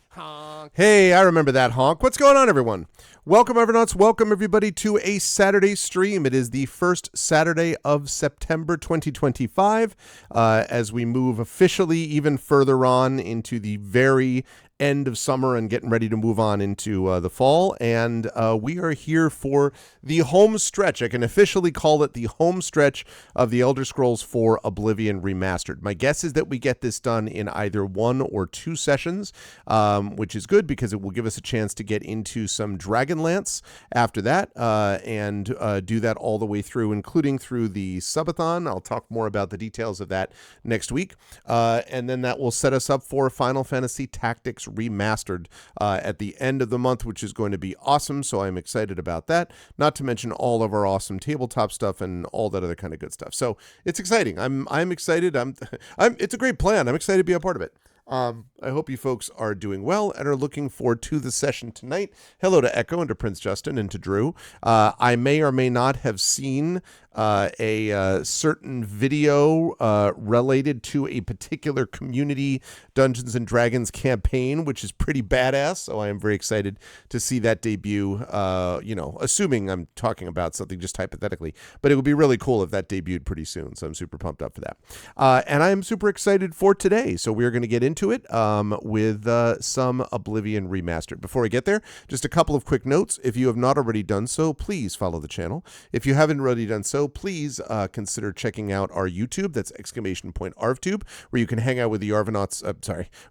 Honk. Hey, I remember that honk. What's going on, everyone? Welcome, Evernuts. Welcome, everybody, to a Saturday stream. It is the first Saturday of September 2025 as we move officially even further on into the very end of summer and getting ready to move on into the fall. And we are here for the home stretch. I can officially call it the home stretch of the Elder Scrolls IV Oblivion Remastered. My guess is that we get this done in either 1 or 2 sessions, which is good because it will give us a chance to get into some Dragonlance after that and do that all the way through, including through the subathon. I'll talk more about the details of that next week. And then that will set us up for Final Fantasy Tactics Remastered at the end of the month, which is going to be awesome. So I'm excited about that. Not to mention all of our awesome tabletop stuff and all that other kind of good stuff. So it's exciting. I'm excited. It's a great plan. I'm excited to be a part of it. I hope you folks are doing well and are looking forward to the session tonight. Hello to Echo and to Prince Justin and to Drew. I may or may not have seen a certain video related to a particular community Dungeons and Dragons campaign, which is pretty badass. So I am very excited to see that debut, assuming I'm talking about something just hypothetically, but it would be really cool if that debuted pretty soon. So I'm super pumped up for that. And I am super excited for today. So we're going to get into it with some Oblivion Remastered. Before we get there, just a couple of quick notes. If you have not already done so, please follow the channel. If you haven't already done so, please consider checking out our YouTube. That's !ArvTube, where you can hang out with the Arvanauts.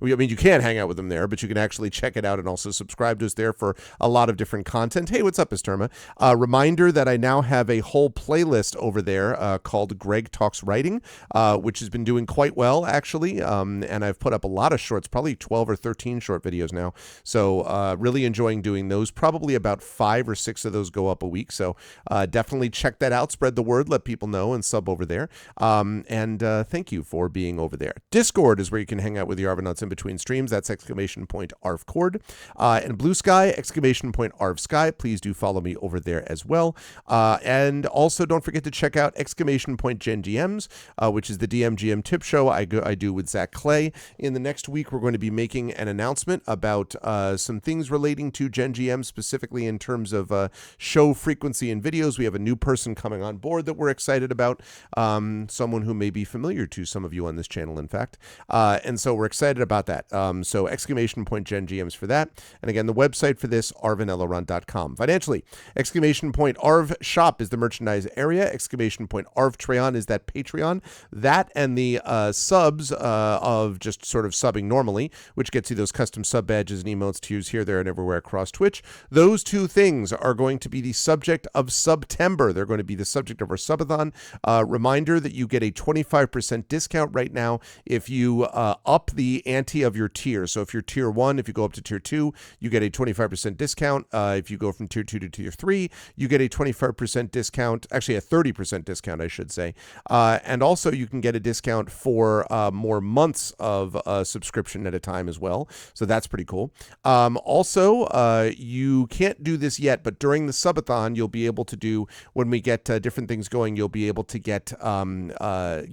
You can hang out with them there, but you can actually check it out and also subscribe to us there for a lot of different content. Hey, what's up, Esterma? Reminder that I now have a whole playlist over there called Greg Talks Writing, which has been doing quite well, actually. And I've put up a lot of shorts, probably 12 or 13 short videos now. So really enjoying doing those. Probably about 5 or 6 of those go up a week. So definitely check that out. Spread the word, let people know, and sub over there. And thank you for being over there. Discord is where you can hang out with the Arvanauts in between streams. That's !ArvCord. And Blue Sky, !ArvSky. Please do follow me over there as well. And also don't forget to check out !GenGMs, which is the DMGM tip show I do with Zach Clay. In the next week, we're going to be making an announcement about some things relating to GenGM, specifically in terms of show frequency and videos. We have a new person coming on board that we're excited about, someone who may be familiar to some of you on this channel, in fact. And so we're excited about that. So !GenGMs for that. And again, the website for this, arvanelloron.com. Financially, !Arv Shop is the merchandise area. !Arvtreon is that Patreon. That and the subs of just sort of subbing normally, which gets you those custom sub badges and emotes to use here, there, and everywhere across Twitch. Those two things are going to be the subject of September. They're going to be the subject of our subathon. Reminder that you get a 25% discount right now if you up the ante of your tier. So if you're tier 1, if you go up to tier 2, you get a 25% discount. If you go from tier 2 to tier 3, you get a 25% discount, actually a 30% discount, I should say. And also you can get a discount for more months of subscription at a time as well. So that's pretty cool. Also, you can't do this yet, but during the subathon, you'll be able to do, when we get different things going, you'll be able to get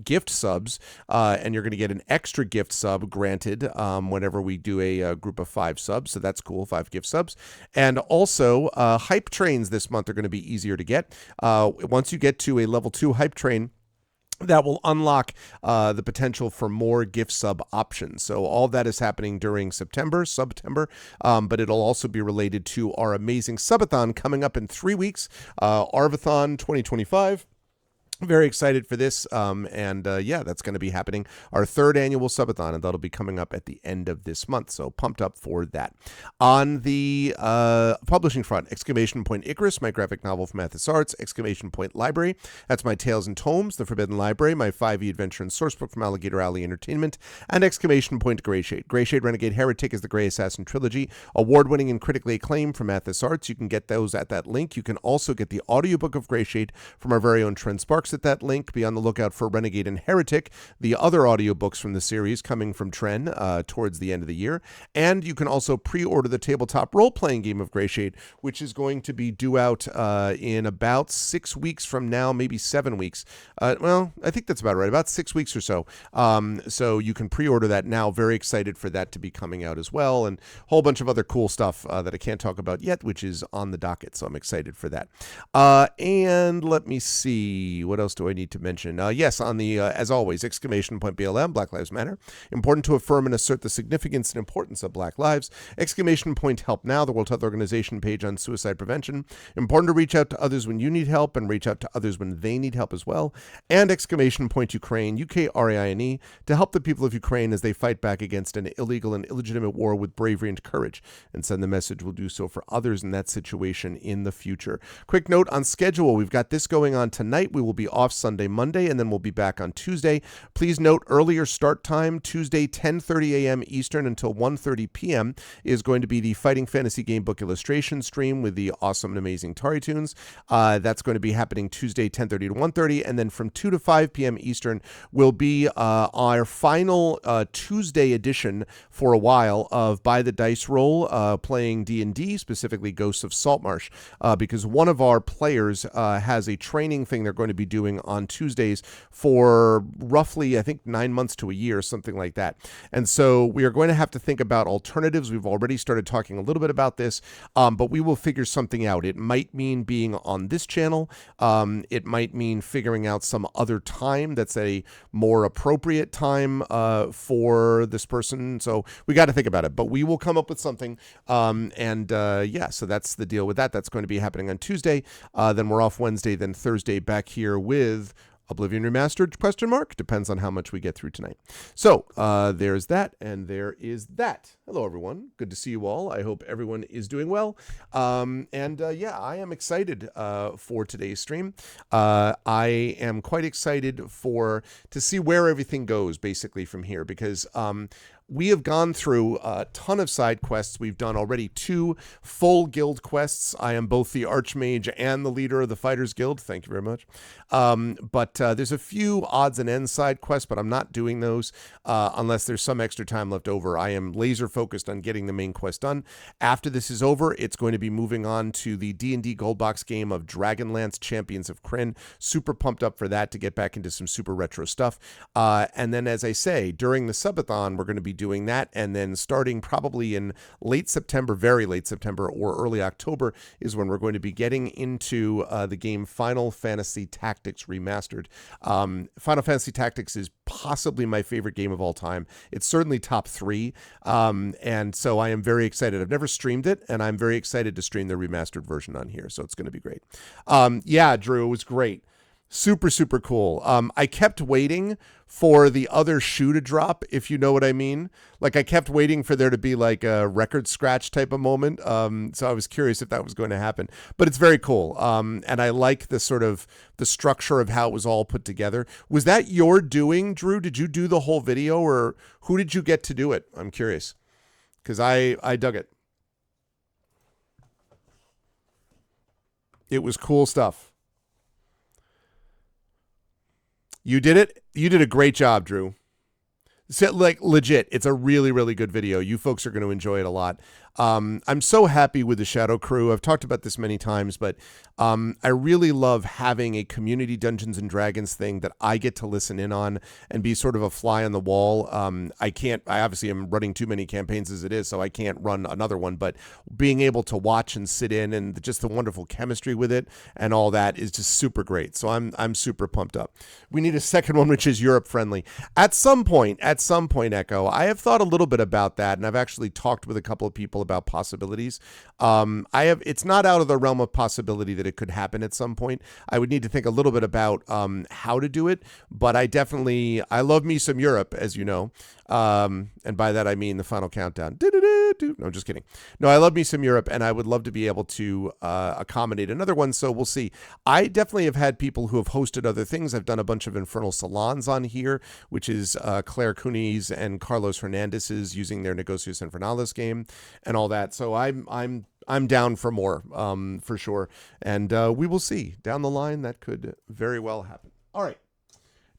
gift subs, and you're going to get an extra gift sub granted whenever we do a group of 5 subs. So that's cool, 5 gift subs. And also, hype trains this month are going to be easier to get. Once you get to a level 2 hype train, that will unlock the potential for more gift sub options. So all that is happening during September, but it'll also be related to our amazing subathon coming up in 3 weeks, Arvathon 2025. Very excited for this, that's going to be happening, our 3rd annual subathon, and that'll be coming up at the end of this month, so pumped up for that. On the publishing front, Icarus, my graphic novel from Athos Arts, Library, that's my Tales and Tomes, The Forbidden Library, my 5e adventure and sourcebook from Alligator Alley Entertainment, and Greyshade. Greyshade Renegade Heretic is the Grey Assassin trilogy, award-winning and critically acclaimed from Athos Arts. You can get those at that link. You can also get the audiobook of Greyshade from our very own Trent Sparks marks at that link. Be on the lookout for Renegade and Heretic, the other audiobooks from the series coming from Tren towards the end of the year. And you can also pre-order the tabletop role-playing game of Greyshade, which is going to be due out in about 6 weeks from now, maybe 7 weeks. Well, I think that's about right, about 6 weeks or so. So you can pre-order that now. Very excited for that to be coming out as well, and a whole bunch of other cool stuff that I can't talk about yet, which is on the docket, so I'm excited for that. And let me see, what else do I need to mention? Yes, on the, as always, exclamation point BLM, Black Lives Matter. Important to affirm and assert the significance and importance of Black lives. Exclamation point Help Now, the World Health Organization page on suicide prevention. Important to reach out to others when you need help and reach out to others when they need help as well. And exclamation point Ukraine, UKRAINE, to help the people of Ukraine as they fight back against an illegal and illegitimate war with bravery and courage. And send the message, we'll do so for others in that situation in the future. Quick note on schedule, we've got this going on tonight. We will be off Sunday, Monday, and then we'll be back on Tuesday. Please note earlier start time, Tuesday 10:30 a.m. Eastern until 1:30 p.m. is going to be the Fighting Fantasy Gamebook illustration stream with the awesome and amazing Tari Tunes. That's going to be happening Tuesday 10:30 to 1:30, and then from 2 to 5 p.m. Eastern will be our final Tuesday edition for a while of By the Dice Roll, playing D&D, specifically Ghosts of Saltmarsh, because one of our players has a training thing they're going to be doing on Tuesdays for roughly, I think, 9 months to a year, something like that. And so we are going to have to think about alternatives. We've already started talking a little bit about this, but we will figure something out. It might mean being on this channel. It might mean figuring out some other time that's a more appropriate time for this person. So we got to think about it, but we will come up with something. Yeah, so that's the deal with that. That's going to be happening on Tuesday. Then we're off Wednesday, then Thursday back here with Oblivion Remastered, ? Depends on how much we get through tonight. So there's that, and there is that. Hello, everyone. Good to see you all. I hope everyone is doing well. Yeah, I am excited for today's stream. I am quite excited to see where everything goes, basically, from here, because we have gone through a ton of side quests. We've done already 2 full guild quests. I am both the Archmage and the leader of the Fighters Guild. Thank you very much. But there's a few odds and ends side quests, but I'm not doing those unless there's some extra time left over. I am laser focused on getting the main quest done. After this is over, it's going to be moving on to the D&D Gold Box game of Dragonlance Champions of Krynn. Super pumped up for that to get back into some super retro stuff. And then, as I say, during the subathon, we're going to be doing that, and then starting probably in late September, very late September or early October is when we're going to be getting into the game Final Fantasy Tactics Remastered. Final Fantasy Tactics is possibly my favorite game of all time. It's certainly top 3, and so I am very excited. I've never streamed it, and I'm very excited to stream the remastered version on here, so it's going to be great. Yeah, Drew, it was great. Super, super cool. I kept waiting for the other shoe to drop, if you know what I mean. Like, I kept waiting for there to be like a record scratch type of moment. So I was curious if that was going to happen. But it's very cool. And I like the sort of the structure of how it was all put together. Was that your doing, Drew? Did you do the whole video, or who did you get to do it? I'm curious, because I dug it. It was cool stuff. You did it. You did a great job, Drew. So, like, legit, it's a really, really good video. You folks are going to enjoy it a lot. I'm so happy with the Shadow Crew. I've talked about this many times, but I really love having a community Dungeons and Dragons thing that I get to listen in on and be sort of a fly on the wall. I obviously am running too many campaigns as it is, so I can't run another one, but being able to watch and sit in and just the wonderful chemistry with it and all that is just super great. So I'm super pumped up. We need a second one, which is Europe friendly. At some point, Echo, I have thought a little bit about that, and I've actually talked with a couple of people about possibilities. It's not out of the realm of possibility that it could happen at some point. I would need to think a little bit about how to do it, but I love me some Europe, as you know. And by that I mean the final countdown. No, just kidding. No, I love me some Europe, and I would love to be able to accommodate another one, so we'll see. I definitely have had people who have hosted other things. I've done a bunch of Infernal Salons on here, which is Claire Cooney's and Carlos Hernandez's using their Negocios Infernales game and all that. So I'm down for more, for sure. And we will see. Down the line, that could very well happen. All right.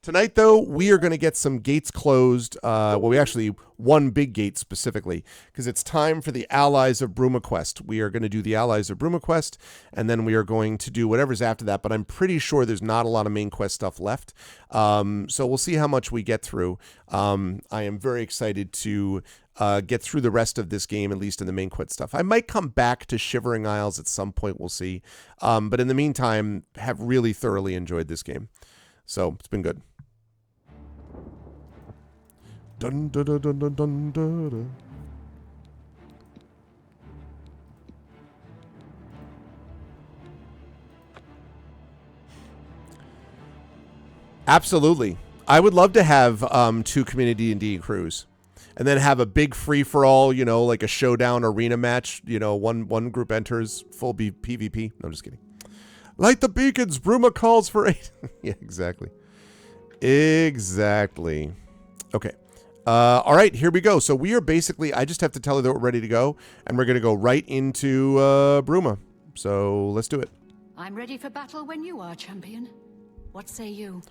Tonight, though, we are going to get some gates closed. We actually one big gate specifically because it's time for the Allies of Bruma quest. We are going to do the Allies of Bruma quest, and then we are going to do whatever's after that. But I'm pretty sure there's not a lot of main quest stuff left. So we'll see how much we get through. I am very excited to get through the rest of this game, at least in the main quest stuff. I might come back to Shivering Isles at some point. We'll see. But in the meantime, have really thoroughly enjoyed this game. So it's been good. Dun, dun, dun, dun, dun, dun, dun. Absolutely. I would love to have 2 Community D&D crews. And then have a big free-for-all, like a showdown arena match. One group enters, full PvP. No, I'm just kidding. Light the beacons. Bruma calls for 8. Yeah, exactly. Exactly. Okay. All right, here we go. So we are basically, I just have to tell her that we're ready to go, and we're going to go right into Bruma. So let's do it. I'm ready for battle when you are, champion. What say you?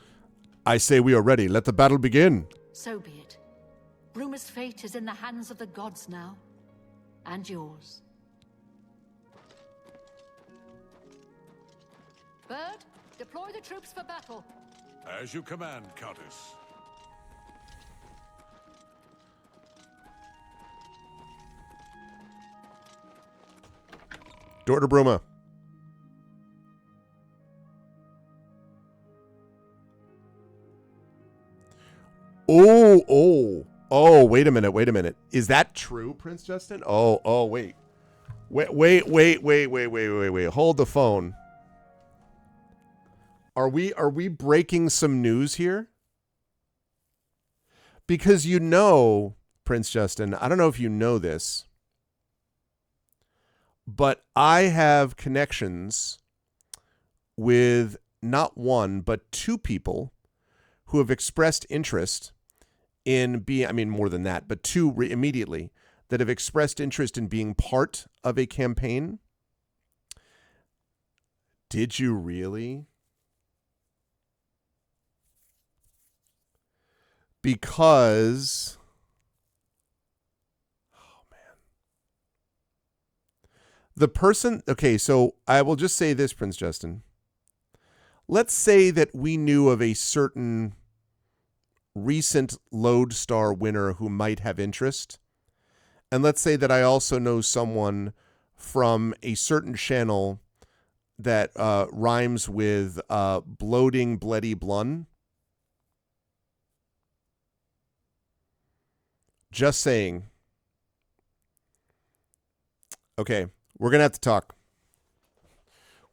I say we are ready. Let the battle begin. So be it. Bruma's fate is in the hands of the gods now, and yours. Bird, deploy the troops for battle. As you command, Countess. Door to Bruma. Oh, wait a minute. Is that true, Prince Justin? Wait. Wait. Hold the phone. Are we breaking some news here? Because Prince Justin, I don't know if you know this, but I have connections with not one, but 2 people who have expressed interest in being, more than that, but 2 immediately that have expressed interest in being part of a campaign. Did you really? Because... the person, okay, so I will just say this, Prince Justin. Let's say that we knew of a certain recent Lodestar winner who might have interest. And let's say that I also know someone from a certain channel that rhymes with bloating, bloody blun. Just saying. Okay. We're going to have to talk.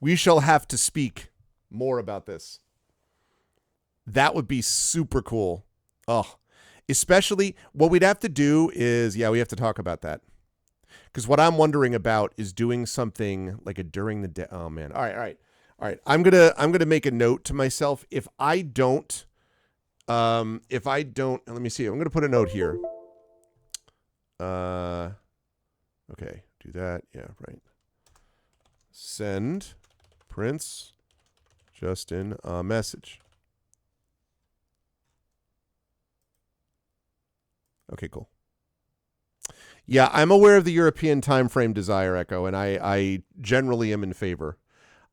We shall have to speak more about this. That would be super cool. Oh, especially what we'd have to do is, we have to talk about that. Because what I'm wondering about is doing something like a during the day. Oh man. All right. I'm going to make a note to myself. If I don't, let me see. I'm going to put a note here. Okay. Do that. Yeah, right. Send Prince Justin a message. Okay, cool. Yeah, I'm aware of the European time frame desire, Echo, and I generally am in favor.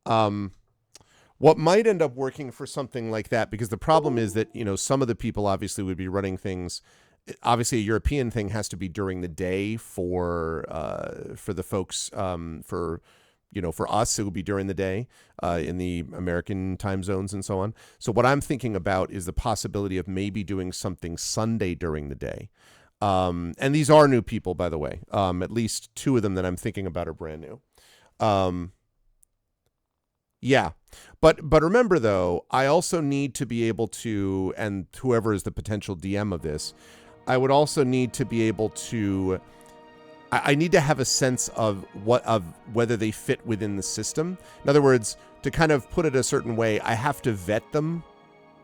What might end up working for something like that, because the problem is that, some of the people obviously would be running things. Obviously, a European thing has to be during the day for the folks, for us, it would be during the day in the American time zones and so on. So what I'm thinking about is the possibility of maybe doing something Sunday during the day. And these are new people, by the way. At least 2 of them that I'm thinking about are brand new. Yeah. But remember, though, I also need to be able to, and whoever is the potential DM of this, I would also need to be able to, I need to have a sense of whether they fit within the system. In other words, to kind of put it a certain way, I have to vet them,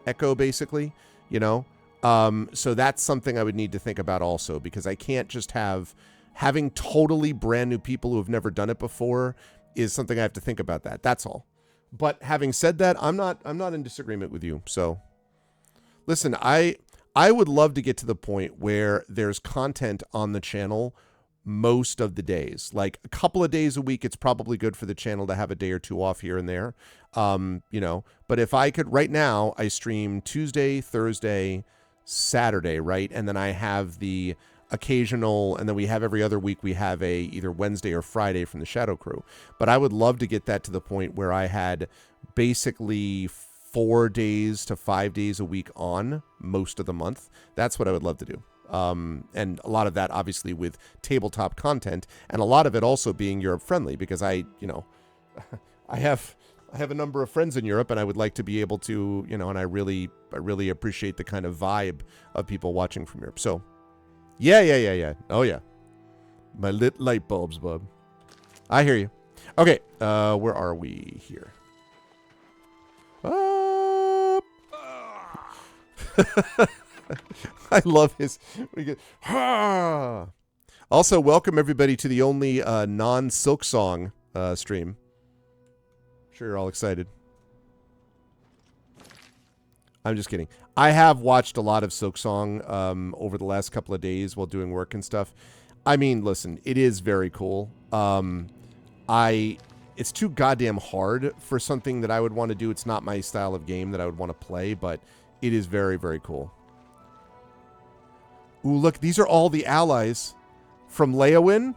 Echo, basically, so that's something I would need to think about also, because I can't just having totally brand new people who have never done it before is something I have to think about that. That's all. But having said that, I'm not in disagreement with you. So, listen, I would love to get to the point where there's content on the channel most of the days. Like a couple of days a week, it's probably good for the channel to have a day or two off here and there. You know, but if I could, right now, I stream Tuesday, Thursday, Saturday, right? And then I have the occasional, and then we have every other week, we have a either Wednesday or Friday from the Shadow Crew. But I would love to get that to the point where I had basically 4 days to 5 days a week on most of the month. That's what I would love to do. And a lot of that obviously with tabletop content, and a lot of it also being Europe friendly, because I have a number of friends in Europe, and I would like to be able to, and I really appreciate the kind of vibe of people watching from Europe. So yeah. Oh yeah. My lit light bulbs, bub. I hear you. Okay, where are we here? I love his. We get. Also, welcome everybody to the only non-Silk Song stream. I'm sure you're all excited. I'm just kidding. I have watched a lot of Silk Song over the last couple of days while doing work and stuff. I mean, listen, it is very cool. It's too goddamn hard for something that I would want to do. It's not my style of game that I would want to play, but it is very, very cool. Ooh, look, these are all the allies from Leowyn,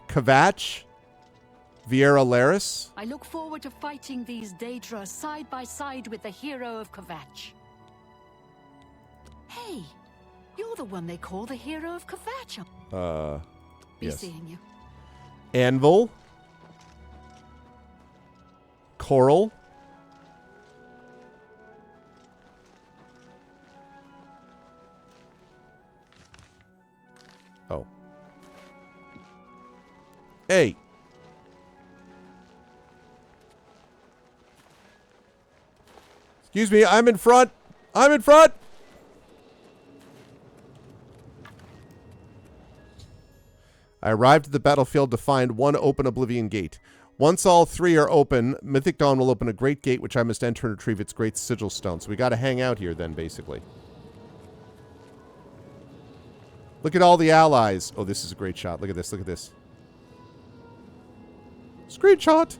Kvatch, Vieira Laris. I look forward to fighting these Daedra side by side with the hero of Kvatch. Hey, you're the one they call the hero of Kvatch. Be Yes. seeing you. Anvil. Coral. Oh. Hey. Excuse me, I'm in front. I'm in front. I arrived at the battlefield to find one open Oblivion gate. Once all three are open, Mythic Dawn will open a great gate which I must enter and retrieve its great sigil stone. So we got to hang out here then, basically. Look at all the allies. Oh, this is a great shot. Look at this. Look at this. Screenshot.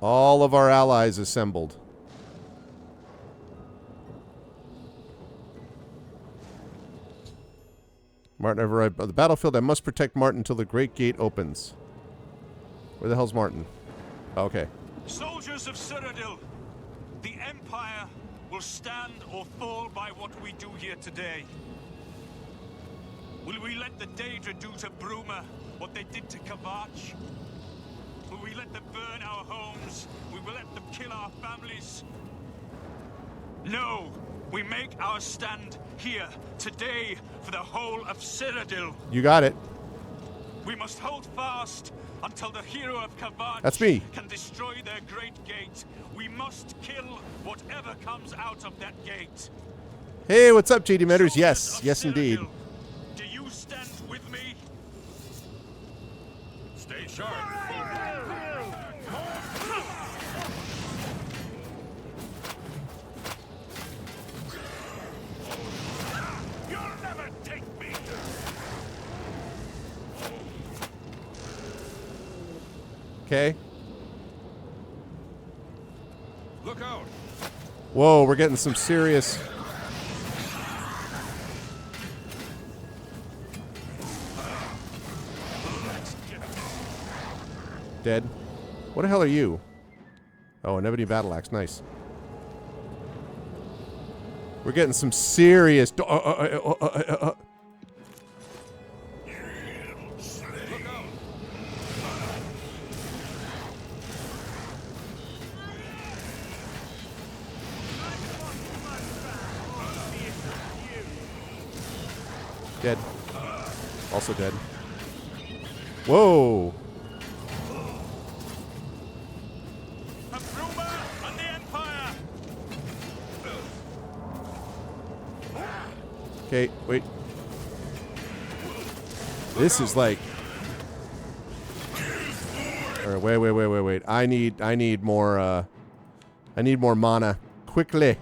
All of our allies assembled. Martin, I've arrived on the battlefield. I must protect Martin until the great gate opens. Where the hell's Martin? Okay. Soldiers of Cyrodiil, the Empire will stand or fall by what we do here today. Will we let the Daedra do to Bruma what they did to Kvatch? Will we let them burn our homes? Will we let them kill our families? No! We make our stand here, today, for the whole of Cyrodiil. You got it. We must hold fast until the hero of Kvatch That's me. can destroy their great gate. We must kill whatever comes out of that gate. Hey, what's up, JD Matters? Soldiers Yes, of yes, indeed. Cyrodiil, do you stand with me? Stay sharp. You'll never take me. Okay. Look out. Whoa, we're getting some serious... Dead. What the hell are you? Oh, an ebony battle axe. Nice. We're getting some serious... Look out. Dead. Also dead. Whoa. Of Bruma and the Empire. Okay, wait. This is like... Alright, wait. I need more, I need more mana. Quickly.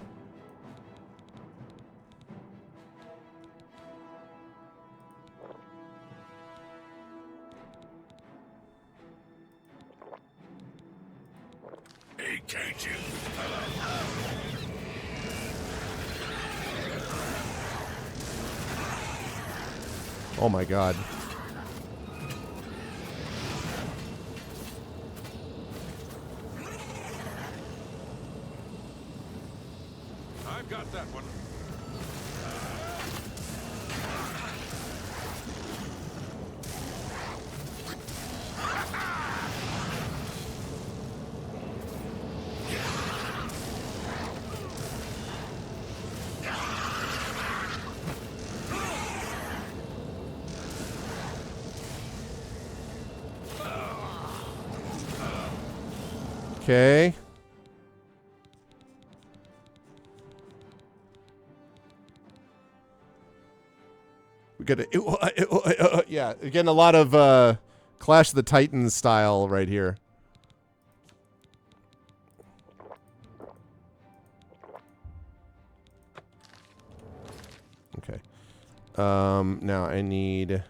Oh my god. I've got that one. Okay. We got a... yeah, again, a lot of Clash of the Titans style right here. Okay. Now I need...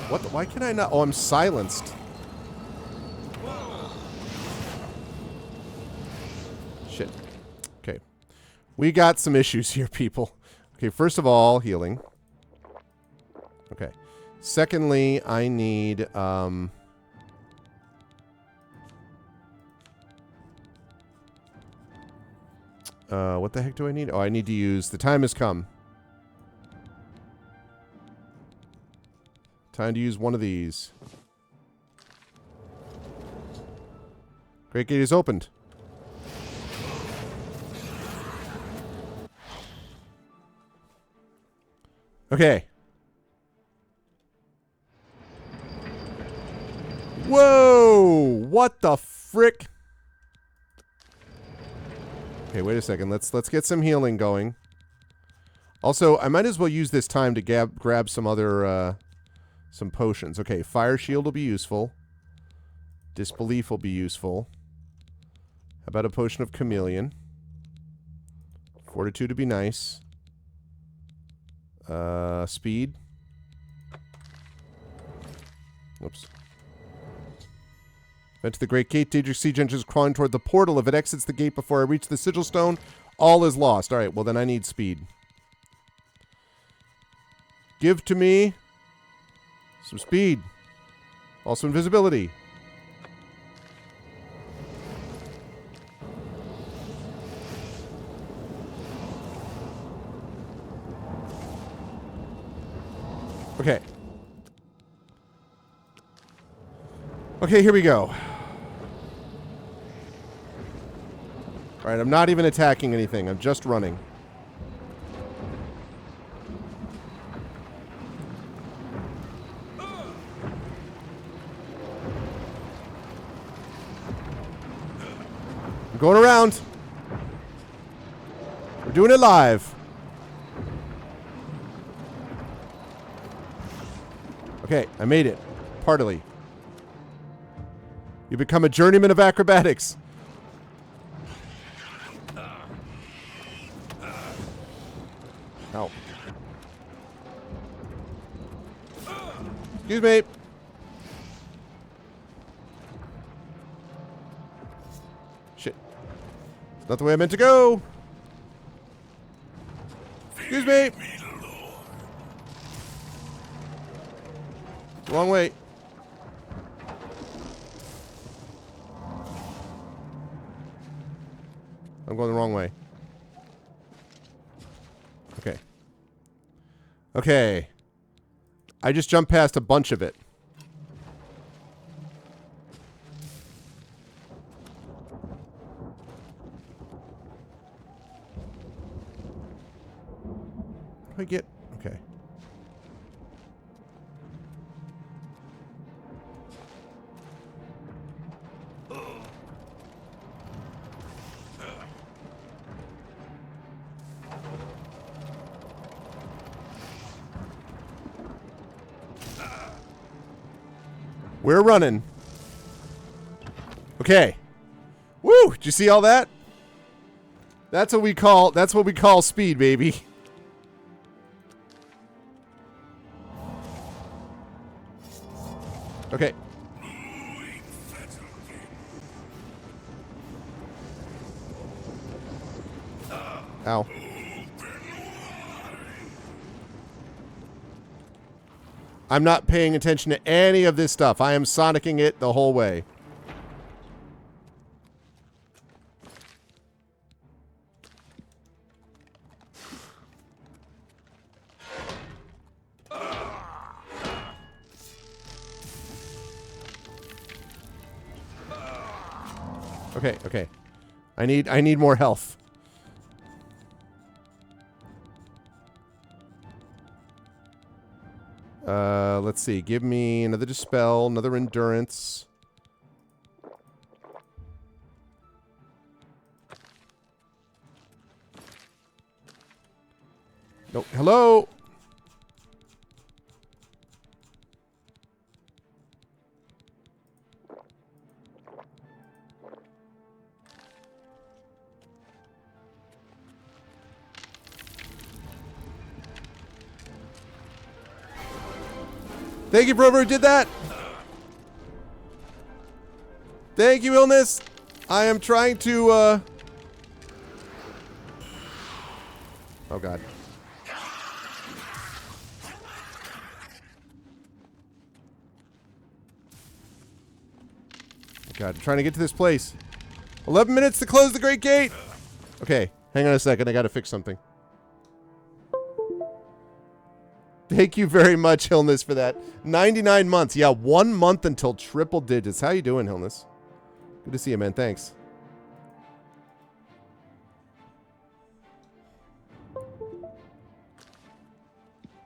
What the, why can I not? Oh, I'm silenced. Shit. Okay. We got some issues here, people. Okay, first of all, healing. Okay. Secondly, I need, what the heck do I need? Oh, I need to use... The time has come. Time to use one of these. Great Gate is opened. Okay. Whoa! What the frick? Okay, wait a second. Let's get some healing going. Also, I might as well use this time to grab some other some potions. Okay, Fire Shield will be useful. Disbelief will be useful. How about a potion of Chameleon? Fortitude to be nice. Speed. Whoops. Enter the Great Gate. Daedric Siege Engine is crawling toward the portal. If it exits the gate before I reach the Sigil Stone, all is lost. Alright, well then I need speed. Give to me some speed. Also invisibility. Okay. Okay, here we go. Alright, I'm not even attacking anything. I'm just running. I'm going around. We're doing it live. Okay, I made it. Partily. You become a journeyman of acrobatics. Ow. Excuse me. Shit. It's not the way I meant to go. Excuse me. Wrong way. I'm going the wrong way. Okay. Okay. I just jumped past a bunch of it. What do I get? Okay. We're running. Okay. Woo! Did you see all that? That's what we call speed, baby. Okay. Ow. I'm not paying attention to any of this stuff. I am sonicking it the whole way. Okay, okay. I need more health. Let's see. Give me another dispel, another endurance. No, hello. Thank you for whoever did that. Thank you, Illness. I am trying to, oh, God. Oh, God, I'm trying to get to this place. 11 minutes to close the Great Gate. Okay, hang on a second. I gotta fix something. Thank you very much, Hillness, for that. 99 months. Yeah, 1 month until triple digits. How you doing, Hillness? Good to see you, man. Thanks.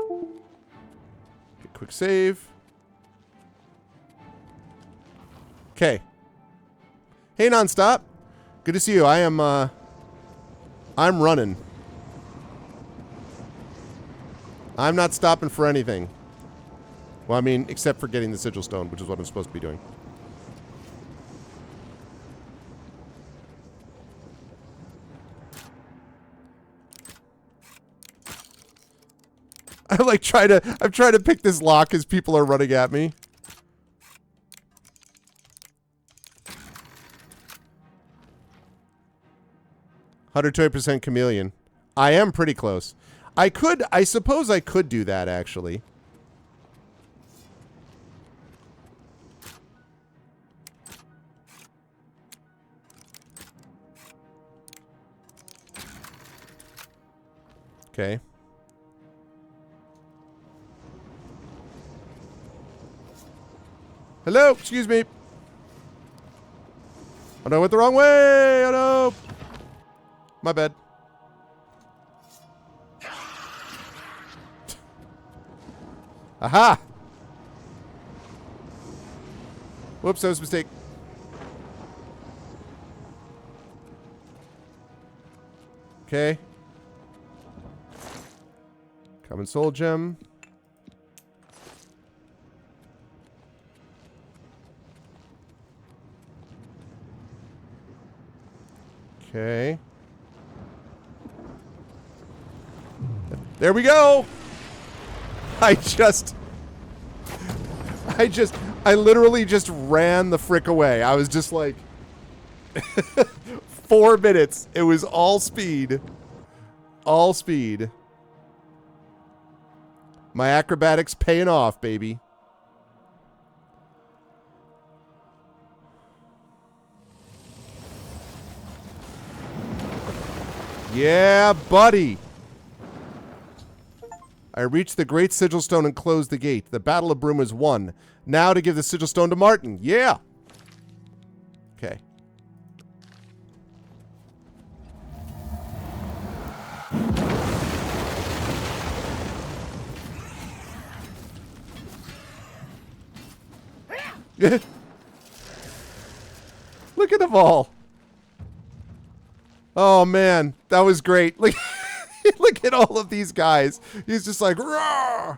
Okay, quick save. Okay. Hey, Nonstop. Good to see you. I'm running. I'm not stopping for anything. Well, I mean, except for getting the Sigil Stone, which is what I'm supposed to be doing. I'm trying to pick this lock as people are running at me. "120% chameleon." I am pretty close. I suppose I could do that, actually. Okay. Hello, excuse me. Oh no, I went the wrong way. Oh no. My bad. Aha! Whoops, that was a mistake. Okay. Common soul gem. Okay. There we go! I literally just ran the frick away. I was just like 4 minutes. It was all speed. All speed. My acrobatics paying off, baby. Yeah, buddy. I reached the Great Sigil Stone and closed the gate. The Battle of Broom is won. Now to give the Sigil Stone to Martin. Yeah. Okay. Look at them all. Oh, man. That was great. Look, look at all of these guys. He's just like, roar.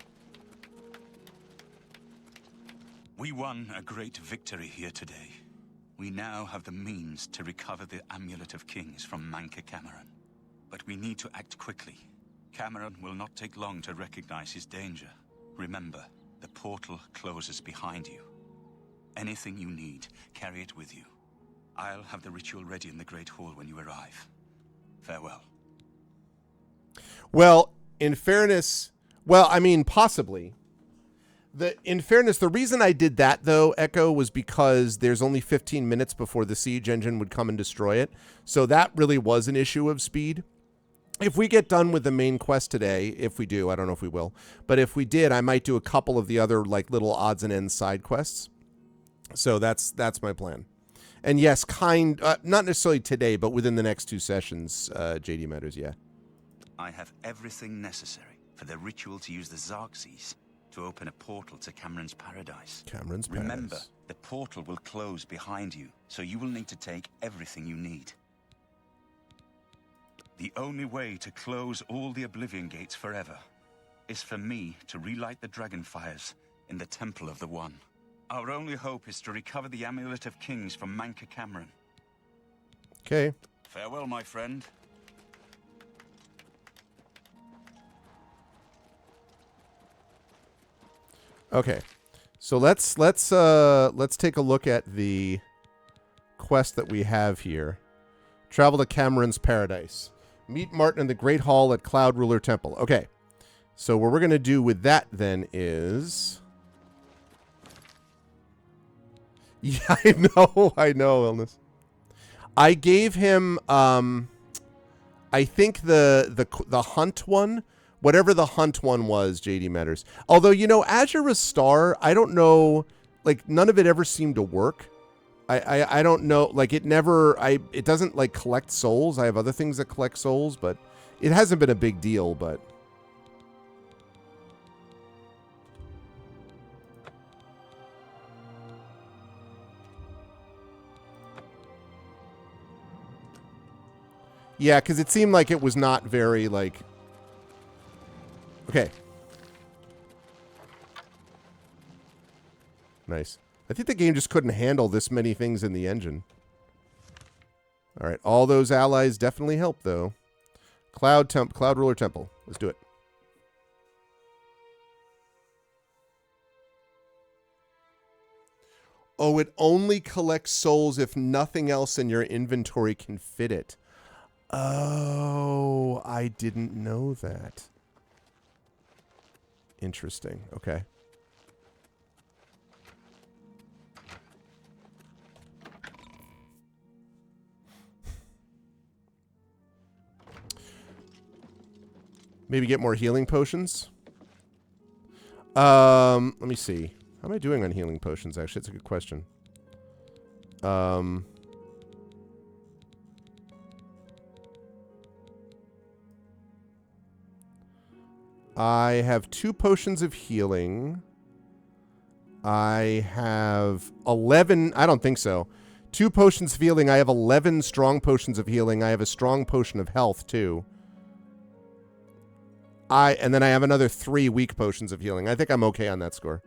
We won a great victory here today. We now have the means to recover the Amulet of Kings from Manca Cameron. But we need to act quickly. Cameron will not take long to recognize his danger. Remember, the portal closes behind you. Anything you need, carry it with you. I'll have the ritual ready in the Great Hall when you arrive. Farewell. Well, in fairness, possibly. In fairness, the reason I did that, though, Echo, was because there's only 15 minutes before the siege engine would come and destroy it. So that really was an issue of speed. If we get done with the main quest today, if we do, I don't know if we will, but if we did, I might do a couple of the other like little odds and ends side quests. So that's my plan. And yes, not necessarily today, but within the next 2 sessions, JD Matters, yeah. I have everything necessary for the ritual to use the Xerxes to open a portal to Cameron's Paradise. Cameron's Paradise. Remember, the portal will close behind you, so you will need to take everything you need. The only way to close all the Oblivion Gates forever is for me to relight the dragon fires in the Temple of the One. Our only hope is to recover the Amulet of Kings from Manca Cameron. Okay. Farewell, my friend. Okay. So let's take a look at the quest that we have here. Travel to Cameron's Paradise. Meet Martin in the Great Hall at Cloud Ruler Temple. Okay. So what we're going to do with that then is... Yeah, I know, Illness. I gave him, I think the hunt one, whatever the hunt one was, JD Matters. Although, Azure Star, I don't know, like, none of it ever seemed to work. I don't know, like, it doesn't, like, collect souls. I have other things that collect souls, but it hasn't been a big deal, but... Yeah, because it seemed like it was not very, like... Okay. Nice. I think the game just couldn't handle this many things in the engine. All right, all those allies definitely help, though. Cloud Ruler Temple. Let's do it. Oh, it only collects souls if nothing else in your inventory can fit it. Oh, I didn't know that. Interesting. Okay. Maybe get more healing potions. Let me see. How am I doing on healing potions, actually? It's a good question. I have 2 potions of healing. I have 11. I don't think so. 2 potions of healing. I have 11 strong potions of healing. I have a strong potion of health, too. And then I have another 3 weak potions of healing. I think I'm okay on that score.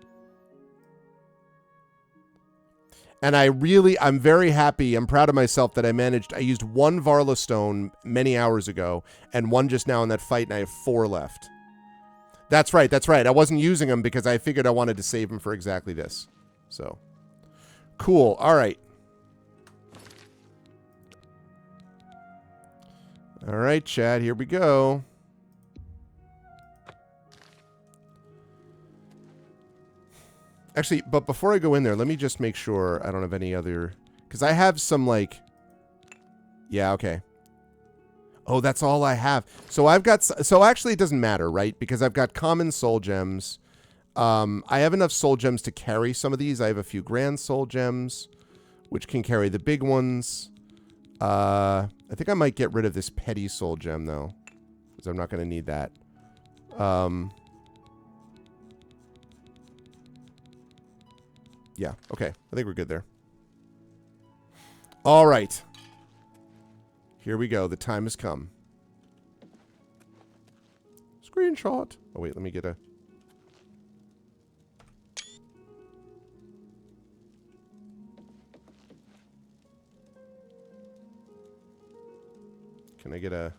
And I'm very happy. I'm proud of myself that I used 1 Varla Stone many hours ago and 1 just now in that fight, and I have 4 left. That's right. I wasn't using them because I figured I wanted to save them for exactly this. So, cool. All right. All right, Chad, here we go. Actually, but before I go in there, let me just make sure I don't have any other... Because I have some, like... Yeah, okay. Oh, that's all I have. So I've got... So actually, it doesn't matter, right? Because I've got common soul gems. I have enough soul gems to carry some of these. I have a few grand soul gems, which can carry the big ones. I think I might get rid of this petty soul gem, though. Because I'm not going to need that. Yeah, okay. I think we're good there. All right. Here we go. The time has come. Screenshot. Oh, wait. Let me get a... Can I get a...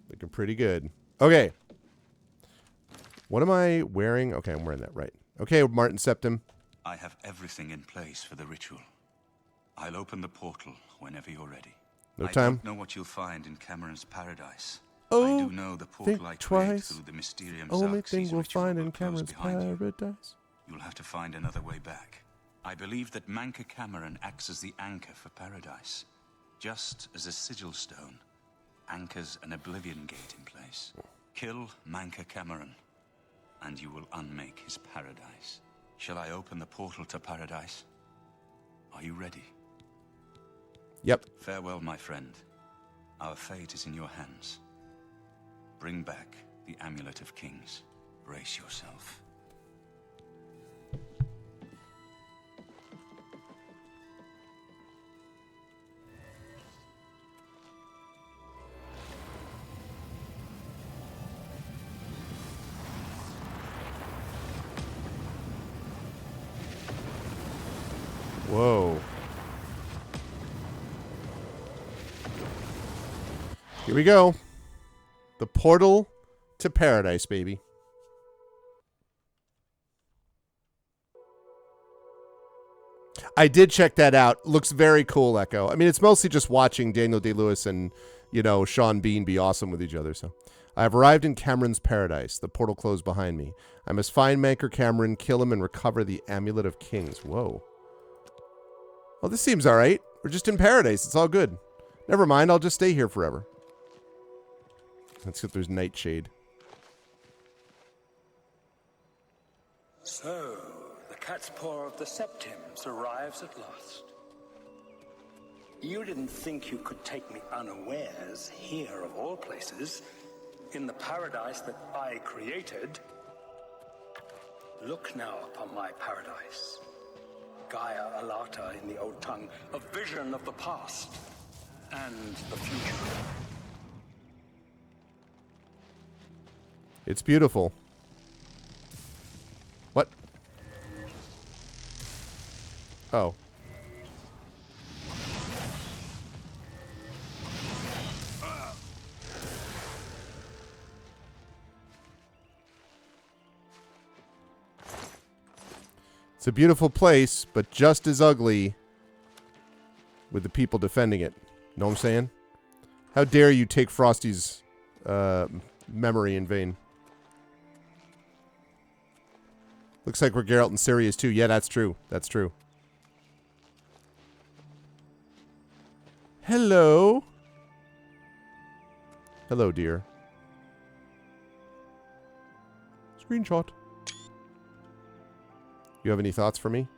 Looking pretty good. Okay. What am I wearing? Okay, I'm wearing that right. Okay, Martin Septim. I have everything in place for the ritual. I'll open the portal whenever you're ready. No I time. don't know what you'll find in Cameron's paradise. Oh, I do know the portal think I create twice. through the Mysterium Only Xerxes thing we'll ritual find will in close Cameron's behind you. paradise. You'll have to find another way back. I believe that Manca Cameron acts as the anchor for paradise, just as a sigil stone anchors an Oblivion gate in place. Kill Manca Cameron, and you will unmake his paradise. Shall I open the portal to paradise? Are you ready? Yep. Farewell, my friend. Our fate is in your hands. Bring back the Amulet of Kings. Brace yourself. Whoa. Here we go. The portal to paradise, baby. I did check that out. Looks very cool, Echo. I mean, it's mostly just watching Daniel Day-Lewis and, you know, Sean Bean be awesome with each other. So, I have arrived in Cameron's paradise. The portal closed behind me. I must find Manker Cameron, kill him, and recover the Amulet of Kings. Whoa. Well, this seems all right. We're just in paradise. It's all good. Never mind. I'll just stay here forever. Let's see if there's Nightshade. So, the cat's paw of the Septims arrives at last. You didn't think you could take me unawares here, of all places, in the paradise that I created. Look now upon my paradise. Gaia Alata in the old tongue, a vision of the past and the future. It's beautiful. What? Oh. It's a beautiful place, but just as ugly with the people defending it. Know what I'm saying? How dare you take Frosty's memory in vain? Looks like we're Geralt and Sirius too. Yeah, that's true. That's true. Hello. Hello, dear. Screenshot. You have any thoughts for me?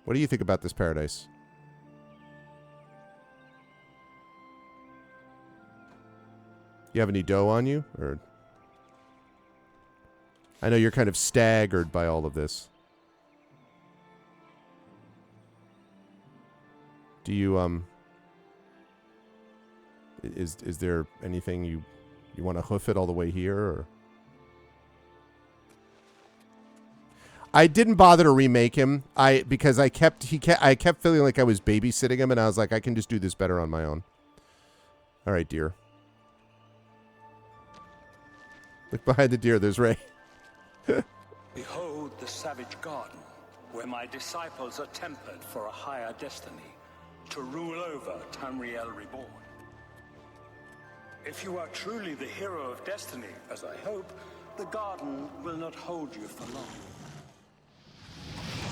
What do you think about this paradise? You have any dough on you? Or I know you're kind of staggered by all of this. Do you, is there anything you want to hoof it all the way here, or? I didn't bother to remake him. Because I kept feeling like I was babysitting him, and I was like, I can just do this better on my own. All right, dear. Look behind the deer. There's Ray. Behold the savage garden, where my disciples are tempered for a higher destiny, to rule over Tamriel Reborn. If you are truly the hero of destiny, as I hope, the garden will not hold you for long.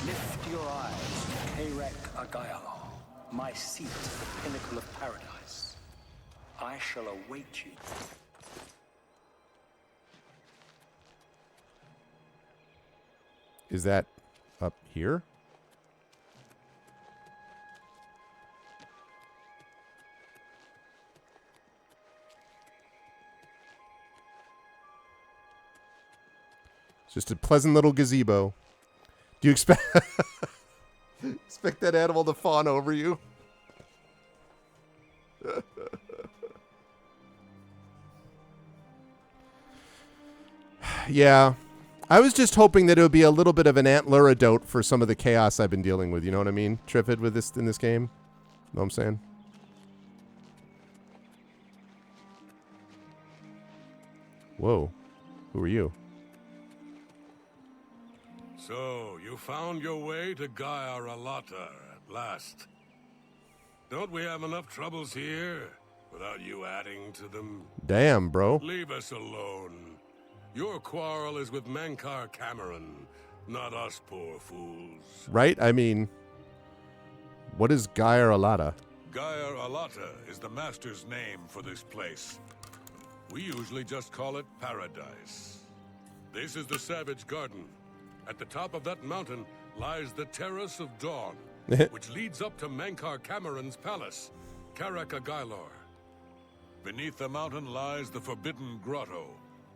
Lift your eyes to Kairek Agayalon, my seat at the pinnacle of paradise. I shall await you. Is that up here? It's just a pleasant little gazebo. Do you expect that animal to fawn over you? Yeah. I was just hoping that it would be a little bit of an antlerodote for some of the chaos I've been dealing with. You know what I mean, Triffid, with this in this game? Know what I'm saying? Whoa. Who are you? So, you found your way to Gaia Alata at last. Don't we have enough troubles here without you adding to them? Damn, bro. Leave us alone. Your quarrel is with Mankar Cameron, not us poor fools. Right? I mean, what is Gaia Alata? Gaia Alata is the Master's name for this place. We usually just call it Paradise. This is the Savage Garden. At the top of that mountain lies the Terrace of Dawn, which leads up to Mankar Cameron's palace, Karaka Gailor. Beneath the mountain lies the Forbidden Grotto,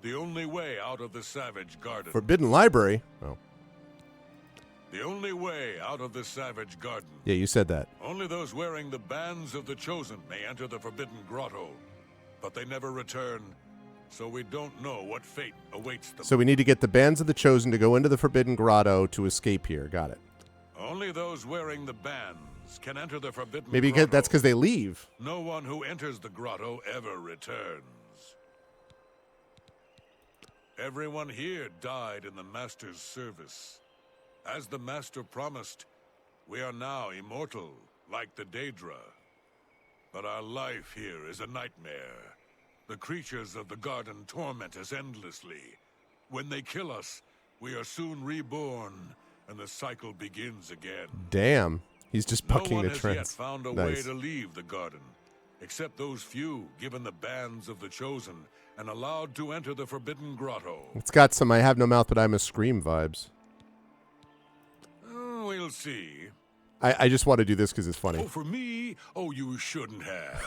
the only way out of the Savage Garden. Forbidden Library? Oh. The only way out of the Savage Garden. Yeah, you said that. Only those wearing the bands of the Chosen may enter the Forbidden Grotto, but they never return, so we don't know what fate awaits them. So we need to get the bands of the Chosen to go into the Forbidden Grotto to escape here. Got it. Only those wearing the bands can enter the Forbidden Maybe Grotto. that's because they leave. No one who enters the grotto ever returns. Everyone here died in the Master's service. As the Master promised, we are now immortal, like the Daedra. But our life here is a nightmare. The creatures of the garden torment us endlessly. When they kill us, we are soon reborn, and the cycle begins again. Damn. He's just bucking no one the has trends. yet found a way to leave the garden, except those few given the bands of the Chosen and allowed to enter the Forbidden Grotto. It's got some I have no mouth but I must scream vibes. We'll see. I just want to do this because it's funny. Oh, for me? Oh, you shouldn't have.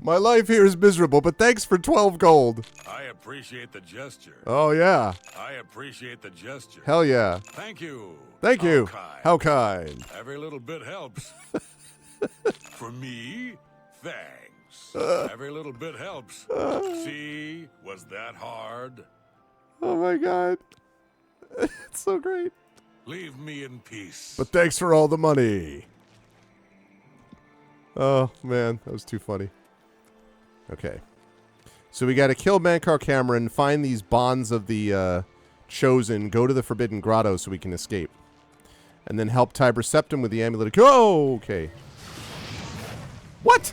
My life here is miserable, but thanks for 12 gold. I appreciate the gesture. Oh, yeah. I appreciate the gesture. Hell yeah. Thank you. Thank you. Kind. How kind. Every little bit helps. For me, thanks. Every little bit helps. See, was that hard? Oh, my God. It's so great. Leave me in peace. But thanks for all the money. Oh, man. That was too funny. Okay. So we got to kill Mankar Cameron, find these bonds of the Chosen, go to the Forbidden Grotto so we can escape. And then help Tiber Septim with the amulet. Oh, okay. What?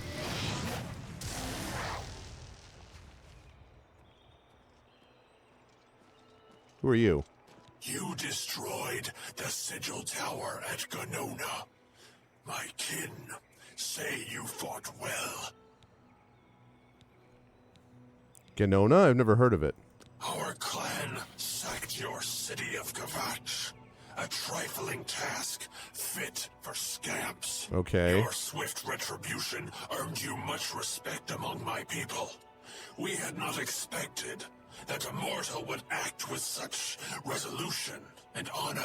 Who are you? You destroyed the Sigil Tower at Ganona. My kin say you fought well. Ganona? I've never heard of it. Our clan sacked your city of Kavach. A trifling task fit for scamps. Okay. Your swift retribution earned you much respect among my people. We had not expected that a mortal would act with such resolution and honor.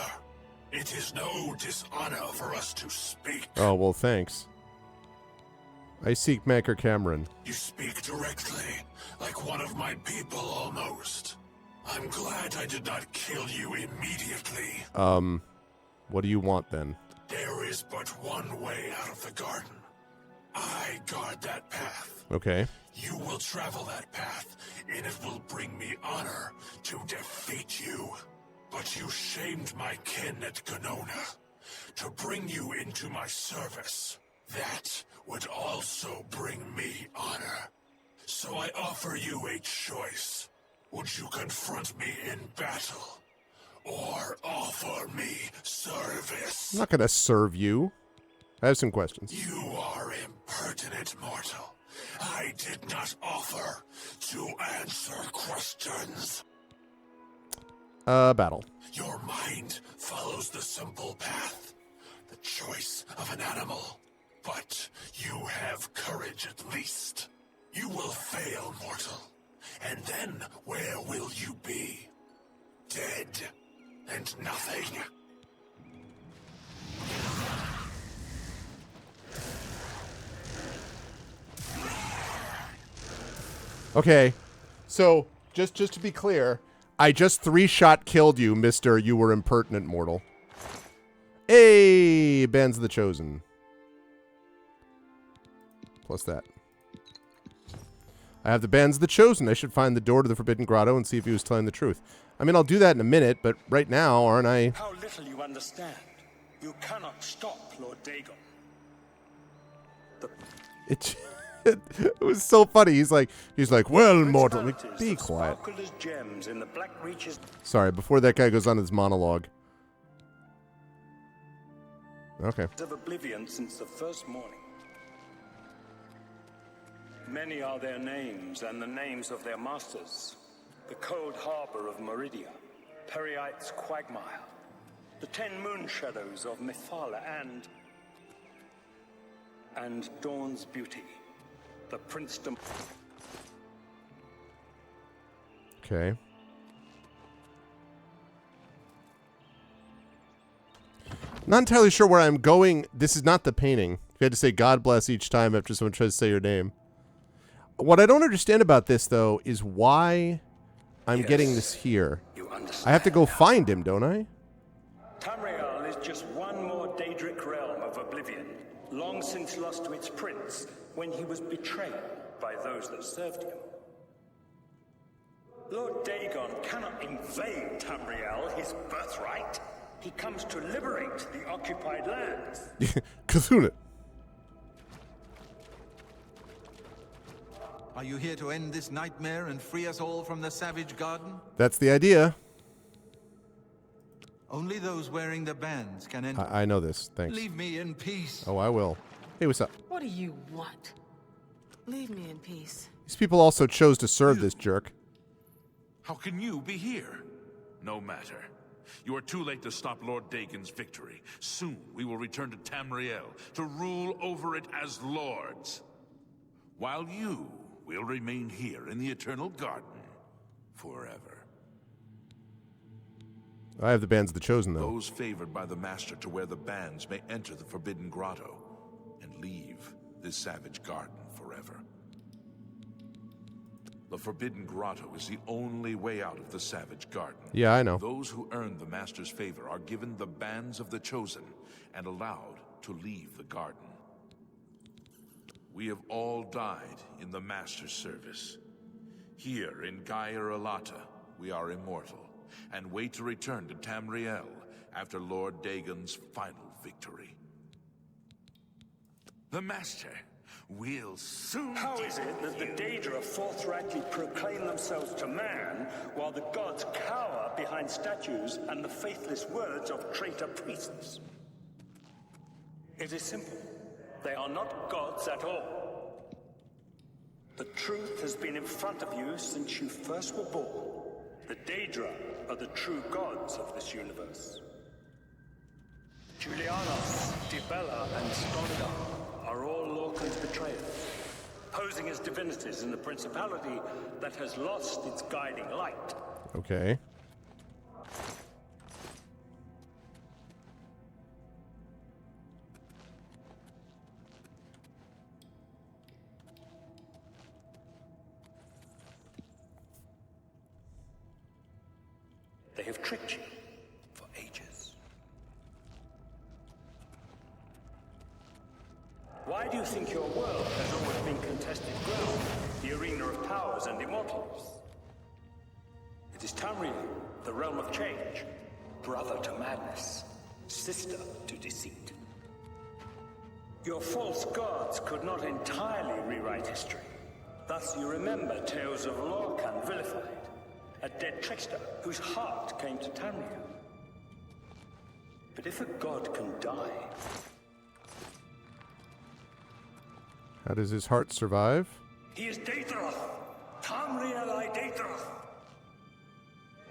It is no dishonor for us to speak. Oh, well, thanks. I seek Mankar Cameron. You speak directly, like one of my people almost. I'm glad I did not kill you immediately. What do you want then? There is but one way out of the garden. I guard that path. Okay. You will travel that path, and it will bring me honor to defeat you. But you shamed my kin at Ganona. To bring you into my service, that would also bring me honor. So I offer you a choice. Would you confront me in battle, or offer me service? I'm not going to serve you. I have some questions. You are impertinent mortal. I did not offer to answer questions. Battle. Your mind follows the simple path, the choice of an animal. But you have courage at least. You will fail, mortal. And then where will you be? Dead and nothing. Okay. So, just to be clear, I just 3-shot killed you, Mr. You Were Impertinent Mortal. Hey, Bands of the Chosen. Plus that. I have the Bands of the Chosen. I should find the door to the Forbidden Grotto and see if he was telling the truth. I mean, I'll do that in a minute, but right now, aren't I? How little you understand. You cannot stop Lord Dagon. It was so funny. He's like, well, mortal. Like, be quiet. Gems in the black reaches Sorry, before that guy goes on his monologue. Okay. of Oblivion since the first morning. Many are their names and the names of their masters. The cold harbor of Meridia, Periite's quagmire, the 10 moon shadows of Mythala, and Dawn's beauty, the princedom. Okay. Not entirely sure where I'm going. This is not the painting. You had to say God bless each time after someone tries to say your name. What I don't understand about this, though, is why I'm getting this here. I have to go find him, don't I? Tamriel is just one more Daedric realm of Oblivion, long since lost to its prince when he was betrayed by those that served him. Lord Dagon cannot invade Tamriel, his birthright. He comes to liberate the occupied lands. Cthulhu. Are you here to end this nightmare and free us all from the savage garden? That's the idea. Only those wearing the bands can enter. I know this. Thanks. Leave me in peace. Oh, I will. Hey, what's up? What do you want? Leave me in peace. These people also chose to serve this jerk. How can you be here? No matter. You are too late to stop Lord Dagon's victory. Soon we will return to Tamriel to rule over it as lords. While you will remain here in the Eternal Garden forever. I have the Bands of the Chosen, though. Those favored by the Master to wear the bands may enter the Forbidden Grotto and leave this savage garden forever. The Forbidden Grotto is the only way out of the savage garden. Yeah, I know. Those who earn the Master's favor are given the Bands of the Chosen and allowed to leave the garden. We have all died in the Master's service. Here in Gaia Alata, we are immortal and wait to return to Tamriel after Lord Dagon's final victory. The Master will soon... How is it that the Daedra forthrightly proclaim themselves to man, while the gods cower behind statues and the faithless words of traitor priests? It is simple. They are not gods at all. The truth has been in front of you since you first were born. The Daedra are the true gods of this universe. Julianos, Dibella, and Stonda are all Lorcan's betrayers, posing as divinities in the principality that has lost its guiding light. Okay. They have tricked you for ages. Why do you think your world has always been contested ground, the arena of powers and immortals? It is Tamriel, the realm of change, brother to madness, sister to deceit. Your false gods could not entirely rewrite history. Thus you remember tales of Lorcan vilified, a dead trickster whose heart came to Tamriel. But if a god can die... How does his heart survive? He is Daedroth, Tamriel I Daedroth.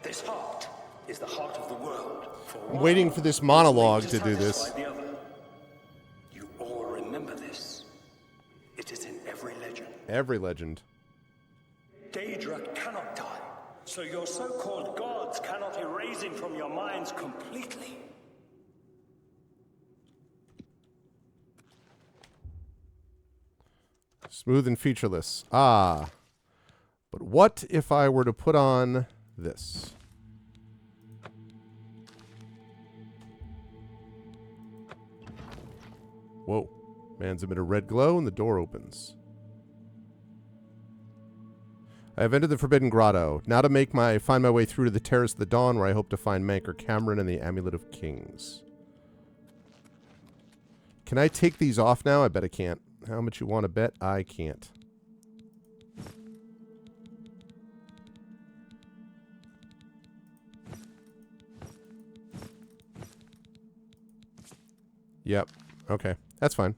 This heart is the heart of the world. I'm waiting for this monologue to do this. You all remember this. It is in every legend. Every legend. Daedra cannot die. So your so-called gods cannot erase him from your minds completely. Smooth and featureless. Ah. But what if I were to put on this? Whoa. Man's emit a red glow and the door opens. I have entered the Forbidden Grotto. Now to find my way through to the Terrace of the Dawn, where I hope to find Manker Cameron and the Amulet of Kings. Can I take these off now? I bet I can't. How much you want to bet? I can't. Yep. Okay. That's fine.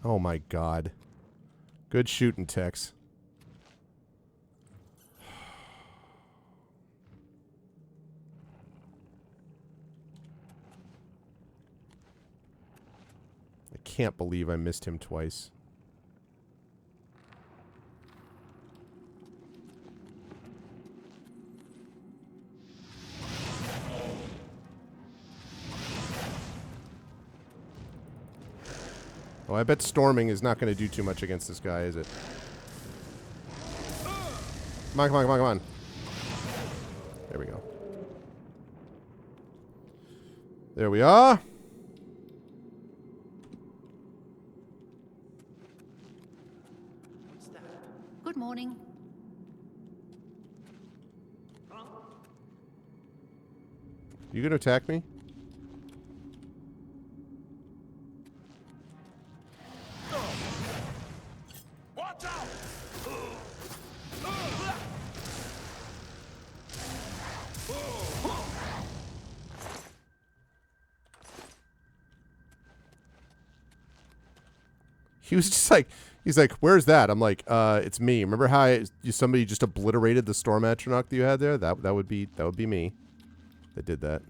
Oh my god. Good shooting, Tex. I can't believe I missed him twice. Oh, I bet storming is not going to do too much against this guy, is it? Come on, come on, come on, come on. There we go. There we are. Good morning. You going to attack me? Watch out! He was just like, he's like, where's that? I'm like, it's me. Remember how somebody just obliterated the Storm Atronach that you had there? That would be me that did that.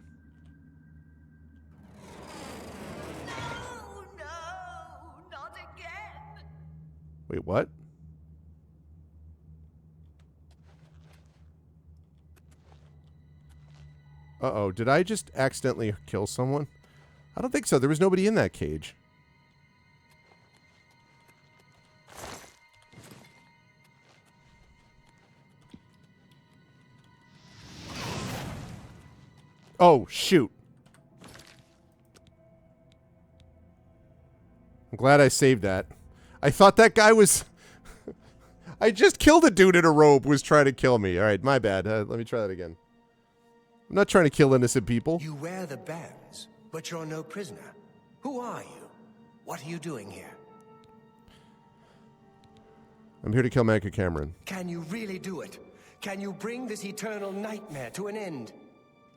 No, not again. Wait, what? Uh-oh, did I just accidentally kill someone? I don't think so. There was nobody in that cage. Oh, shoot. I'm glad I saved that. I thought that guy was... I just killed a dude in a robe who was trying to kill me. All right, my bad. Let me try that again. I'm not trying to kill innocent people. You wear the bands, but you're no prisoner. Who are you? What are you doing here? I'm here to kill Manker Cameron. Can you really do it? Can you bring this eternal nightmare to an end?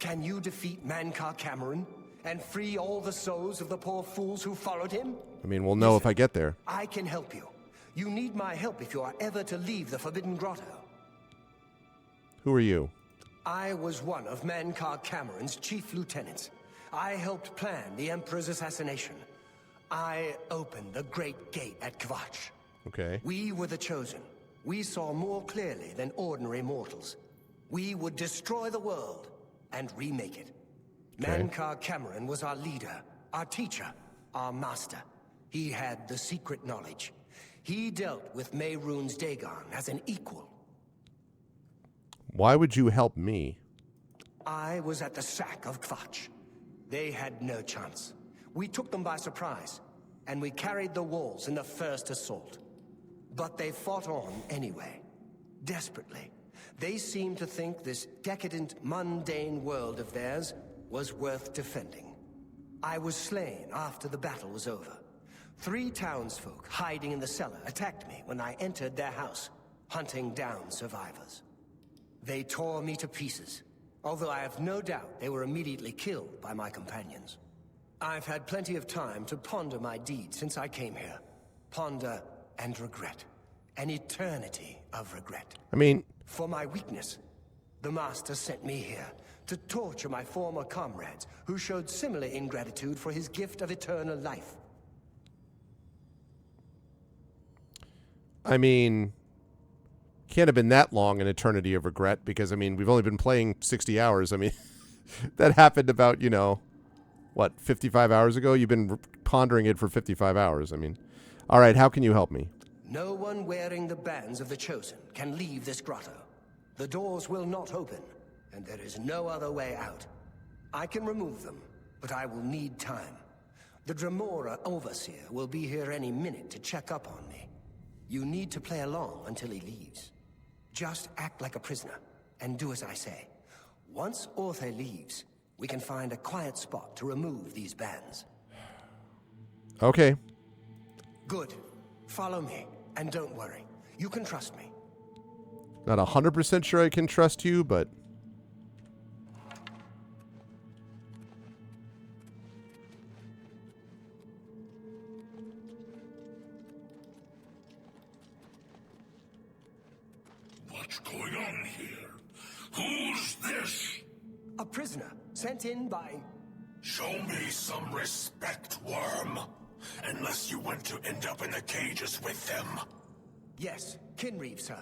Can you defeat Manker Cameron and free all the souls of the poor fools who followed him? I mean, we'll know if I get there. I can help you. You need my help if you are ever to leave the Forbidden Grotto. Who are you? I was one of Manker Cameron's chief lieutenants. I helped plan the Emperor's assassination. I opened the Great Gate at Kvatch. Okay. We were the chosen. We saw more clearly than ordinary mortals. We would destroy the world and remake it. Okay. Manker Cameron was our leader, our teacher, our master. He had the secret knowledge. He dealt with Mehrunes Dagon as an equal. Why would you help me? I was at the sack of Kvatch. They had no chance. We took them by surprise, and we carried the walls in the first assault. But they fought on anyway, desperately. They seemed to think this decadent, mundane world of theirs was worth defending. I was slain after the battle was over. 3 townsfolk hiding in the cellar attacked me when I entered their house, hunting down survivors. They tore me to pieces, although I have no doubt they were immediately killed by my companions. I've had plenty of time to ponder my deeds since I came here. Ponder and regret. An eternity of regret. I mean... For my weakness, the Master sent me here to torture my former comrades who showed similar ingratitude for his gift of eternal life. I mean... Can't have been that long an eternity of regret because, I mean, we've only been playing 60 hours. I mean, that happened about, you know, what, 55 hours ago? You've been pondering it for 55 hours. I mean, All right, how can you help me? No one wearing the bands of the Chosen can leave this grotto. The doors will not open, and there is no other way out. I can remove them, but I will need time. The Dremora Overseer will be here any minute to check up on me. You need to play along until he leaves. Just act like a prisoner, and do as I say. Once Orthe leaves, we can find a quiet spot to remove these bands. Okay. Good. Follow me, and don't worry. You can trust me. Not 100% sure I can trust you, but... What's going on here? Who's this? A prisoner, sent in by... Show me some respect, worm. Unless you want to end up in the cages with them. Yes, Kinreeve, sir.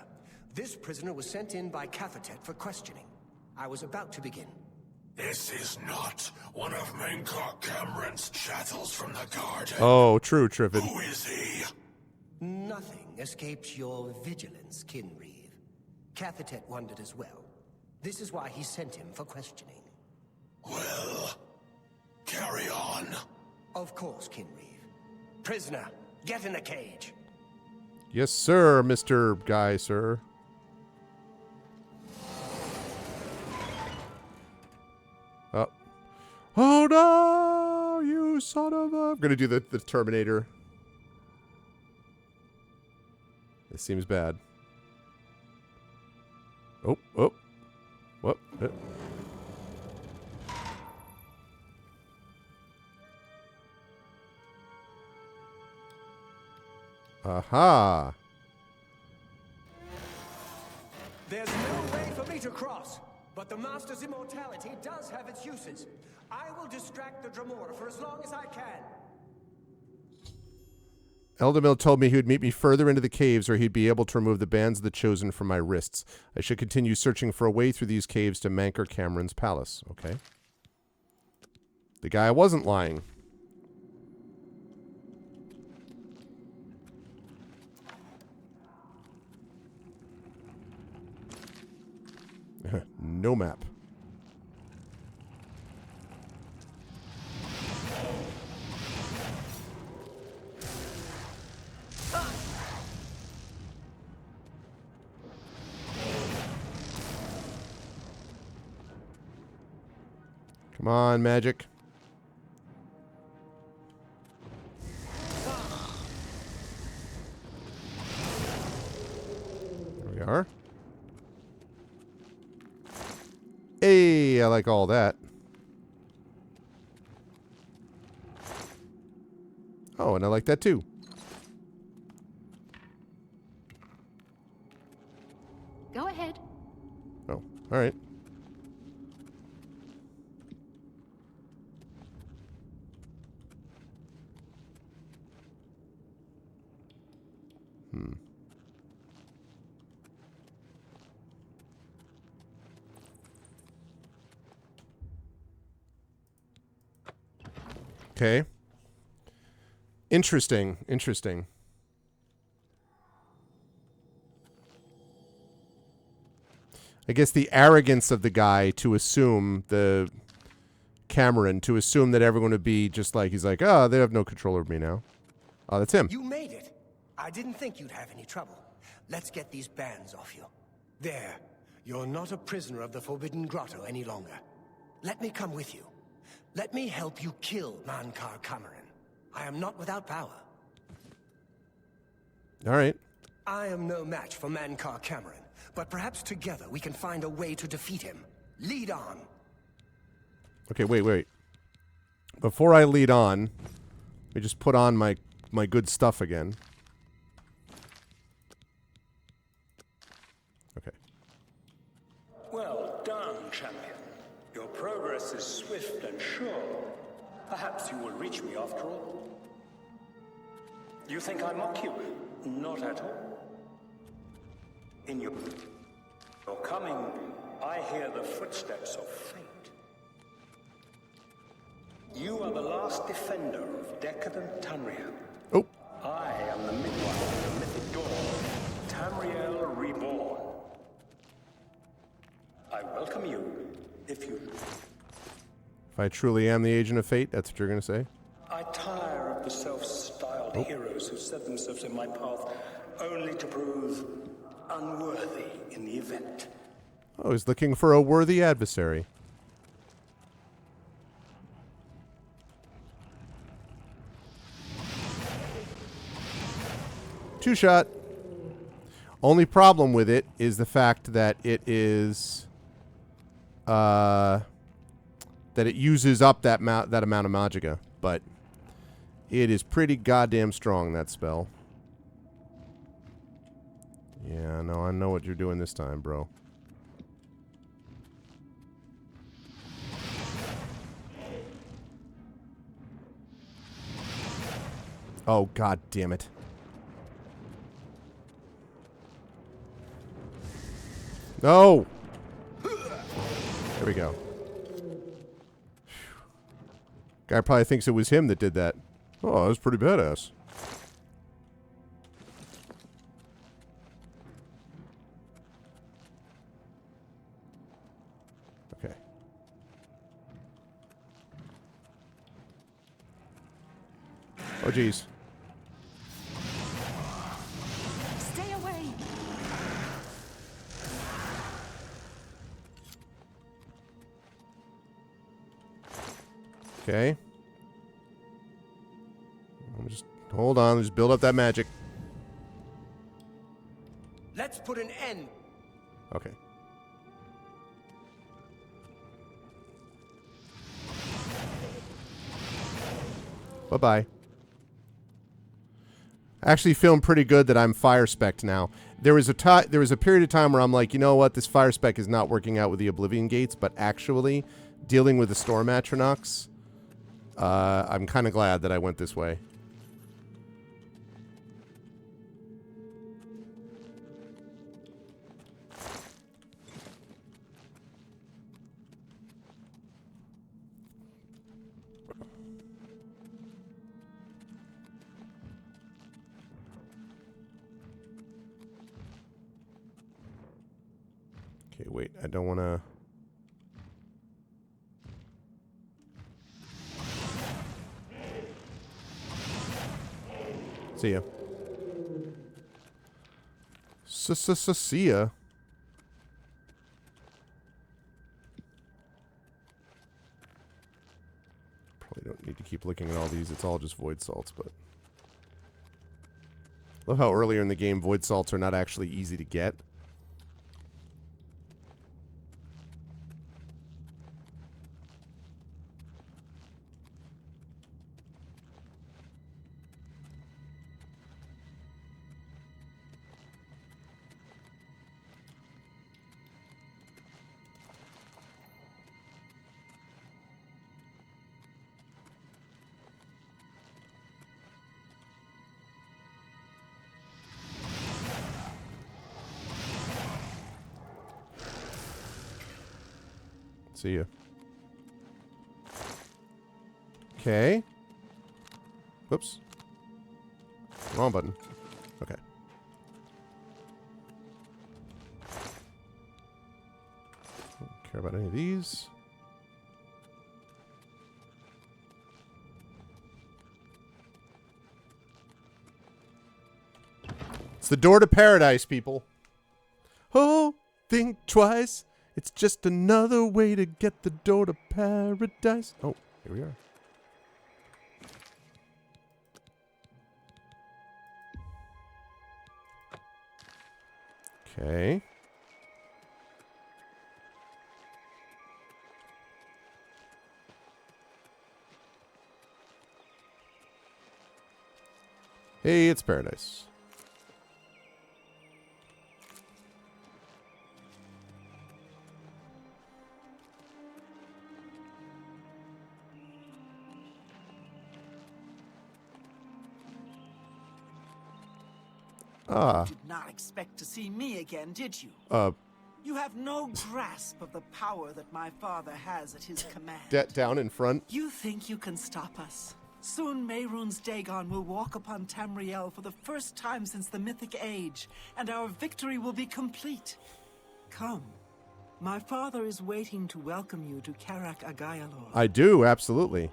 This prisoner was sent in by Cathatet for questioning. I was about to begin. This is not one of Mankar Cameron's chattels from the garden. Oh, true, Triffid. Who is he? Nothing escapes your vigilance, Kinreeve. Cathatet wondered as well. This is why he sent him for questioning. Well, carry on. Of course, Kinreeve. Prisoner, get in the cage. Yes, sir, Mr. Guy, sir. Oh. Oh, no, you son of a... I'm going to do the Terminator. This seems bad. Oh, oh. What? Aha. There's no way for me to cross, but the Master's immortality does have its uses. I will distract the Dremora for as long as I can. Eldamil told me he would meet me further into the caves where he'd be able to remove the bands of the Chosen from my wrists. I should continue searching for a way through these caves to Mankar Cameron's palace. Okay. The guy wasn't lying. No map. Come on, magic. There we are. Hey, I like all that. Oh, and I like that too. Go ahead. Oh, all right. Okay. Interesting. Interesting. I guess the arrogance of the guy to assume Cameron to assume that everyone would be just like, he's like, oh, they have no control over me now. Oh, that's him. You made it. I didn't think you'd have any trouble. Let's get these bands off you. There. You're not a prisoner of the Forbidden Grotto any longer. Let me come with you. Let me help you kill Mankar Cameron. I am not without power. All right. I am no match for Mankar Cameron, but perhaps together we can find a way to defeat him. Lead on. Okay, wait. Before I lead on, let me just put on my good stuff again. Okay. Well done, champion. Your progress is swift and sure. Perhaps you will reach me after all. You think I mock you? Not at all. In your coming, I hear the footsteps of fate. You are the last defender of decadent Tanria. Oh. I am I truly am the agent of fate, that's what you're going to say? I tire of the self-styled heroes who set themselves in my path only to prove unworthy in the event. Oh, he's looking for a worthy adversary. Two-shot. Only problem with it is the fact that it is... that it uses up that amount of magicka, but it is pretty goddamn strong, that spell. Yeah, no, I know what you're doing this time, bro. Oh, god damn it. No! There we go. Guy probably thinks it was him that did that. Oh, that was pretty badass. Okay. Oh, jeez. Stay away! Okay. Just hold on. Just build up that magic. Let's put an end. Okay. Bye-bye. Actually feeling pretty good that I'm fire spec'd now. There was a period of time where I'm like, you know what, this fire spec is not working out with the Oblivion gates, but actually dealing with the Storm Atronachs, I'm kind of glad that I went this way. Okay, wait, I don't want to... See ya. See ya. Probably don't need to keep looking at all these. It's all just void salts, but... Love how earlier in the game void salts are not actually easy to get. See ya. Okay. Whoops. Wrong button. Okay. Don't care about any of these. It's the door to paradise, people. Oh, think twice. It's just another way to get the door to paradise. Oh, here we are. Okay. Hey, it's paradise. You did not expect to see me again, did you? You have no grasp of the power that my father has at his command. Down in front. You think you can stop us? Soon Mehrunes Dagon will walk upon Tamriel for the first time since the Mythic Age, and our victory will be complete. Come, My father is waiting to welcome you to Karak Agayalor. I do, absolutely.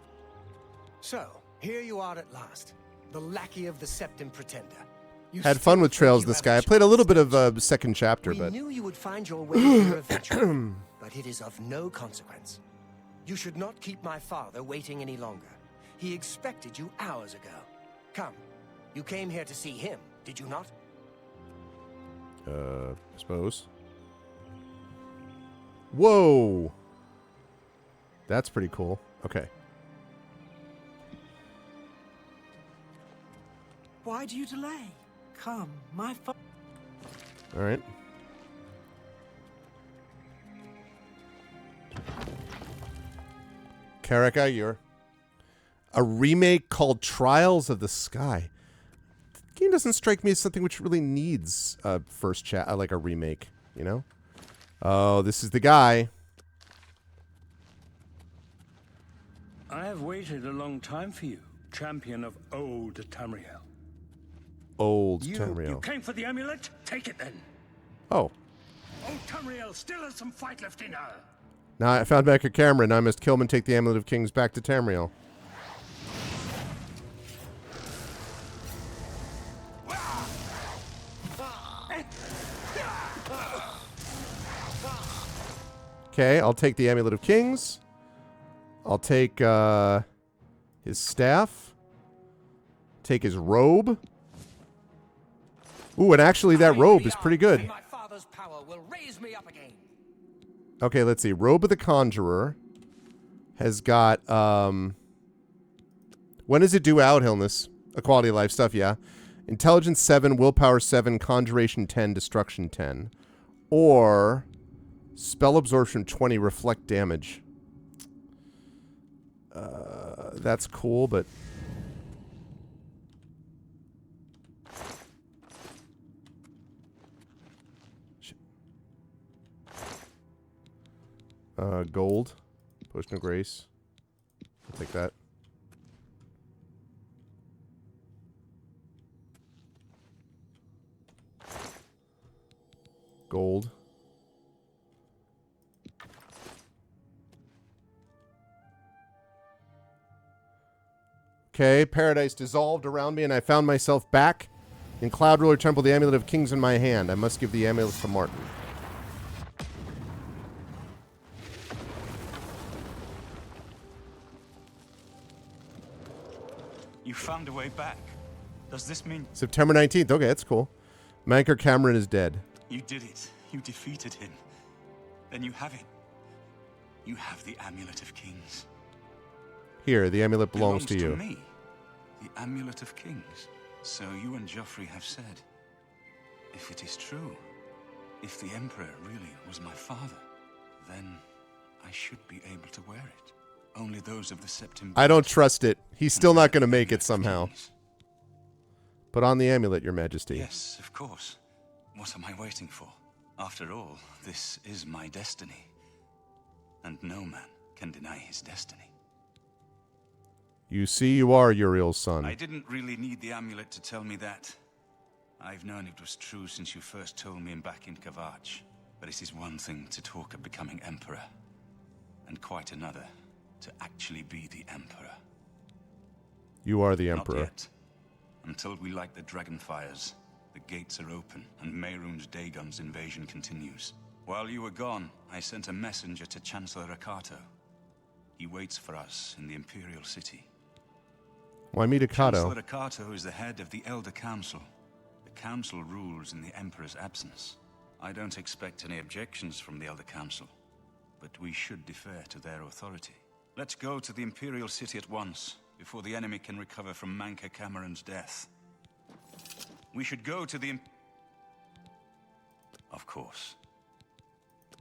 So, here you are at last. The lackey of the Septim Pretender. You Had still fun with think Trails you this have guy. I chance, played a little bit don't of you? second chapter, We but knew you would find your way here eventually, but it is of no consequence. You should not keep my father waiting any longer. He expected you hours ago. Come, you came here to see him, did you not? I suppose. Whoa. That's pretty cool. Okay. Why do you delay? Come, my father. All right. Karaka, you're a remake called Trials of the Sky. The game doesn't strike me as something which really needs a first chat, like a remake, you know? Oh, this is the guy. I have waited a long time for you, champion of old Tamriel. Old You Tamriel. came for the amulet? Take it then. Oh. Old Tamriel still has some fight left in her. Now I found back a camera, and I must kill him and take the Amulet of Kings back to Tamriel. Okay, I'll take the Amulet of Kings. I'll take his staff. Take his robe. Ooh, and actually that robe is pretty good. My father's power will raise me up again. Okay, let's see. Robe of the Conjurer has got, when does it do out, Hillness? A quality of life stuff, yeah. Intelligence 7, Willpower 7, Conjuration 10, Destruction 10. Or Spell Absorption 20, Reflect Damage. That's cool, but... Gold. Potion of Grace. I'll take that. Gold. Okay, paradise dissolved around me and I found myself back in Cloud Ruler Temple, the Amulet of Kings in my hand. I must give the amulet to Martin. You found a way back. Does this mean... September 19th. Okay, that's cool. Manker Cameron is dead. You did it. You defeated him. Then you have it. You have the Amulet of Kings. Here, the amulet belongs to you. Me. The Amulet of Kings. So you and Joffrey have said, if it is true, if the Emperor really was my father, then I should be able to wear it. Only those of the Septim... I don't trust it. He's still not going to make it somehow. Put on the amulet, Your Majesty. Yes, of course. What am I waiting for? After all, this is my destiny. And no man can deny his destiny. You see, you are Uriel's son. I didn't really need the amulet to tell me that. I've known it was true since you first told me back in Kavach. But it is one thing to talk of becoming Emperor, and quite another to actually be the Emperor. You are the Emperor. Not yet. Until we light the Dragonfires, the gates are open, and Mehrunes Dagon's invasion continues. While you were gone, I sent a messenger to Chancellor Rakato. He waits for us in the Imperial City. Why meet Akato? Chancellor Rakato is the head of the Elder Council. The Council rules in the Emperor's absence. I don't expect any objections from the Elder Council, but we should defer to their authority. Let's go to the Imperial City at once, before the enemy can recover from Manka Cameron's death. We should go to the... Of course.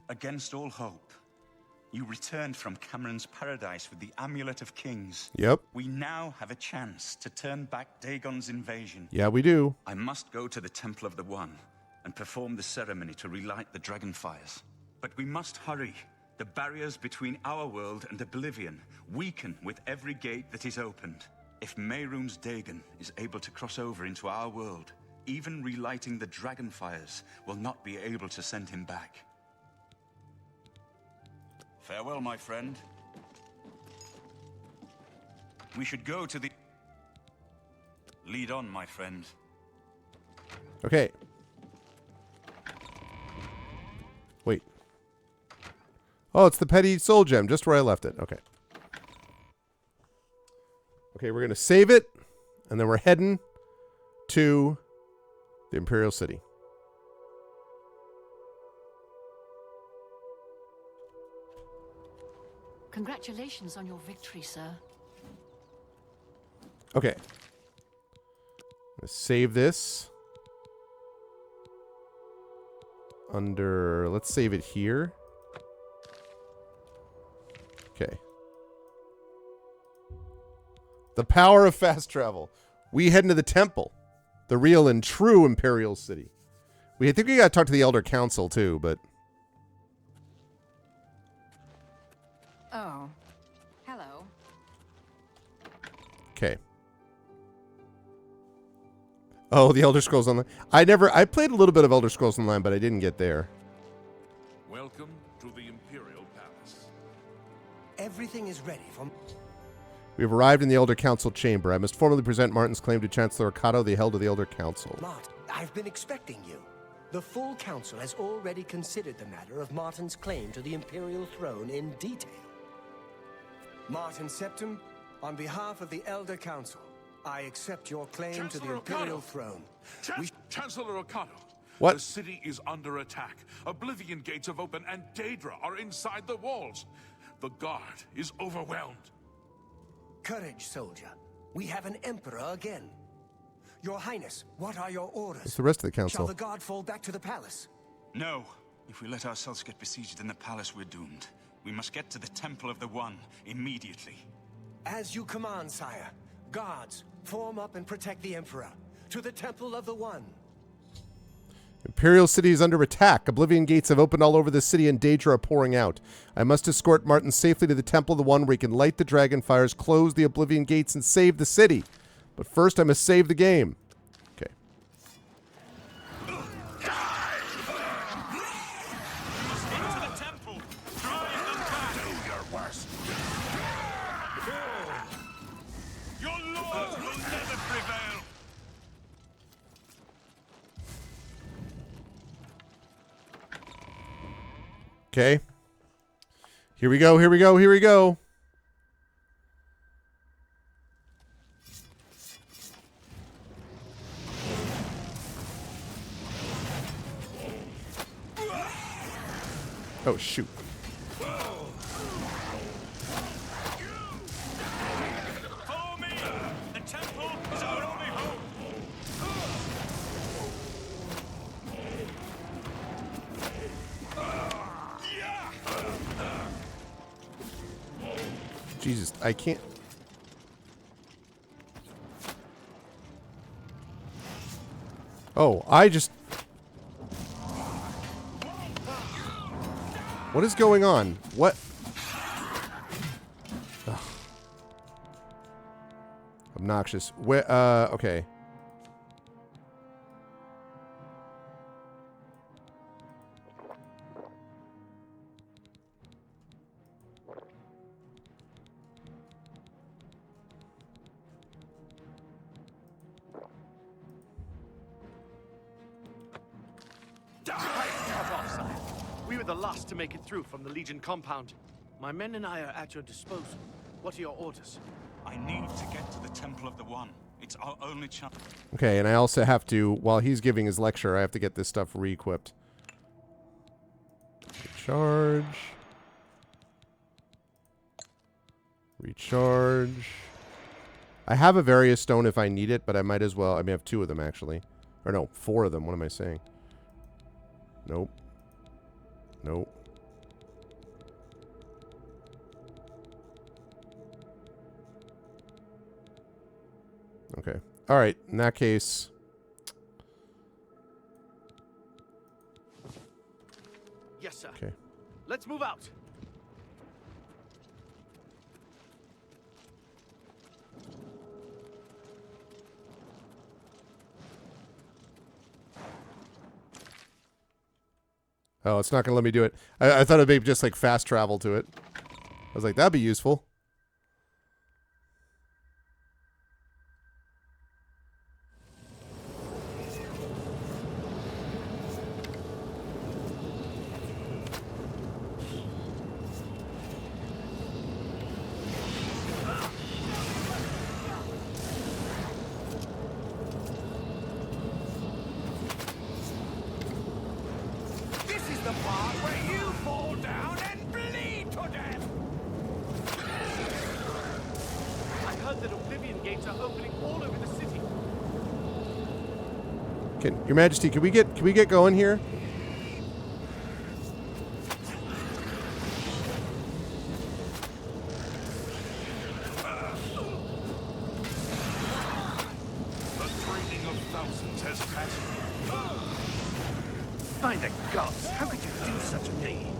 Against all hope, you returned from Cameron's paradise with the Amulet of Kings. Yep. We now have a chance to turn back Dagon's invasion. Yeah, we do. I must go to the Temple of the One and perform the ceremony to relight the Dragonfires. But we must hurry. The barriers between our world and Oblivion weaken with every gate that is opened. If Mehrunes Dagon is able to cross over into our world, even relighting the Dragonfires will not be able to send him back. Farewell, my friend. We should go to the... Lead on, my friend. Okay. Wait. Oh, it's the petty soul gem, just where I left it. Okay. Okay, we're going to save it, and then we're heading to the Imperial City. Congratulations on your victory, sir. Okay. Let's save this. Let's save it here. Okay. The power of fast travel. We head into the temple. The real and true Imperial City. I think we gotta talk to the Elder Council too, but... Oh. Hello. Okay. Oh, the Elder Scrolls Online. I played a little bit of Elder Scrolls Online, but I didn't get there. Welcome to the Imperial Palace. Everything is ready for... We have arrived in the Elder Council chamber. I must formally present Martin's claim to Chancellor Ocado, the Herald of the Elder Council. Martin, I've been expecting you. The full council has already considered the matter of Martin's claim to the Imperial throne in detail. Martin Septim, on behalf of the Elder Council, I accept your claim to the Imperial throne. Chancellor Ocado. What? The city is under attack. Oblivion gates have opened and Daedra are inside the walls. The guard is overwhelmed. Courage, soldier. We have an emperor again. Your Highness, what are your orders? It's the rest of the council. Shall the guard fall back to the palace? No. If we let ourselves get besieged in the palace, we're doomed. We must get to the Temple of the One immediately. As you command, sire. Guards, form up and protect the Emperor. To the Temple of the One. Imperial City is under attack. Oblivion gates have opened all over the city and Daedra are pouring out. I must escort Martin safely to the Temple of the One where he can light the dragon fires, close the Oblivion gates, and save the city. But first I must save the game. Okay. Into the temple! Drive them back! Do your worst. Your lord will never prevail! Okay. Here we go, here we go, here we go. Oh, shoot. Follow me! The temple is our only hope! Jesus, I can't. Oh, I just... What is going on? What? Ugh. Obnoxious. Where, okay. We were the last to make it through from the Legion compound. My men and I are at your disposal. What are your orders? I need to get to the Temple of the One. It's our only chance. Okay, and I also have to, while he's giving his lecture, I have to get this stuff re-equipped. Recharge. Recharge. I have a Various Stone if I need it, but I might as well. I may have 2 of them, actually. Or no, 4 of them. What am I saying? Nope. Nope. Okay. All right. In that case... Yes, sir. Okay. Let's move out. Oh, it's not going to let me do it. I thought it'd be just like fast travel to it. I was like, that'd be useful. Your Majesty, can we get going here? The training of thousands has passed. By the gods, how could you do such a thing?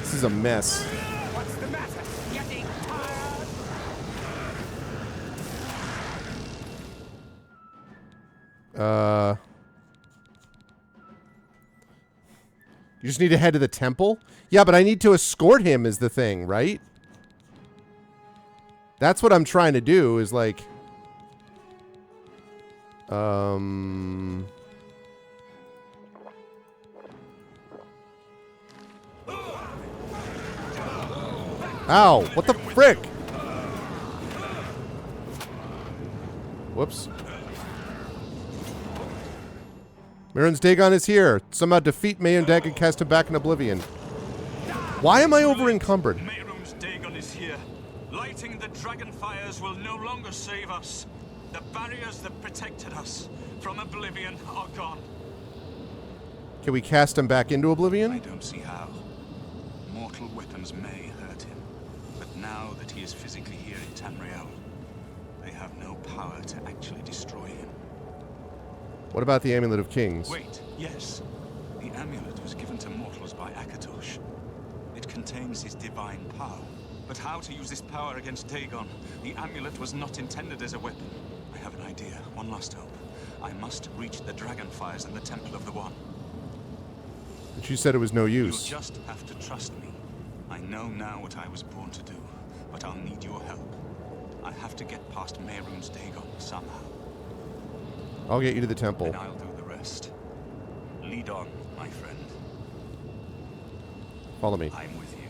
This is a mess. What's the matter? Getting tired? You just need to head to the temple? Yeah, but I need to escort him is the thing, right? That's what I'm trying to do is like... Ow, what the frick? Whoops. Mehrunes Dagon is here. Somehow defeat Mehrunes Dagon and cast him back in Oblivion. Why am I over encumbered? Mehrunes Dagon is here. Lighting the dragon fires will no longer save us. The barriers that protected us from Oblivion are gone. Can we cast him back into Oblivion? I don't see how. Mortal weapons may hurt him, but now that he is physically here in Tamriel, they have no power to actually destroy him. What about the Amulet of Kings? Wait, yes. The amulet was given to mortals by Akatosh. It contains his divine power. But how to use this power against Dagon? The amulet was not intended as a weapon. I have an idea. One last hope. I must reach the dragonfires in the Temple of the One. But you said it was no use. You'll just have to trust me. I know now what I was born to do, but I'll need your help. I have to get past Mehrunes Dagon somehow. I'll get you to the temple. And I'll do the rest. Lead on, my friend. Follow me. I'm with you.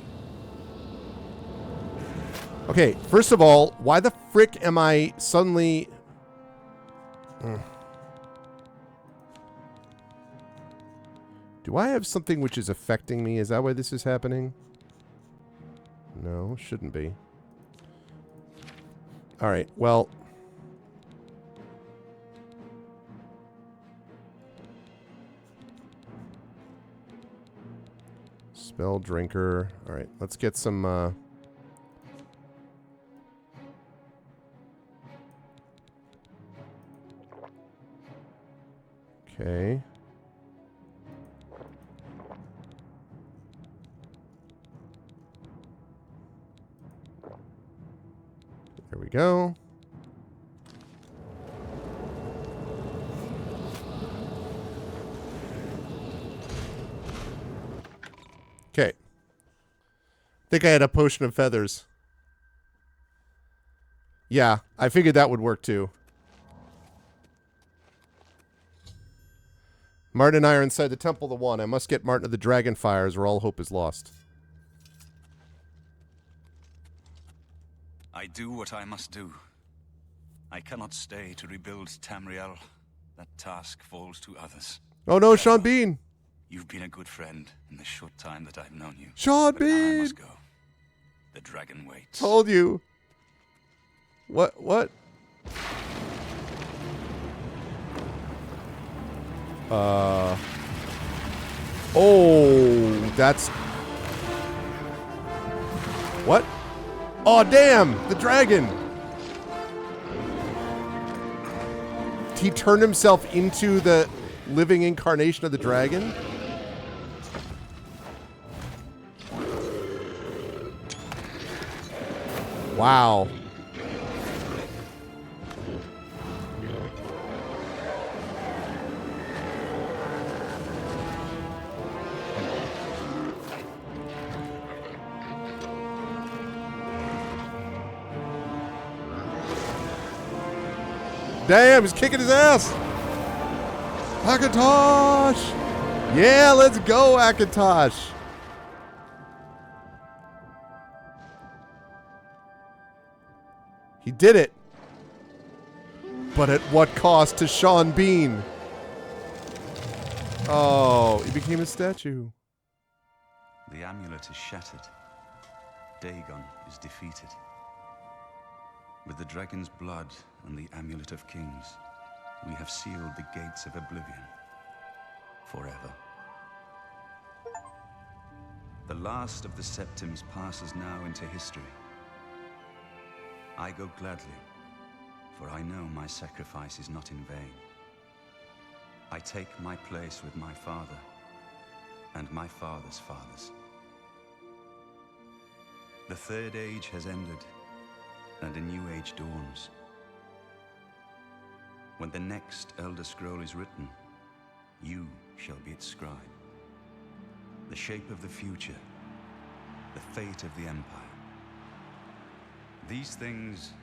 Okay, first of all, why the frick am I suddenly... Do I have something which is affecting me? Is that why this is happening? No, shouldn't be. Alright, well... Spell Drinker. Alright, let's get some, Okay. There we go. Okay. I think I had a potion of feathers. Yeah, I figured that would work too. Martin and I are inside the Temple of the One. I must get Martin to the Dragonfires or all hope is lost. I do what I must do. I cannot stay to rebuild Tamriel. That task falls to others. Oh no, Sean Bean! You've been a good friend in the short time that I've known you. Sean But now I Bean! must go. The dragon waits. Told you. What? Oh, that's... What? Oh, damn! The dragon! He turned himself into the living incarnation of the dragon? Wow. Damn, he's kicking his ass. Akatosh! Yeah, let's go, Akatosh. He did it. But at what cost to Sean Bean? Oh, he became a statue. The amulet is shattered. Dagon is defeated. With the dragon's blood and the amulet of kings, we have sealed the gates of Oblivion forever. The last of the Septims passes now into history. I go gladly, for I know my sacrifice is not in vain. I take my place with my father and my father's fathers. The Third Age has ended, and a new age dawns. When the next Elder Scroll is written, you shall be its scribe. The shape of the future, the fate of the Empire. These things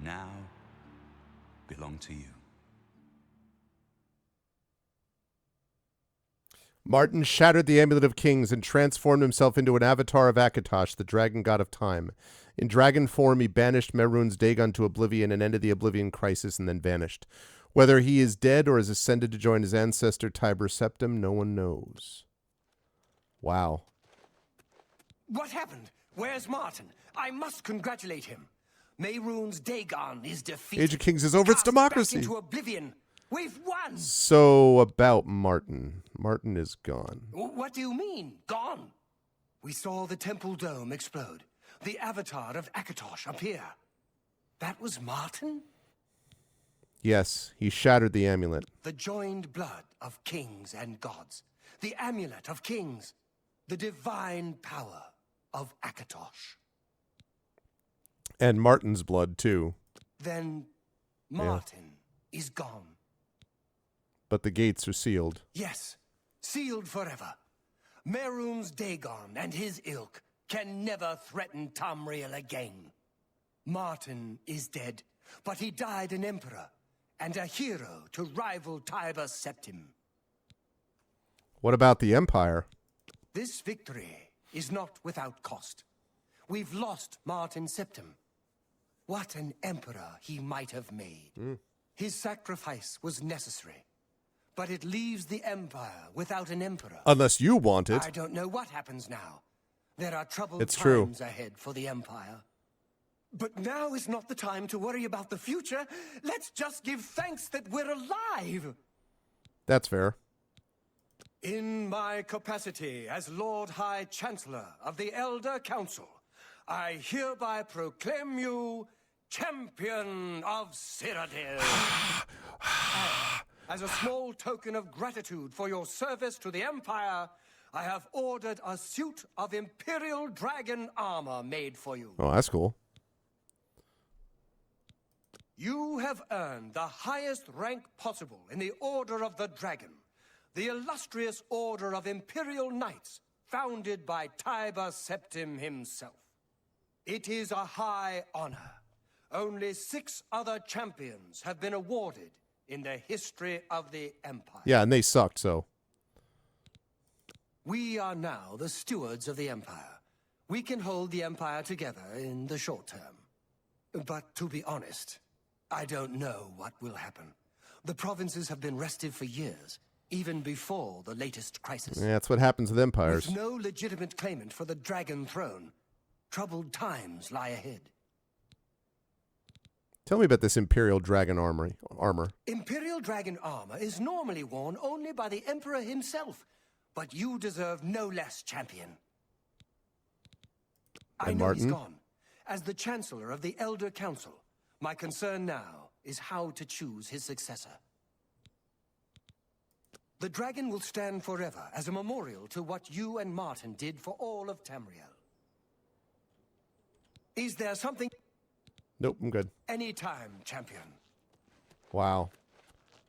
now belong to you. Martin shattered the Amulet of Kings and transformed himself into an avatar of Akatosh, the dragon god of time. In dragon form, he banished Mehrunes Dagon to oblivion and ended the Oblivion Crisis and then vanished. Whether he is dead or has ascended to join his ancestor Tiber Septim, no one knows. Wow. What happened? Where's Martin? I must congratulate him. Mehrunes Dagon is defeated. Age of Kings is over. It's democracy. Back into oblivion. We've won. So about Martin. Martin is gone. What do you mean, gone? We saw the temple dome explode. The avatar of Akatosh appear. That was Martin? Yes, he shattered the amulet. The joined blood of kings and gods. The amulet of kings. The divine power of Akatosh. And Martin's blood, too. Then Martin is gone. But the gates are sealed. Yes, sealed forever. Mehrunes Dagon and his ilk can never threaten Tamriel again. Martin is dead, but he died an emperor and a hero to rival Tiber Septim. What about the Empire? This victory is not without cost. We've lost Martin Septim. What an emperor he might have made. His sacrifice was necessary. But it leaves the Empire without an emperor. Unless you want it. I don't know what happens now. There are troubled true. times ahead for the Empire. But now is not the time to worry about the future. Let's just give thanks that we're alive. That's fair. In my capacity as Lord High Chancellor of the Elder Council, I hereby proclaim you Champion of Cyrodiil. As a small token of gratitude for your service to the Empire, I have ordered a suit of Imperial Dragon armor made for you. Oh, that's cool. You have earned the highest rank possible in the Order of the Dragon, the illustrious Order of Imperial Knights, founded by Tiber Septim himself. It is a high honor. Only 6 other champions have been awarded in the history of the Empire. Yeah, and they sucked, so. We are now the stewards of the Empire. We can hold the Empire together in the short term. But to be honest, I don't know what will happen. The provinces have been restive for years, even before the latest crisis. Yeah, that's what happens with empires. With no legitimate claimant for the Dragon Throne, troubled times lie ahead. Tell me about this Imperial Dragon armor. Imperial Dragon armor is normally worn only by the Emperor himself, but you deserve no less, champion. I know Martin? he's gone. As the Chancellor of the Elder Council, my concern now is how to choose his successor. The dragon will stand forever as a memorial to what you and Martin did for all of Tamriel. Is there something... Nope, I'm good. Anytime, champion. Wow.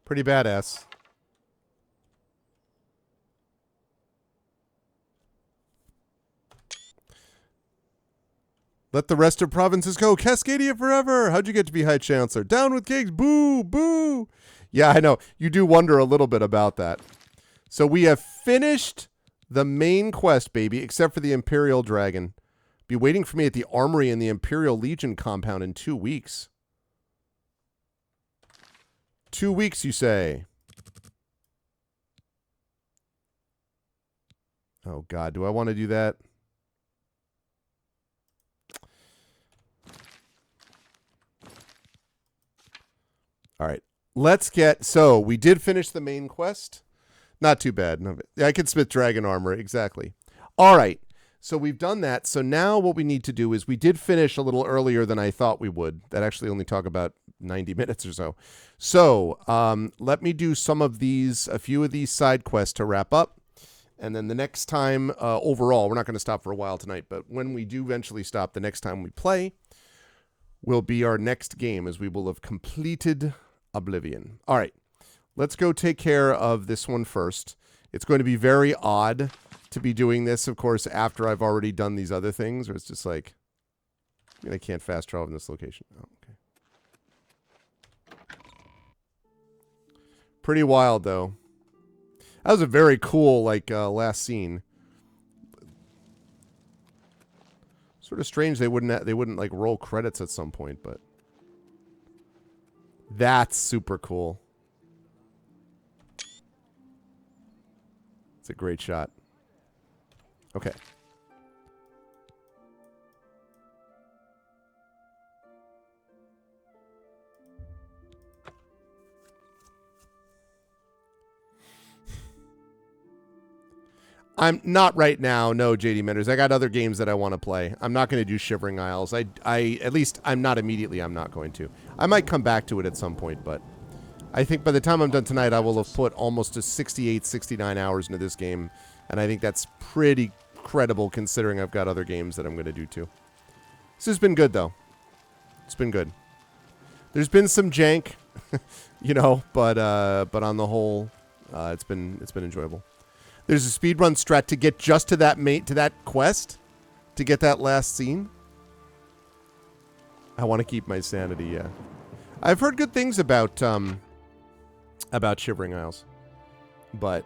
Pretty badass. Let the rest of provinces go. Cascadia forever. How'd you get to be High Chancellor? Down with kings. Boo, boo. Yeah, I know. You do wonder a little bit about that. So we have finished the main quest, baby, except for the Imperial Dragon. Be waiting for me at the Armory in the Imperial Legion compound in 2 weeks. 2 weeks, you say? Oh, God. Do I want to do that? All right. Let's get... So, we did finish the main quest. Not too bad. No, I could smith dragon armor. Exactly. All right. So we've done that. So now what we need to do is we did finish a little earlier than I thought we would. That actually only took about 90 minutes or so. So let me do some of these, a few of these side quests to wrap up. And then the next time, overall, we're not going to stop for a while tonight, but when we do eventually stop, the next time we play will be our next game, as we will have completed Oblivion. All right. Let's go take care of this one first. It's going to be very odd to be doing this, of course, after I've already done these other things, or it's just like, I mean, I can't fast travel in this location. Oh, okay. Pretty wild, though. That was a very cool, like, last scene. Sort of strange they wouldn't like roll credits at some point, but that's super cool. It's a great shot. Okay. I'm not right now, no, JD Menders. I got other games that I want to play. I'm not going to do Shivering Isles. At least I'm not immediately. I'm not going to. I might come back to it at some point, but I think by the time I'm done tonight, I will have put almost to 68, 69 hours into this game, and I think that's pretty credible considering I've got other games that I'm going to do too. This has been good, though. It's been good. There's been some jank, you know, but on the whole, it's been enjoyable. There's a speedrun strat to get just to that quest, to get that last scene. I want to keep my sanity, yeah. I've heard good things about Shivering Isles, but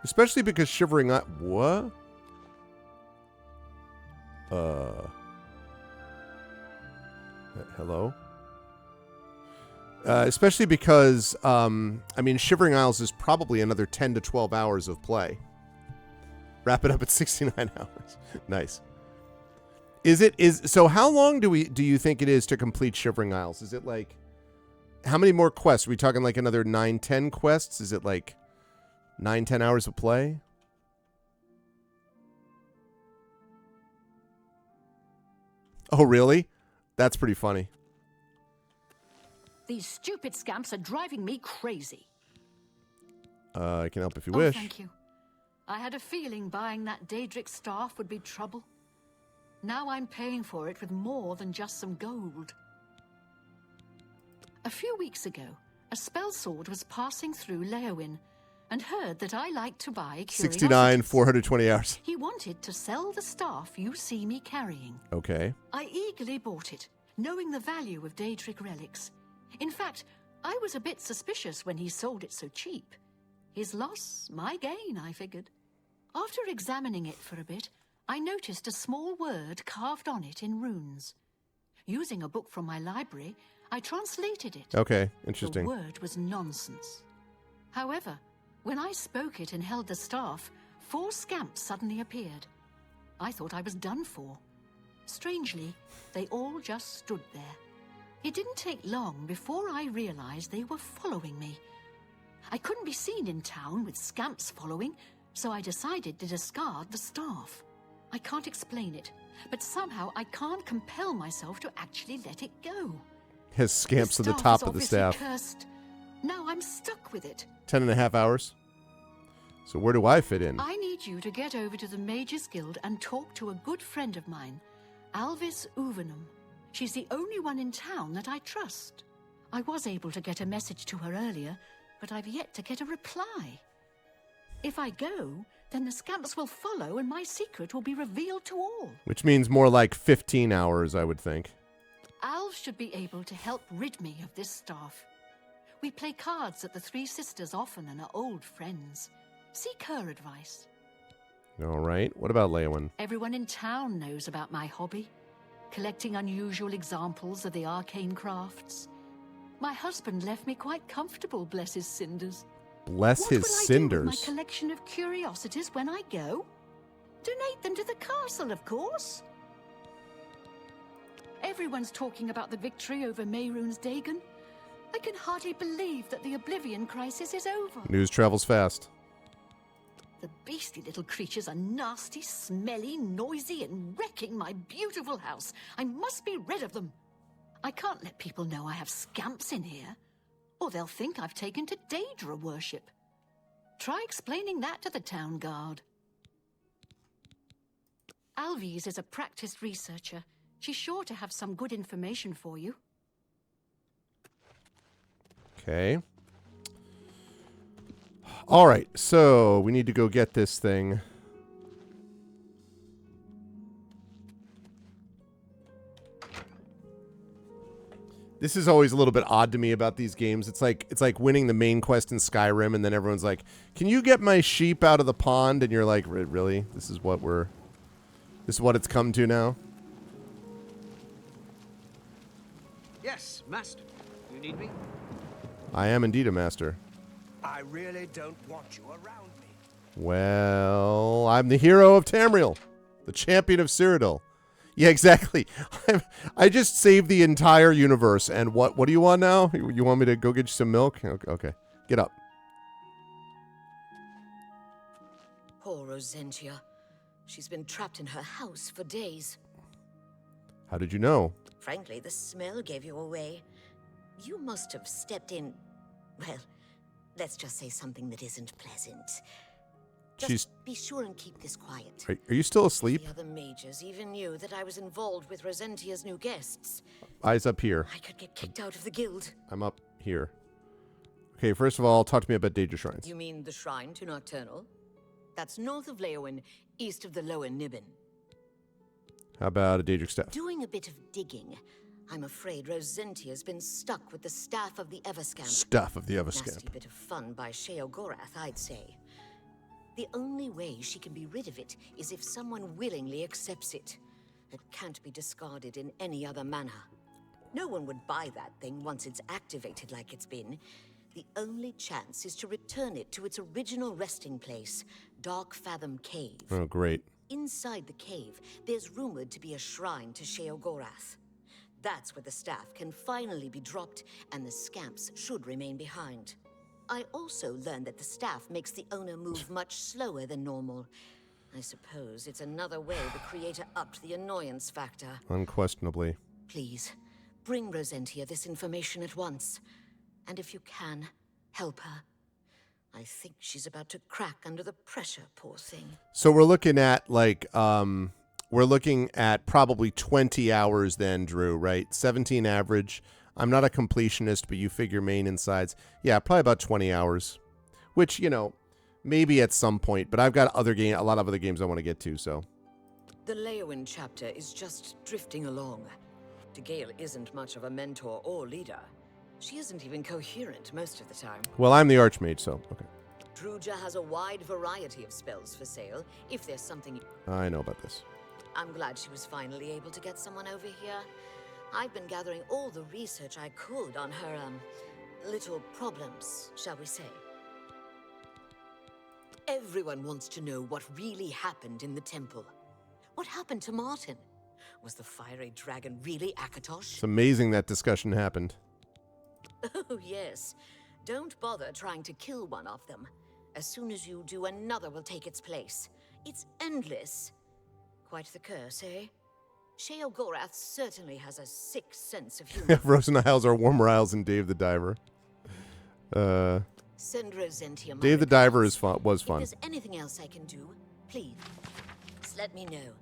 especially because Shivering Isles, what? Hello? Especially because, I mean, Shivering Isles is probably another 10 to 12 hours of play. Wrap it up at 69 hours. Nice. So how long do you think it is to complete Shivering Isles? Is it like, how many more quests? Are we talking like another 9, 10 quests? Is it like 9, 10 hours of play? Oh, really? That's pretty funny. These stupid scamps are driving me crazy. I can help if you wish. Thank you. I had a feeling buying that Daedric staff would be trouble. Now I'm paying for it with more than just some gold. A few weeks ago, a spell sword was passing through Leowin and heard that I like to buy curiosities. 69, 420 hours. He wanted to sell the staff you see me carrying. Okay. I eagerly bought it, knowing the value of Daedric relics. In fact, I was a bit suspicious when he sold it so cheap. His loss, my gain, I figured. After examining it for a bit, I noticed a small word carved on it in runes. Using a book from my library, I translated it. Okay, interesting. The word was nonsense. However, when I spoke it and held the staff, 4 scamps suddenly appeared. I thought I was done for. Strangely, they all just stood there. It didn't take long before I realized they were following me. I couldn't be seen in town with scamps following, so I decided to discard the staff. I can't explain it, but somehow I can't compel myself to actually let it go. Has scamps at the top of the staff. Cursed. Now I'm stuck with it. 10.5 hours. So where do I fit in? I need you to get over to the Mages Guild and talk to a good friend of mine, Alvis Uvenum. She's the only one in town that I trust. I was able to get a message to her earlier, but I've yet to get a reply. If I go, then the scamps will follow and my secret will be revealed to all. Which means more like 15 hours, I would think. Alv should be able to help rid me of this staff. We play cards at the Three Sisters often and are old friends. Seek her advice. All right. What about Leowyn? Everyone in town knows about my hobby, collecting unusual examples of the arcane crafts. My husband left me quite comfortable, bless his cinders. Bless his cinders. What will I do with my collection of curiosities when I go? Donate them to the castle, of course. Everyone's talking about the victory over Mehrunes Dagon. I can hardly believe that the Oblivion crisis is over. News travels fast. The beastly little creatures are nasty, smelly, noisy, and wrecking my beautiful house. I must be rid of them. I can't let people know I have scamps in here, or they'll think I've taken to Daedra worship. Try explaining that to the town guard. Alvies is a practiced researcher. She's sure to have some good information for you. Okay. All right, so we need to go get this thing. This is always a little bit odd to me about these games. It's like winning the main quest in Skyrim, and then everyone's like, "Can you get my sheep out of the pond?" And you're like, "Really? This is what it's come to now?" Yes, master. You need me? I am indeed a master. I really don't want you around me. Well, I'm the hero of Tamriel, the champion of Cyrodiil. Yeah, exactly. I just saved the entire universe, and what do you want now? You want me to go get you some milk? Okay. Get up. Poor Rosentia. She's been trapped in her house for days. How did you know? Frankly, the smell gave you away. You must have stepped in... Well, let's just say something that isn't pleasant. Just be sure and keep this quiet. Are you still asleep? The other mages even knew that I was involved with Rosentia's new guests. Eyes up here. I could get kicked out of the guild. I'm up here. Okay, first of all, talk to me about Daedra Shrines. You mean the shrine to Nocturnal? That's north of Leowyn, east of the Lower Nibbin. How about a Daedric staff? Doing a bit of digging. I'm afraid Rosentia's been stuck with the Staff of the Everscamp. Staff of the Everscamp. Nasty bit of fun by Sheogorath, I'd say. The only way she can be rid of it is if someone willingly accepts it. It can't be discarded in any other manner. No one would buy that thing once it's activated like it's been. The only chance is to return it to its original resting place, Dark Fathom Cave. Oh, great. Inside the cave, there's rumored to be a shrine to Sheogorath. That's where the staff can finally be dropped, and the scamps should remain behind. I also learned that the staff makes the owner move much slower than normal. I suppose it's another way the creator upped the annoyance factor. Unquestionably. Please, bring Rosentia this information at once. And if you can, help her. I think she's about to crack under the pressure, poor thing. So we're looking at, probably 20 hours then, Drew, right? 17 average. I'm not a completionist, but you figure main and sides. Yeah, probably about 20 hours. Which, maybe at some point, but I've got a lot of other games I want to get to, so. The Leowyn chapter is just drifting along. Degale isn't much of a mentor or leader. She isn't even coherent most of the time. Well, I'm the Archmage, so, okay. Druja has a wide variety of spells for sale, if there's something... I know about this. I'm glad she was finally able to get someone over here. I've been gathering all the research I could on her, little problems, shall we say. Everyone wants to know what really happened in the temple. What happened to Martin? Was the fiery dragon really Akatosh? It's amazing that discussion happened. Oh, yes. Don't bother trying to kill one of them. As soon as you do, another will take its place. It's endless. Quite the curse, eh? Sheogorath certainly has a sick sense of humor. Frozen Isles are warmer isles than Dave the Diver. Send Rosentia my Dave the Diver was fun. If there's anything else I can do, please, just let me know.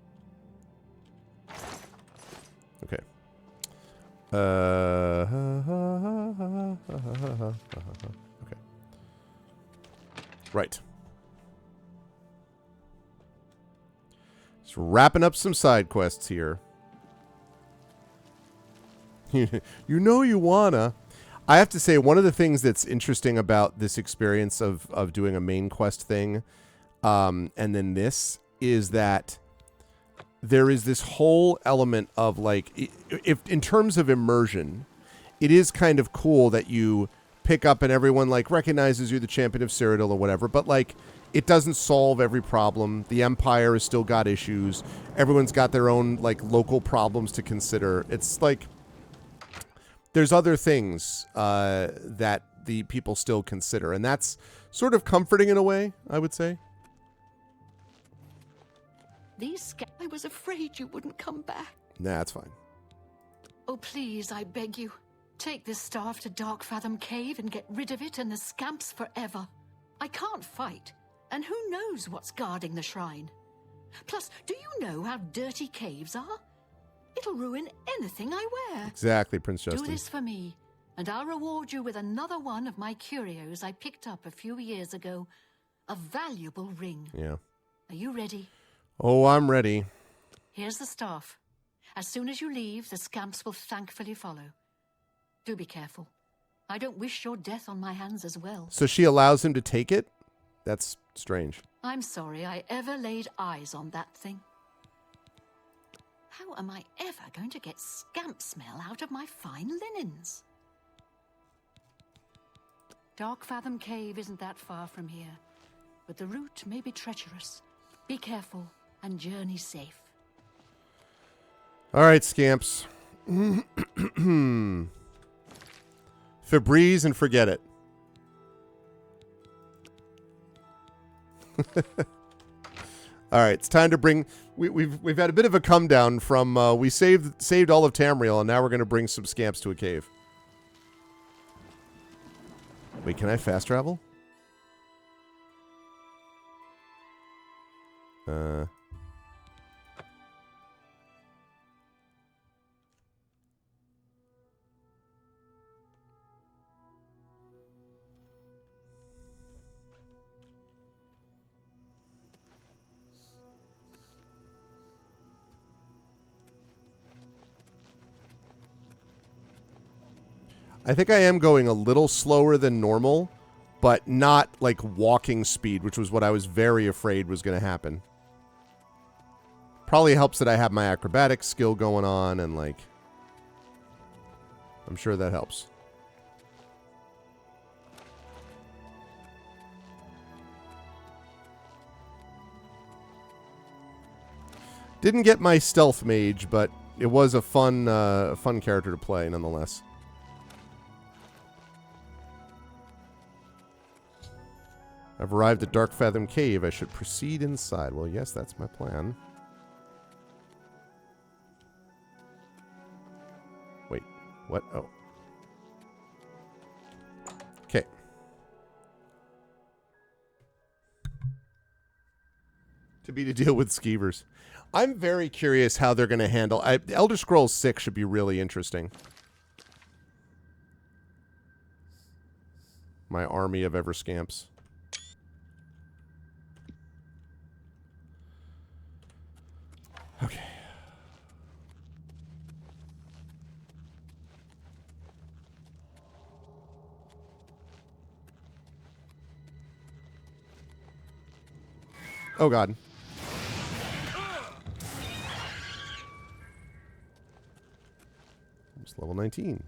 Okay. Okay. Right. Just wrapping up some side quests here. You know you wanna. I have to say, one of the things that's interesting about this experience of doing a main quest thing, and then this, is that there is this whole element of, like, if in terms of immersion, it is kind of cool that you pick up and everyone, like, recognizes you're the champion of Cyrodiil or whatever, but, like, it doesn't solve every problem. The Empire has still got issues. Everyone's got their own, like, local problems to consider. It's like there's other things that the people still consider, and that's sort of comforting in a way, I would say. I was afraid you wouldn't come back. Nah, that's fine. Oh, please, I beg you. Take this staff to Darkfathom Cave and get rid of it and the scamps forever. I can't fight, and who knows what's guarding the shrine. Plus, do you know how dirty caves are? It'll ruin anything I wear. Exactly, Prince Justin. Do this for me, and I'll reward you with another one of my curios I picked up a few years ago. A valuable ring. Yeah. Are you ready? Oh, I'm ready. Here's the staff. As soon as you leave, the scamps will thankfully follow. Do be careful. I don't wish your death on my hands as well. So she allows him to take it? That's strange. I'm sorry I ever laid eyes on that thing. How am I ever going to get scamp smell out of my fine linens? Darkfathom Cave isn't that far from here, but the route may be treacherous. Be careful and journey safe. All right, scamps. Febreze and forget it. All right, it's time to bring. We've had a bit of a come down from we saved all of Tamriel, and now we're going to bring some scamps to a cave. Wait, can I fast travel? I think I am going a little slower than normal, but not like walking speed, which was what I was very afraid was going to happen. Probably helps that I have my acrobatics skill going on, and like, I'm sure that helps. Didn't get my stealth mage, but it was a fun character to play nonetheless. I've arrived at Darkfathom Cave. I should proceed inside. Well, yes, that's my plan. Wait, what? Oh. Okay. To be to deal with skeevers. I'm very curious how they're going to handle... Elder Scrolls 6 should be really interesting. My army of Everscamps. Okay. Oh, God. It's level 19.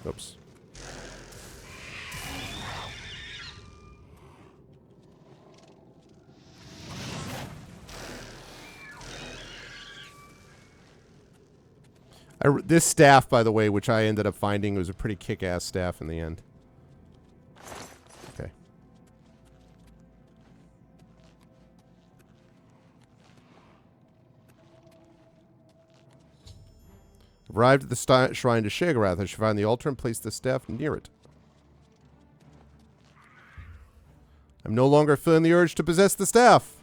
Oops. This staff, by the way, which I ended up finding, was a pretty kick-ass staff in the end. Okay. Arrived at the shrine to Sheogorath. I should find the altar and place the staff near it. I'm no longer feeling the urge to possess the staff.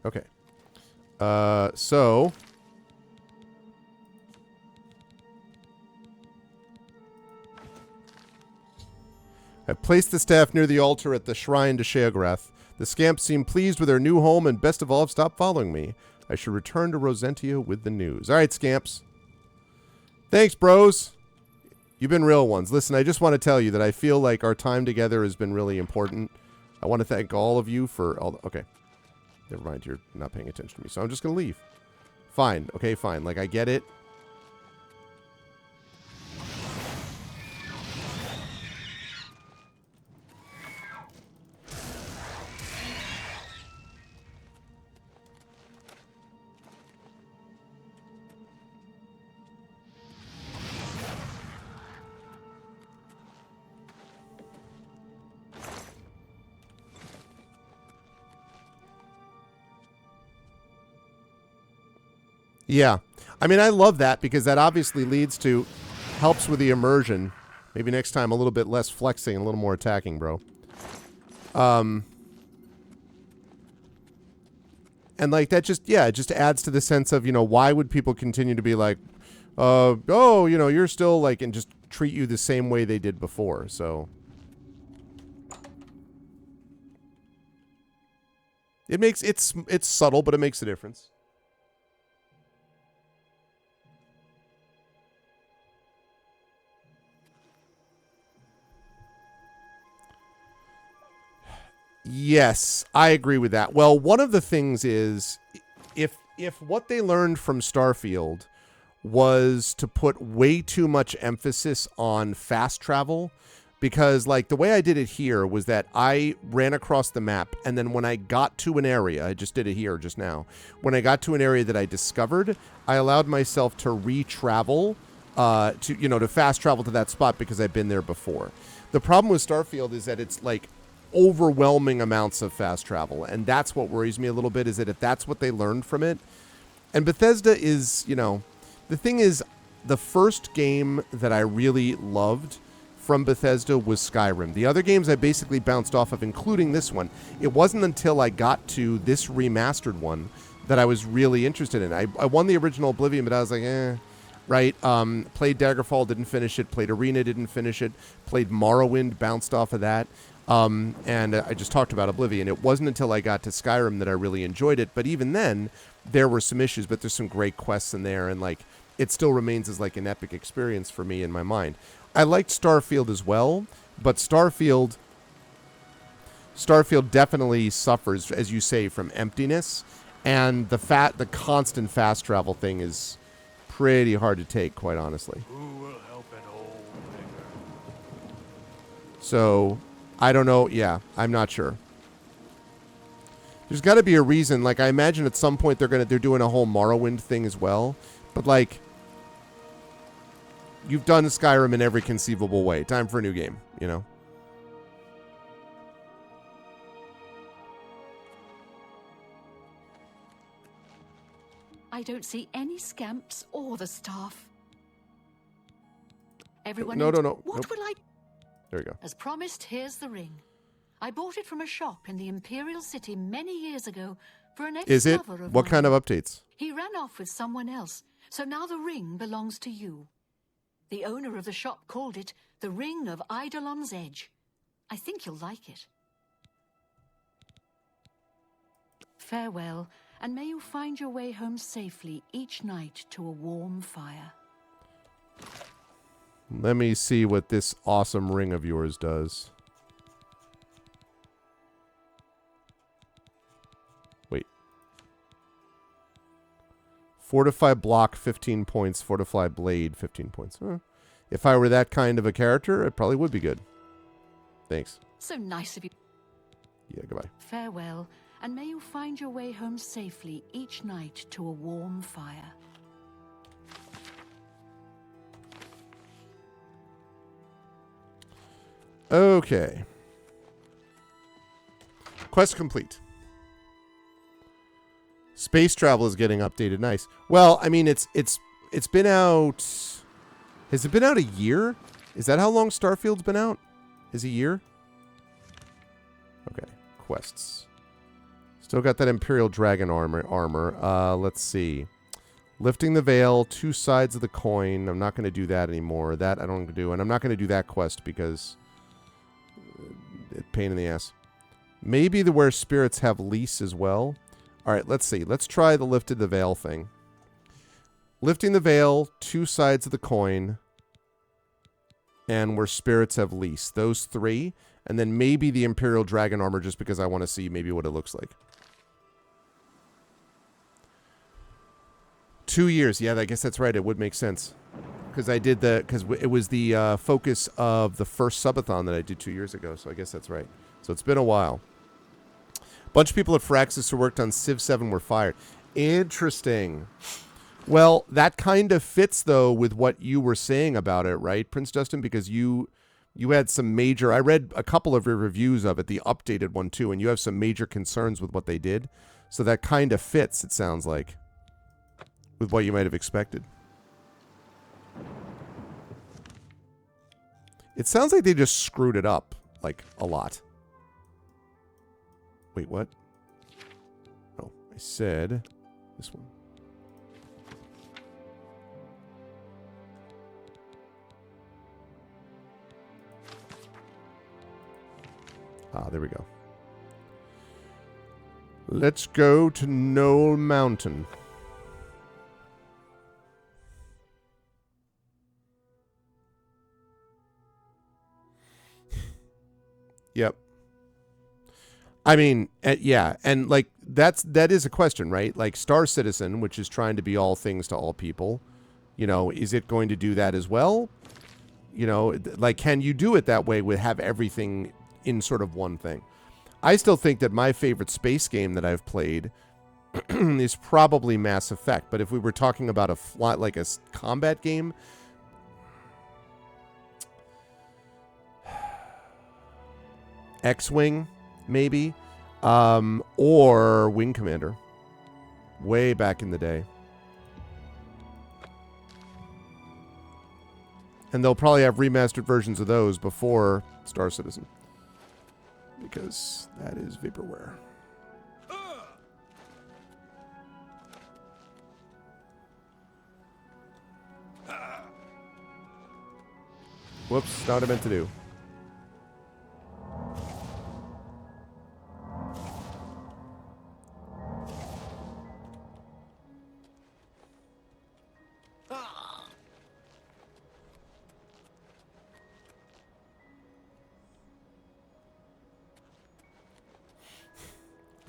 Okay. So... I placed the staff near the altar at the shrine to Sheogorath. The scamps seem pleased with their new home, and best of all, have stopped following me. I should return to Rosentia with the news. All right, scamps. Thanks, bros. You've been real ones. Listen, I just want to tell you that I feel like our time together has been really important. I want to thank all of you for all... Okay. Never mind, you're not paying attention to me, so I'm just going to leave. Fine. Okay, fine. Like, I get it. Yeah. I mean, I love that because that obviously leads to, helps with the immersion. Maybe next time a little bit less flexing and a little more attacking, bro. And like that just, yeah, it just adds to the sense of, you know, why would people continue to be like, oh, you know, you're still like, and just treat you the same way they did before. So it makes, it's subtle, but it makes a difference. Yes, I agree with that. Well, one of the things is if what they learned from Starfield was to put way too much emphasis on fast travel, because like the way I did it here was that I ran across the map, and then when I got to an area, I just did it here just now, when I got to an area that I discovered, I allowed myself to re-travel to fast travel to that spot because I've been there before. The problem with Starfield is that it's like overwhelming amounts of fast travel, and that's what worries me a little bit, is that if that's what they learned from it. And Bethesda is, you know, the thing is, the first game that I really loved from Bethesda was Skyrim. The other games I basically bounced off of, including this one. It wasn't until I got to this remastered one that I was really interested in. I won the original Oblivion, but I was like, right? Played Daggerfall, didn't finish it. Played Arena, didn't finish it. Played Morrowind, bounced off of that. And I just talked about Oblivion. It wasn't until I got to Skyrim that I really enjoyed it. But even then, there were some issues, but there's some great quests in there. And like, it still remains as like an epic experience for me in my mind. I liked Starfield as well, but Starfield definitely suffers, as you say, from emptiness. And the constant fast travel thing is pretty hard to take, quite honestly. Who will help an old beggar? So I don't know. Yeah, I'm not sure. There's got to be a reason. Like, I imagine at some point they're doing a whole Morrowind thing as well. But like, you've done Skyrim in every conceivable way. Time for a new game, you know? I don't see any scamps or the staff. Everyone... No. What Nope. will I... There you go. As promised, here's the ring. I bought it from a shop in the Imperial City many years ago for an ex-lover Is it? of What mine. kind of updates? He ran off with someone else, so now the ring belongs to you. The owner of the shop called it the Ring of Eidolon's Edge. I think you'll like it. Farewell, and may you find your way home safely each night to a warm fire. Let me see what this awesome ring of yours does. Wait. Fortify block, 15 points. Fortify blade, 15 points. If I were that kind of a character, it probably would be good. Thanks. So nice of you. Yeah, goodbye. Farewell, and may you find your way home safely each night to a warm fire. Okay. Quest complete. Space travel is getting updated. Nice. Well, I mean, it's been out. Has it been out a year? Is that how long Starfield's been out? Is a year? Okay. Quests. Still got that Imperial Dragon armor. Let's see. Lifting the veil, 2 sides of the coin. I'm not going to do that anymore. That I don't want to do. And I'm not going to do that quest because it's pain in the ass. Maybe the where spirits have lease as well. All right, let's see. Let's try the lifted the veil thing. Lifting the veil, 2 sides of the coin, and where spirits have lease. Those 3. And then maybe the Imperial Dragon armor just because I want to see maybe what it looks like. 2 years. Yeah, I guess that's right. It would make sense. Because I did because it was the focus of the first subathon that I did 2 years ago. So I guess that's right. So it's been a while. A bunch of people at Firaxis who worked on Civ 7 were fired. Interesting. Well, that kind of fits, though, with what you were saying about it, right, Prince Justin? Because you had some major... I read a couple of your reviews of it, the updated one, too, and you have some major concerns with what they did. So that kind of fits, it sounds like, with what you might have expected. It sounds like they just screwed it up, like, a lot. Wait, what? Oh, I said this one. Ah, there we go. Let's go to Knoll Mountain. Yep. I mean, yeah, and like that is a question, right? Like Star Citizen, which is trying to be all things to all people, you know, is it going to do that as well? You know, like can you do it that way with have everything in sort of one thing? I still think that my favorite space game that I've played is probably Mass Effect, but if we were talking about a combat game, X-Wing, maybe, or Wing Commander, way back in the day. And they'll probably have remastered versions of those before Star Citizen, because that is vaporware. Whoops, not what I meant to do.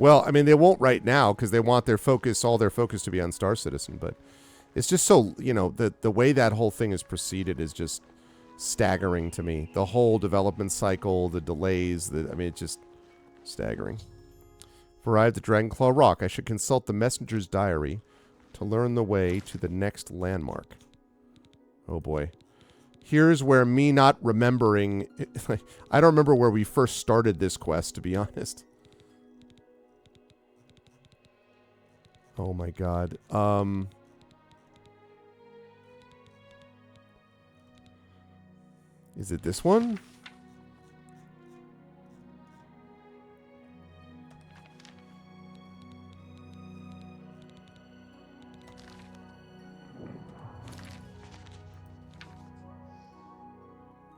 Well, I mean, they won't right now because they want all their focus to be on Star Citizen. But it's just so, you know, the way that whole thing is proceeded is just staggering to me. The whole development cycle, the delays, I mean, it's just staggering. Arrived at Dragonclaw Rock. I should consult the messenger's diary to learn the way to the next landmark. Oh, boy. Here's where me not remembering... I don't remember where we first started this quest, to be honest. Oh my god. Is it this one?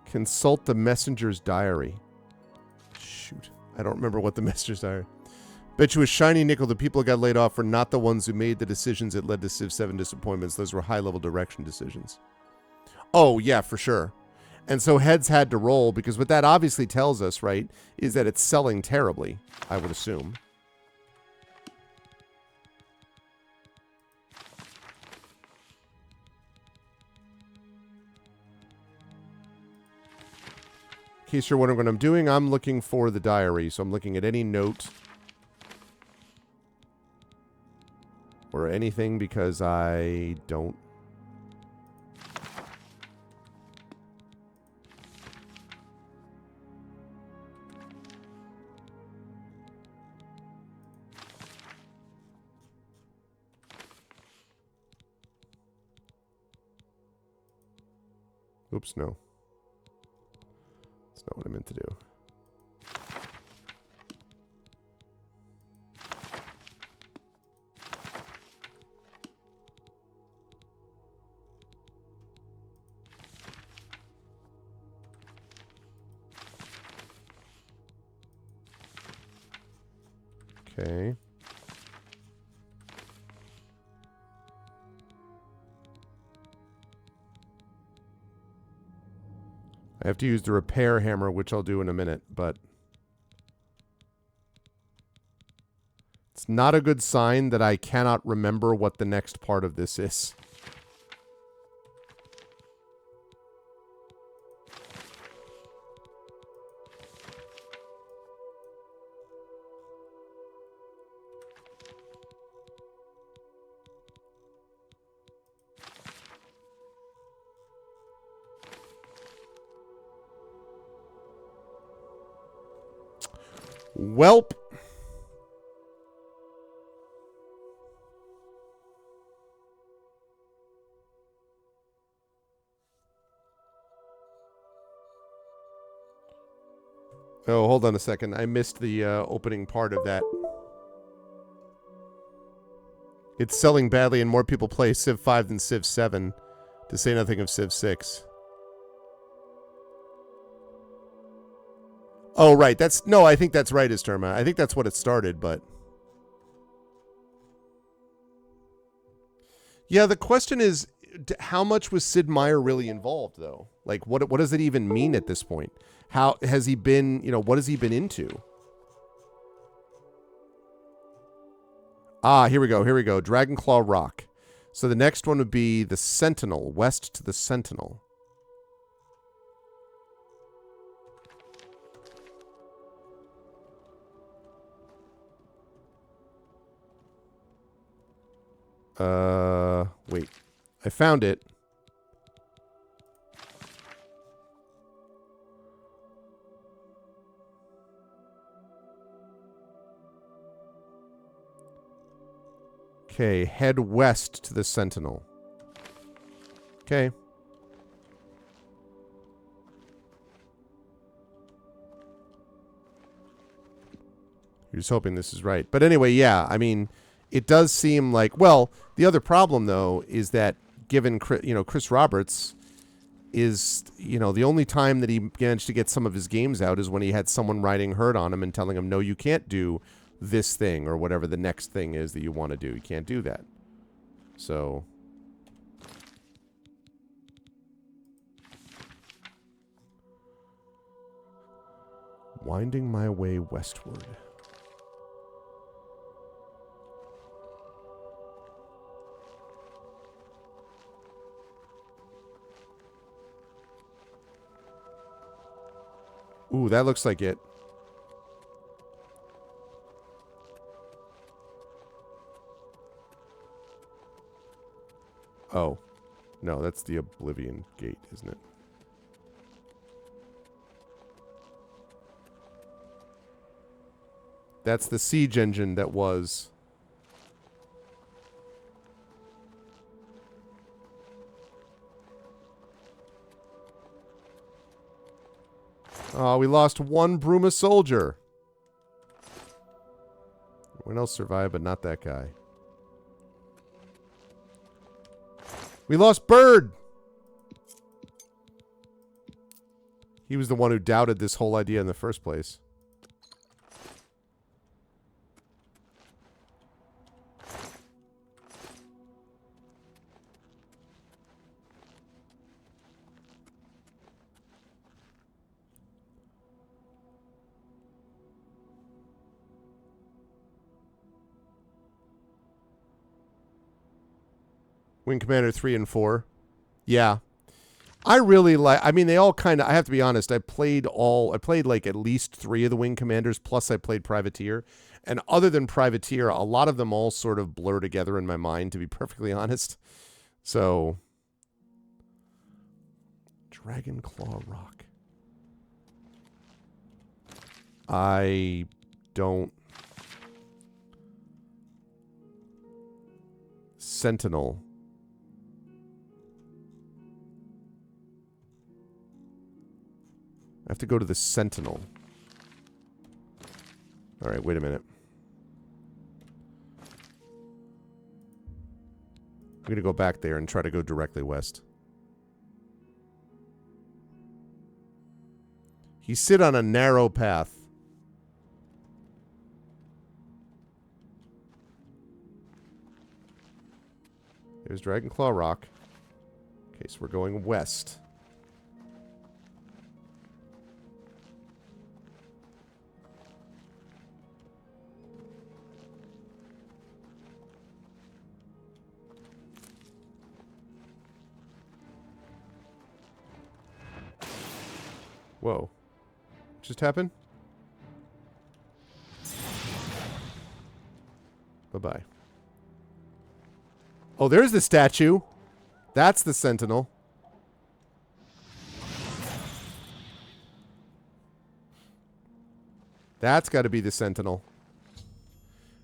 Consult the messenger's diary. Shoot. I don't remember what the messenger's diary... Bet you a shiny nickel the people who got laid off were not the ones who made the decisions that led to Civ 7 disappointments. Those were high-level direction decisions. Oh, yeah, for sure. And so heads had to roll, because what that obviously tells us, right, is that it's selling terribly, I would assume. In case you're wondering what I'm doing, I'm looking for the diary, so I'm looking at any note or anything because I don't. Oops, no. That's not what I meant to do. Okay. I have to use the repair hammer, which I'll do in a minute, but it's not a good sign that I cannot remember what the next part of this is. Welp. Oh, hold on a second. I missed the opening part of that. It's selling badly and more people play Civ 5 than Civ 7, to say nothing of Civ 6. Oh, right. No, I think that's right, Isterma. I think that's what it started, but... Yeah, the question is, how much was Sid Meier really involved, though? Like, what does it even mean at this point? How has he been, what has he been into? Ah, here we go. Dragonclaw Rock. So the next one would be the Sentinel, west to the Sentinel. Wait. I found it. Okay, head west to the Sentinel. Okay. You're just hoping this is right. But anyway, yeah, I mean, it does seem like... Well, the other problem, though, is that given, Chris Roberts is, the only time that he managed to get some of his games out is when he had someone riding herd on him and telling him, no, you can't do this thing or whatever the next thing is that you want to do. You can't do that. So... Winding my way westward. Ooh, that looks like it. Oh. No, that's the Oblivion Gate, isn't it? That's the siege engine that was... Oh, we lost one Bruma soldier. Everyone else survived, but not that guy. We lost Bird! He was the one who doubted this whole idea in the first place. Wing Commander 3 and 4. Yeah. I really like... I mean, they all kind of... I have to be honest. I played like at least 3 of the Wing Commanders, plus I played Privateer. And other than Privateer, a lot of them all sort of blur together in my mind, to be perfectly honest. So... Dragonclaw Rock. I don't... Sentinel. I have to go to the Sentinel. All right, wait a minute. I'm going to go back there and try to go directly west. He sit on a narrow path. There's Dragonclaw Rock. Okay, so we're going west. Whoa. What just happened? Bye-bye. Oh, there's the statue. That's the sentinel. That's got to be the sentinel.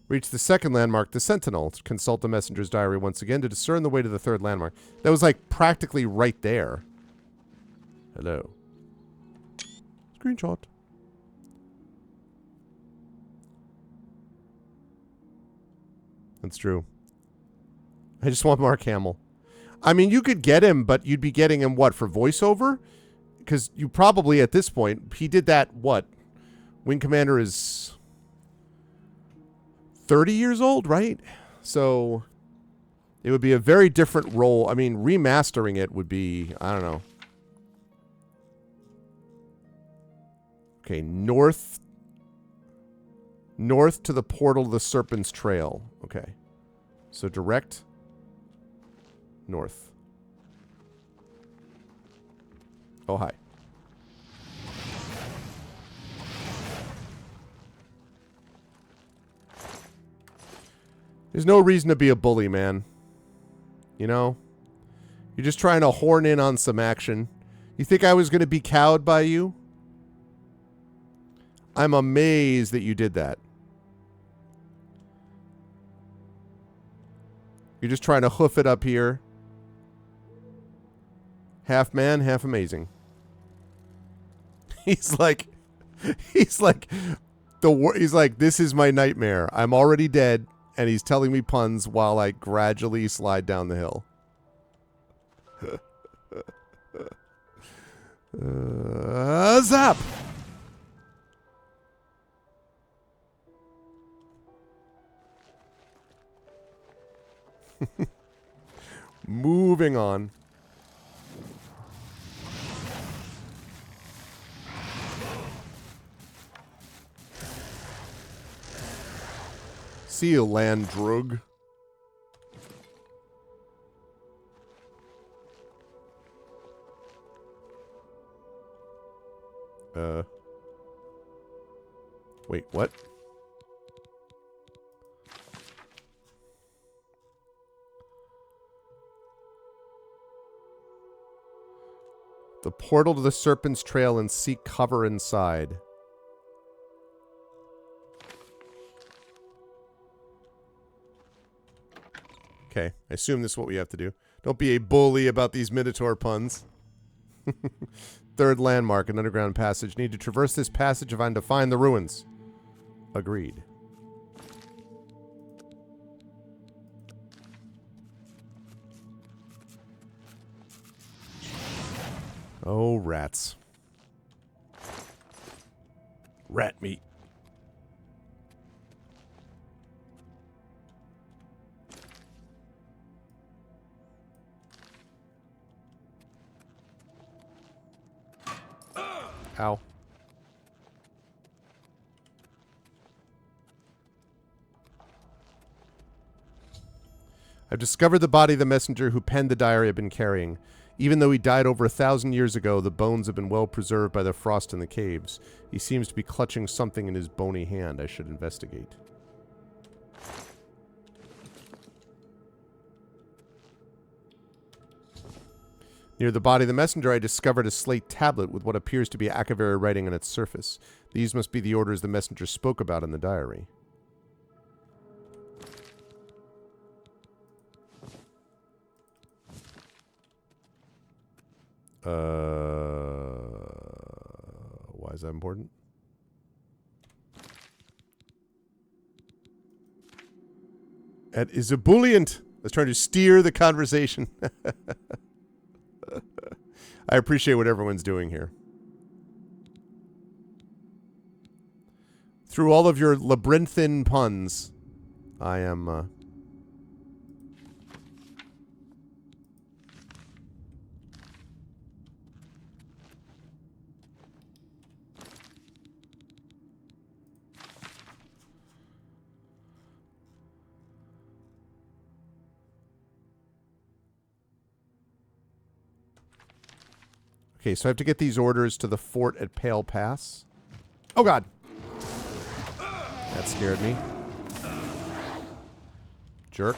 Reach the second landmark, the sentinel. Consult the messenger's diary once again to discern the way to the third landmark. That was like practically right there. Hello. Screenshot. That's true. I just want Mark Hamill. I mean, you could get him, but you'd be getting him, what, for voiceover? Because you probably, at this point, he did that, what? Wing Commander is 30 years old, right? So it would be a very different role. I mean, remastering it would be, I don't know. Okay, north to the portal of the Serpent's Trail. Okay. So direct north. Oh, hi. There's no reason to be a bully, man. You know? You're just trying to horn in on some action. You think I was going to be cowed by you? I'm amazed that you did that. You're just trying to hoof it up here. Half man, half amazing. He's like, this is my nightmare. I'm already dead, and he's telling me puns while I gradually slide down the hill. Zap! Moving on. See you, land drug. Wait, what? The portal to the Serpent's Trail and seek cover inside. Okay, I assume this is what we have to do. Don't be a bully about these Minotaur puns. Third landmark, an underground passage. Need to traverse this passage if I'm to find the ruins. Agreed. Oh, rats. Rat meat. Ow. I've discovered the body of the messenger who penned the diary I've been carrying. Even though he died over 1,000 years ago, the bones have been well preserved by the frost in the caves. He seems to be clutching something in his bony hand. I should investigate. Near the body of the messenger, I discovered a slate tablet with what appears to be Akaviri writing on its surface. These must be the orders the messenger spoke about in the diary. Why is that important? That is ebullient. I was trying to steer the conversation. I appreciate what everyone's doing here. Through all of your labyrinthine puns, I am... Okay, so I have to get these orders to the fort at Pale Pass. Oh, God. That scared me. Jerk.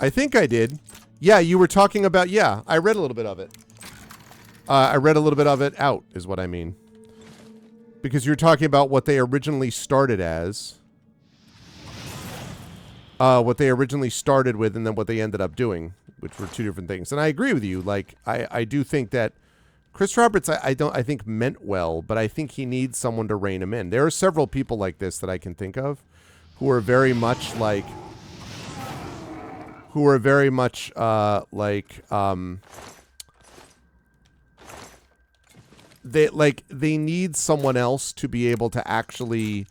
I think I did. Yeah, you were talking about... Yeah, I read a little bit of it. I read a little bit of it out, is what I mean. Because you're talking about what they originally started as. What they originally started with and then what they ended up doing, which were two different things. And I agree with you. Like, I do think that Chris Roberts, I think meant well, but I think he needs someone to rein him in. There are several people like this that I can think of who are very much like... Who are very much they need someone else to be able to actually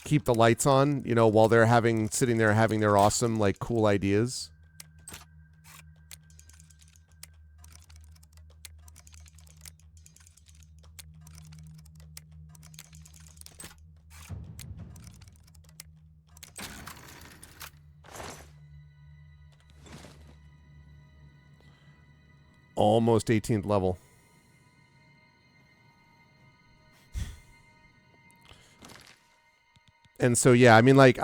keep the lights on, you know, while they're sitting there having their awesome, like, cool ideas. Almost 18th level. And so, yeah, I mean, like,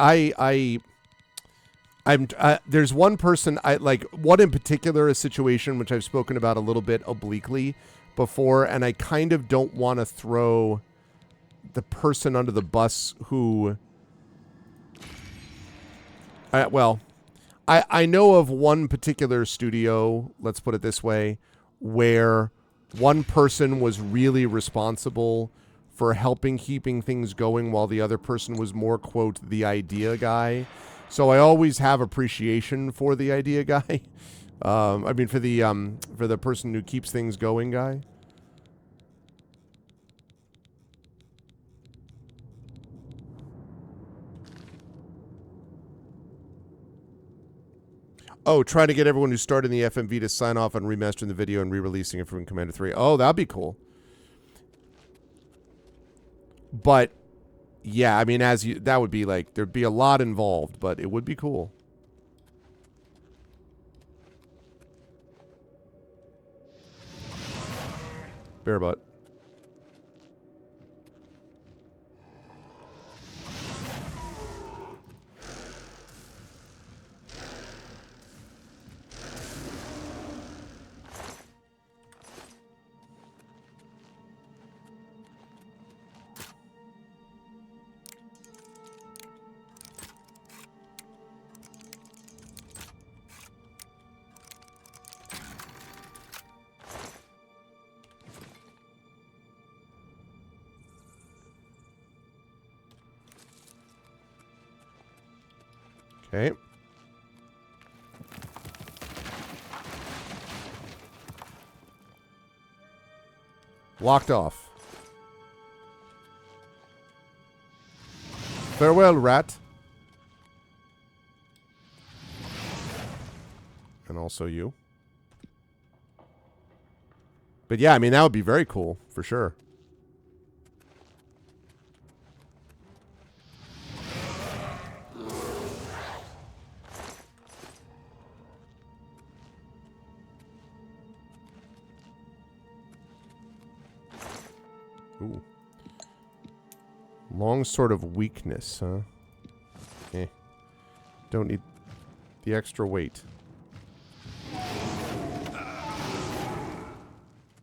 there's one person, one in particular, a situation which I've spoken about a little bit obliquely before, and I kind of don't want to throw the person under the bus who, I know of one particular studio, let's put it this way, where one person was really responsible for helping keeping things going while the other person was more, quote, the idea guy. So I always have appreciation for the idea guy. I mean, for the person who keeps things going guy. Oh, trying to get everyone who started in the FMV to sign off on remastering the video and re-releasing it from Commander 3. Oh, that'd be cool. But, yeah, I mean, that would be like, there'd be a lot involved, but it would be cool. Bear butt. Okay. Locked off. Farewell, rat. And also you. But yeah, I mean, that would be very cool, for sure. Ooh. Long sword of weakness, huh? Eh. Don't need the extra weight.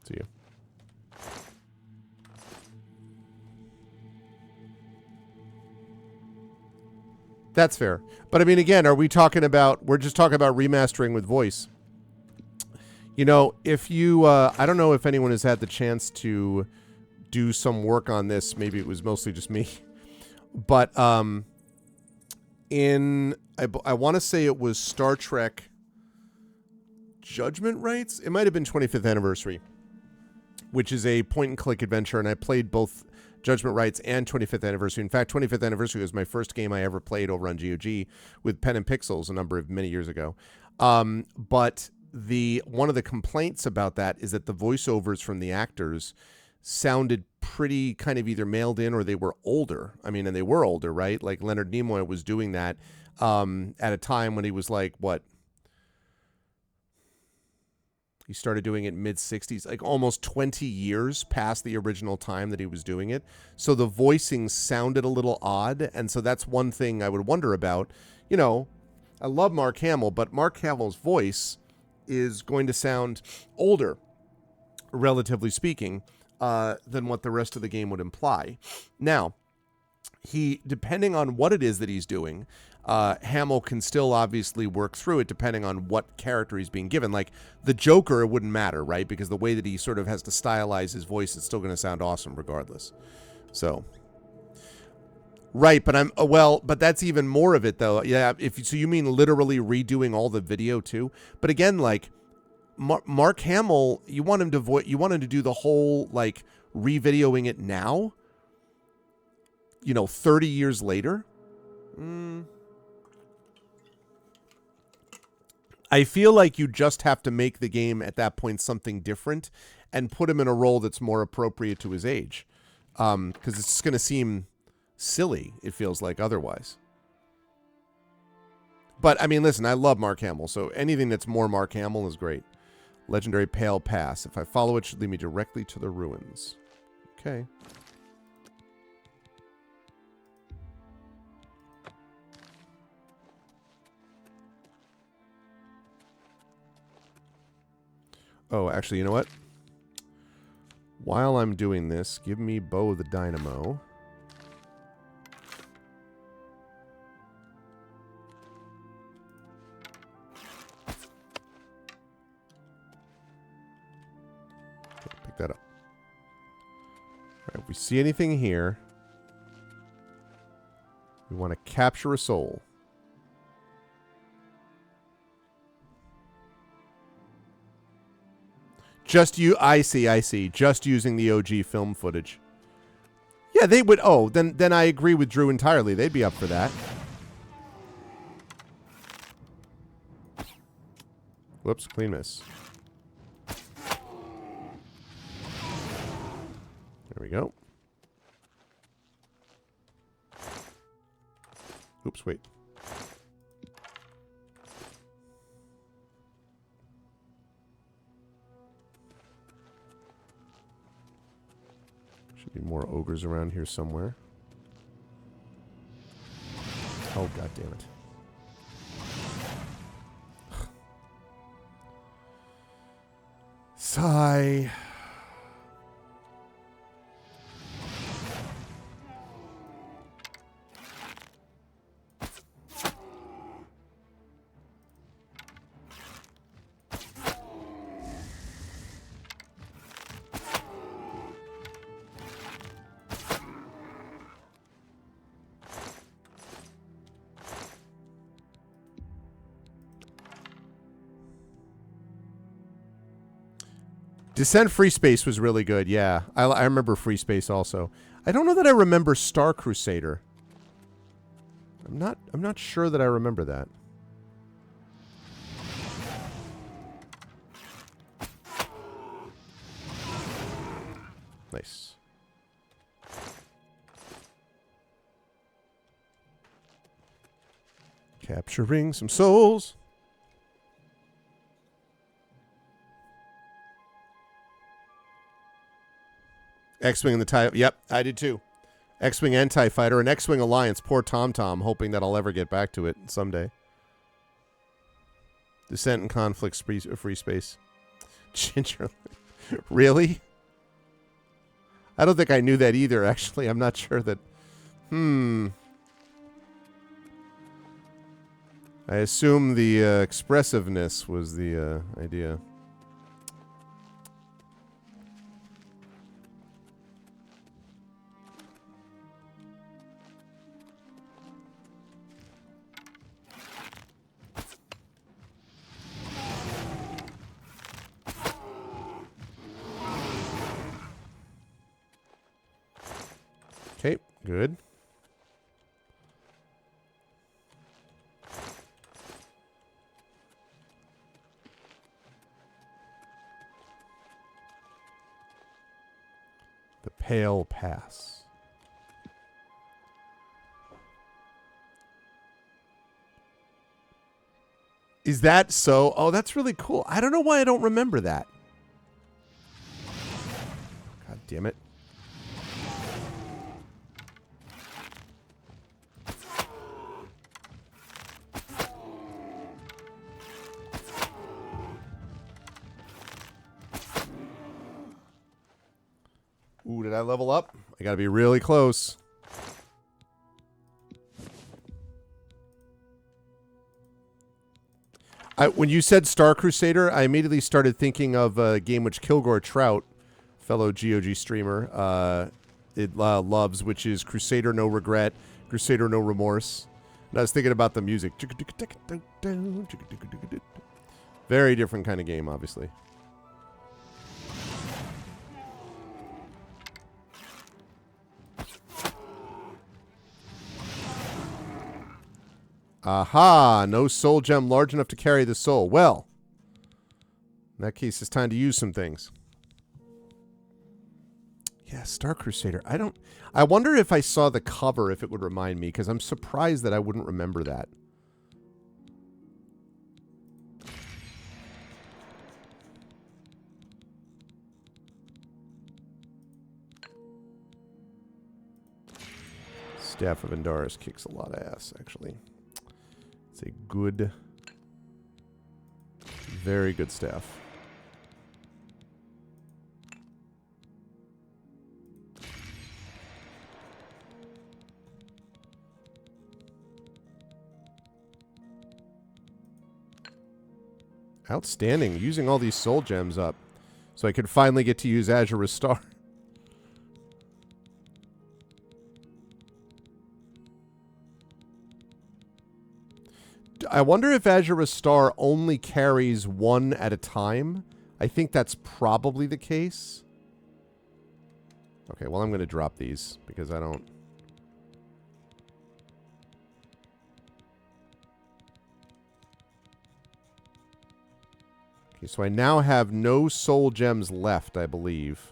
See you. That's fair. But I mean, again, are we talking about, we're just talking about remastering with voice. You know, if you, I don't know if anyone has had the chance to do some work on this. Maybe it was mostly just me. But I want to say it was Star Trek Judgment Rights. It might have been 25th Anniversary, which is a point-and-click adventure, and I played both Judgment Rights and 25th Anniversary. In fact, 25th Anniversary was my first game I ever played over on GOG with pen and pixels many years ago. But one of the complaints about that is that the voiceovers from the actors sounded pretty kind of either mailed in or they were older. I mean, and they were older, right? Like Leonard Nimoy was doing that at a time when he was like, what? He started doing it mid-60s, like almost 20 years past the original time that he was doing it. So the voicing sounded a little odd. And so that's one thing I would wonder about. You know, I love Mark Hamill, but Mark Hamill's voice is going to sound older, relatively speaking, than what the rest of the game would imply. Now, depending on what it is that he's doing, Hamill can still obviously work through it depending on what character he's being given. Like the Joker, it wouldn't matter, right? Because the way that he sort of has to stylize his voice, it's still going to sound awesome regardless. So, right, but that's even more of it though. Yeah, so you mean literally redoing all the video too? But again, like Mark Hamill, you want him to do the whole like re-videoing it now? 30 years later? I feel like you just have to make the game at that point something different and put him in a role that's more appropriate to his age. Because it's just going to seem silly, it feels like, otherwise. But, I mean, listen, I love Mark Hamill, so anything that's more Mark Hamill is great. Legendary Pale Pass. If I follow it, should lead me directly to the ruins. Okay. Oh, actually, you know what? While I'm doing this, give me Bo the Dynamo. Okay, pick that up. All right, if we see anything here, we want to capture a soul. I see. Just using the OG film footage. Yeah, they would. Oh, then I agree with Drew entirely. They'd be up for that. Whoops, clean miss. There we go. Oops, wait. Should be more ogres around here somewhere. Oh, god damn it. Sigh. Descent Free Space was really good, yeah. I remember Free Space also. I don't know that I remember Star Crusader. I'm not sure that I remember that. Nice. Capturing some souls. X-Wing and the TIE... Yep, I did too. X-Wing and TIE Fighter and X-Wing Alliance. Poor TomTom, hoping that I'll ever get back to it someday. Descent and Conflict Free Space. Ginger... Really? I don't think I knew that either, actually. I'm not sure that... I assume the expressiveness was the idea. Okay, good. The Pale Pass. Is that so? Oh, that's really cool. I don't know why I don't remember that. God damn it. Ooh, did I level up? I gotta be really close. When you said Star Crusader, I immediately started thinking of a game which Kilgore Trout, fellow GOG streamer, loves, which is Crusader No Regret, Crusader No Remorse. And I was thinking about the music. Very different kind of game, obviously. Aha! No soul gem large enough to carry the soul. Well, in that case, it's time to use some things. Yeah, Star Crusader. I wonder if I saw the cover, if it would remind me, because I'm surprised that I wouldn't remember that. Staff of Andaris kicks a lot of ass, actually. It's a good, very good staff. Outstanding. Using all these soul gems up so I could finally get to use Azure Restore. I wonder if Azure Restore only carries one at a time. I think that's probably the case. Okay, well, I'm going to drop these because I don't... Okay, so I now have no soul gems left, I believe.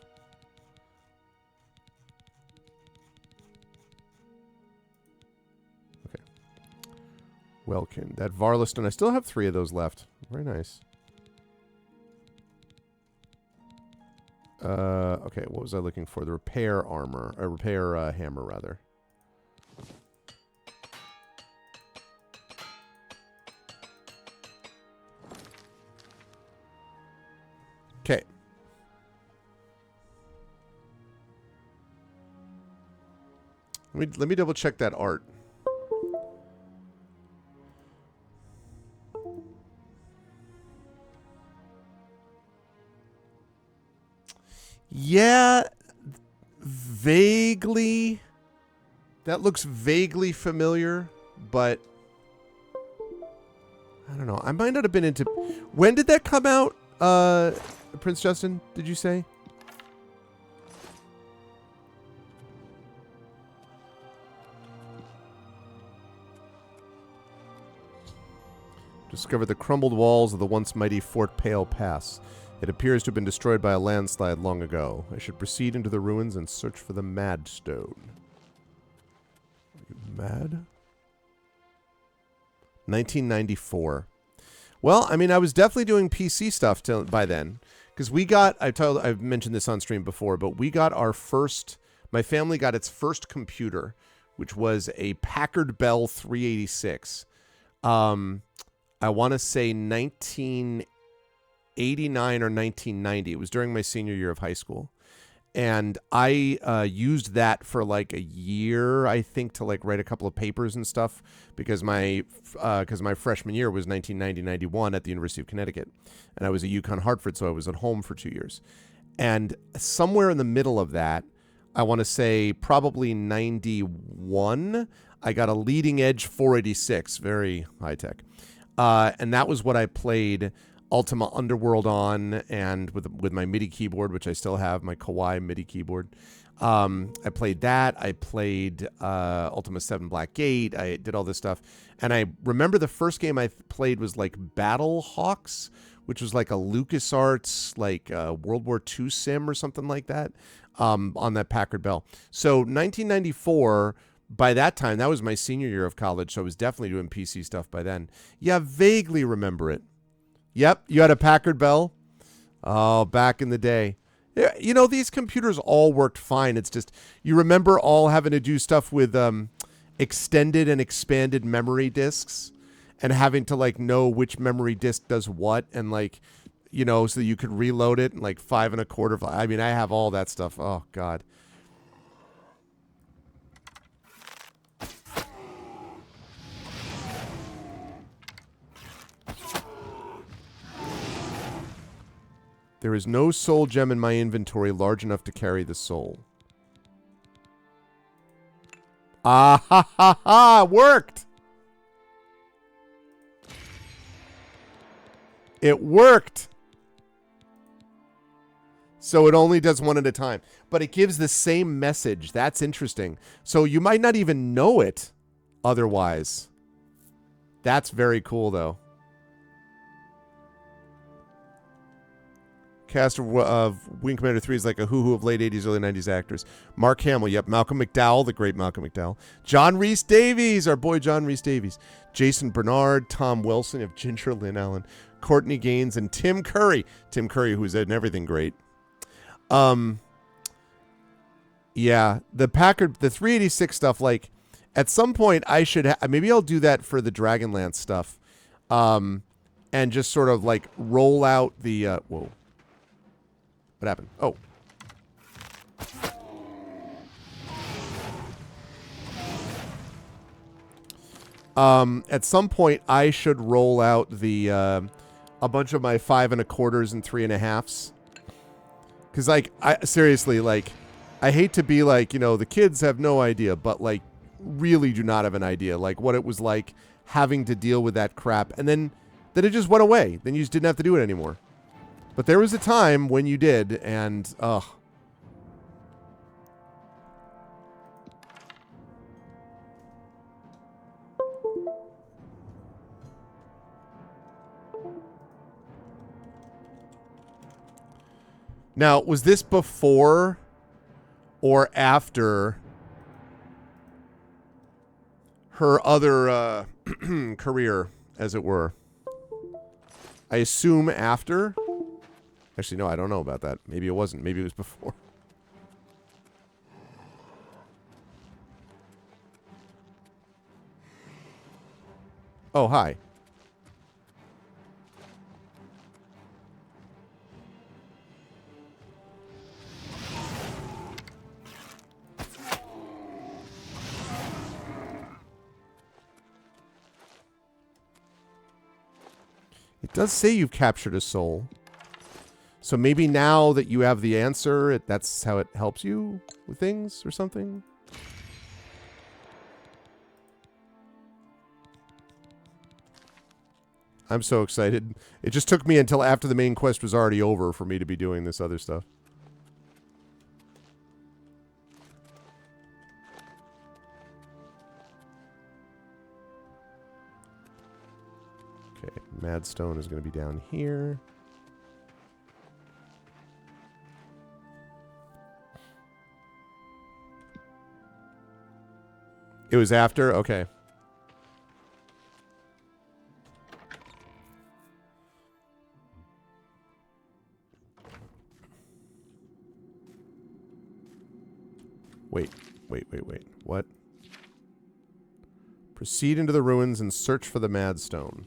Welkin. That Varlestone. I still have 3 of those left. Very nice. Okay, what was I looking for? The repair armor. Or repair hammer, rather. Okay. Let me double check that art. Yeah, vaguely. That looks vaguely familiar, but I don't know. I might not have been into... When did that come out, Prince Justin, did you say? Discovered the crumbled walls of the once mighty Fort Pale Pass. It appears to have been destroyed by a landslide long ago. I should proceed into the ruins and search for the Mad Stone. Are you mad? 1994. Well, I mean, I was definitely doing PC stuff by then. Because we got, I've mentioned this on stream before, but we got our first, my family got its first computer, which was a Packard Bell 386. I want to say 1989 or 1990. It was during my senior year of high school. And I used that for like a year, I think, to like write a couple of papers and stuff because my freshman year was 1990-91 at the University of Connecticut. And I was at UConn Hartford, so I was at home for 2 years. And somewhere in the middle of that, I want to say probably 91, I got a leading edge 486, very high tech. And that was what I played Ultima Underworld on, and with my MIDI keyboard, which I still have, my Kawai MIDI keyboard. I played that. I played Ultima 7 Black Gate. I did all this stuff. And I remember the first game I played was like Battle Hawks, which was like a LucasArts, like World War II sim or something like that, on that Packard Bell. So 1994, by that time, that was my senior year of college, so I was definitely doing PC stuff by then. Yeah, vaguely remember it. Yep, you had a Packard Bell? Oh, back in the day. Yeah, you know, these computers all worked fine. It's just, you remember all having to do stuff with extended and expanded memory disks and having to, like, know which memory disk does what and, like, you know, so that you could reload it in, like, 5 1/4. I mean, I have all that stuff. Oh, God. There is no soul gem in my inventory large enough to carry the soul. Ah ha ha ha! Worked! It worked! So it only does one at a time. But it gives the same message. That's interesting. So you might not even know it otherwise. That's very cool, though. Cast of Wing Commander 3 is like a who-who of late 80s, early 90s actors. Mark Hamill, yep. Malcolm McDowell, the great Malcolm McDowell. John Rhys Davies, our boy John Rhys Davies. Jason Bernard, Tom Wilson of Ginger, Lynn Allen, Courtney Gaines, and Tim Curry. Tim Curry, who's in everything great. Yeah, the Packard, the 386 stuff, like, at some point I should, maybe I'll do that for the Dragonlance stuff. And just sort of, like, roll out the, whoa. What happened? Oh. At some point, I should roll out the a bunch of my 5 1/4s and 3 1/2s. Because, like, seriously, like, I hate to be like, you know, the kids have no idea, but, like, really do not have an idea, like, what it was like having to deal with that crap, and then it just went away. Then you just didn't have to do it anymore. But there was a time when you did, and, ugh. Now, was this before or after her other career, as it were? I assume after. Actually, no, I don't know about that. Maybe it wasn't. Maybe it was before. Oh, hi. It does say you've captured a soul. So maybe now that you have the answer, that's how it helps you with things or something? I'm so excited. It just took me until after the main quest was already over for me to be doing this other stuff. Okay, Madstone is going to be down here. It was after? Okay. Wait. What? Proceed into the ruins and search for the Madstone.